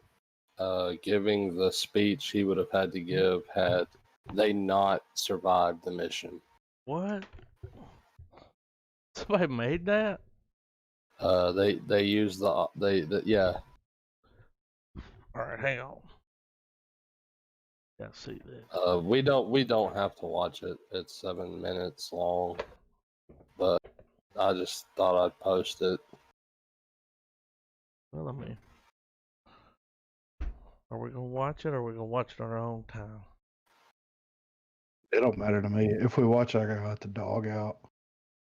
S3: giving the speech he would have had to give had they not survived the mission.
S1: What? Somebody made that?
S3: They used yeah.
S1: All right, hang on. Gotta see this.
S3: We don't have to watch it. It's 7 minutes long, but I just thought I'd post it.
S1: Well, I mean, are we gonna watch it or are we gonna watch it on our own time?
S2: It don't matter to me. If we watch it, I gotta let the dog out.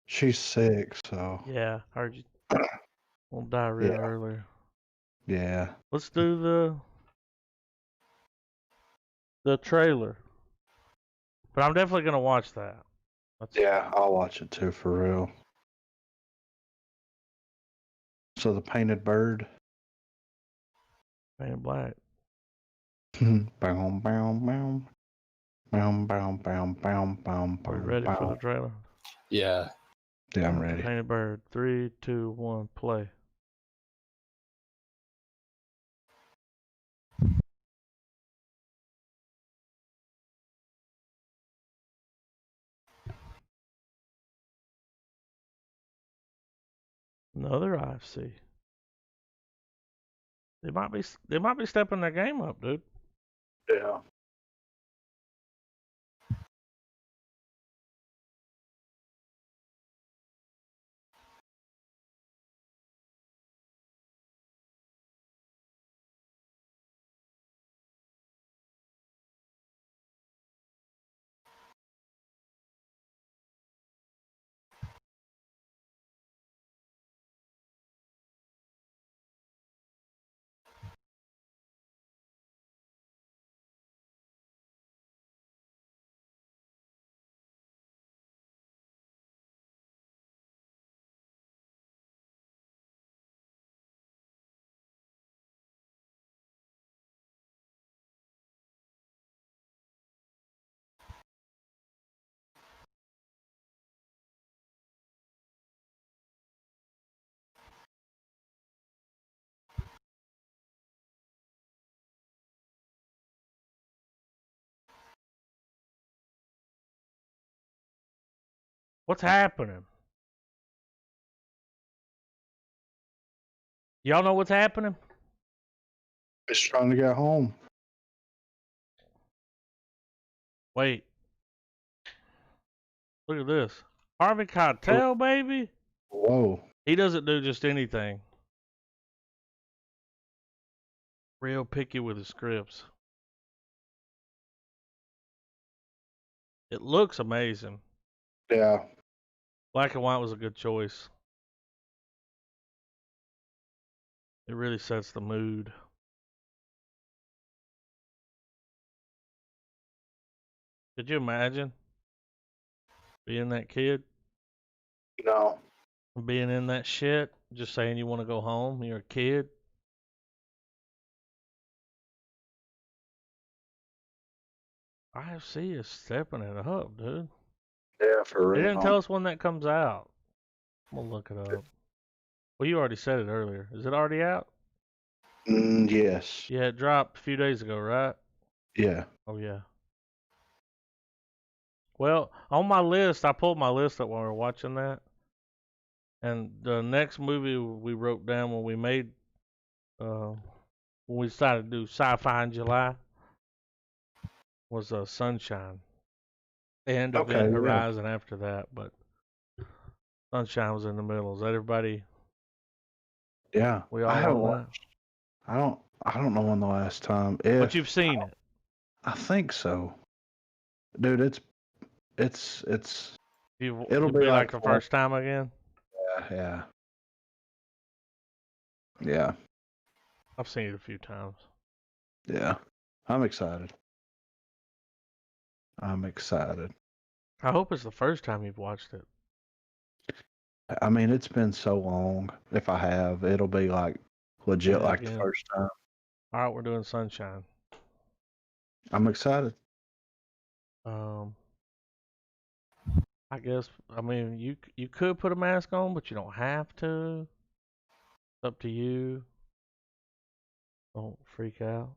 S2: She's sick, so
S1: Yeah, I heard you on diarrhea
S2: Yeah.
S1: earlier.
S2: yeah.
S1: Let's do the trailer. But I'm definitely gonna watch that.
S2: Yeah, I'll watch it too for real. So the painted bird.
S1: Painted Black.
S2: Bow, bow, bow. Bow, bow, bow, bow, bow,
S1: Are we
S2: bow,
S1: ready for the
S2: bow.
S1: trailer?
S3: Yeah.
S2: Yeah, I'm ready.
S1: Painted Bird. 3, 2, 1, play. Another IFC. They might be stepping their game up, dude.
S2: Yeah.
S1: What's happening? Y'all know what's happening?
S2: It's trying to get home.
S1: Wait. Look at this. Harvey Keitel, baby.
S2: Whoa.
S1: He doesn't do just anything. Real picky with his scripts. It looks amazing.
S2: Yeah.
S1: Black and white was a good choice. It really sets the mood. Could you imagine being that kid?
S2: No.
S1: Being in that shit? Just saying you want to go home? You're a kid? IFC is stepping it up, dude.
S2: Yeah, for real.
S1: They didn't tell us when that comes out. I'm gonna look it up. Well, you already said it earlier. Is it already out?
S2: Yes.
S1: Yeah, it dropped a few days ago, right?
S2: Yeah.
S1: Oh, yeah. Well, on my list, I pulled my list up while we were watching that. And the next movie we wrote down when we made, when we decided to do sci-fi in July was Sunshine. And
S2: Okay,
S1: Event
S2: yeah.
S1: Horizon after that, but Sunshine was in the middle. Is that everybody?
S2: Yeah.
S1: We all
S2: I haven't
S1: on that?
S2: watched. I don't know when the last time.
S1: But you've seen it.
S2: I think so. Dude, it'll
S1: It'll
S2: be
S1: be
S2: like
S1: like the first time again.
S2: yeah. Yeah.
S1: I've seen it a few times.
S2: Yeah. I'm excited. I'm excited.
S1: I hope it's the first time you've watched it.
S2: I mean, it's been so long. If I have, it'll be like legit
S1: Yeah,
S2: like the
S1: again.
S2: first time.
S1: All right, we're doing Sunshine.
S2: I'm excited.
S1: I guess, I mean, you could put a mask on, but you don't have to. It's up to you. Don't freak out.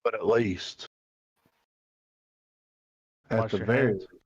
S2: But at least. At
S1: Wash
S2: the
S1: your
S2: very
S1: hands.
S2: least.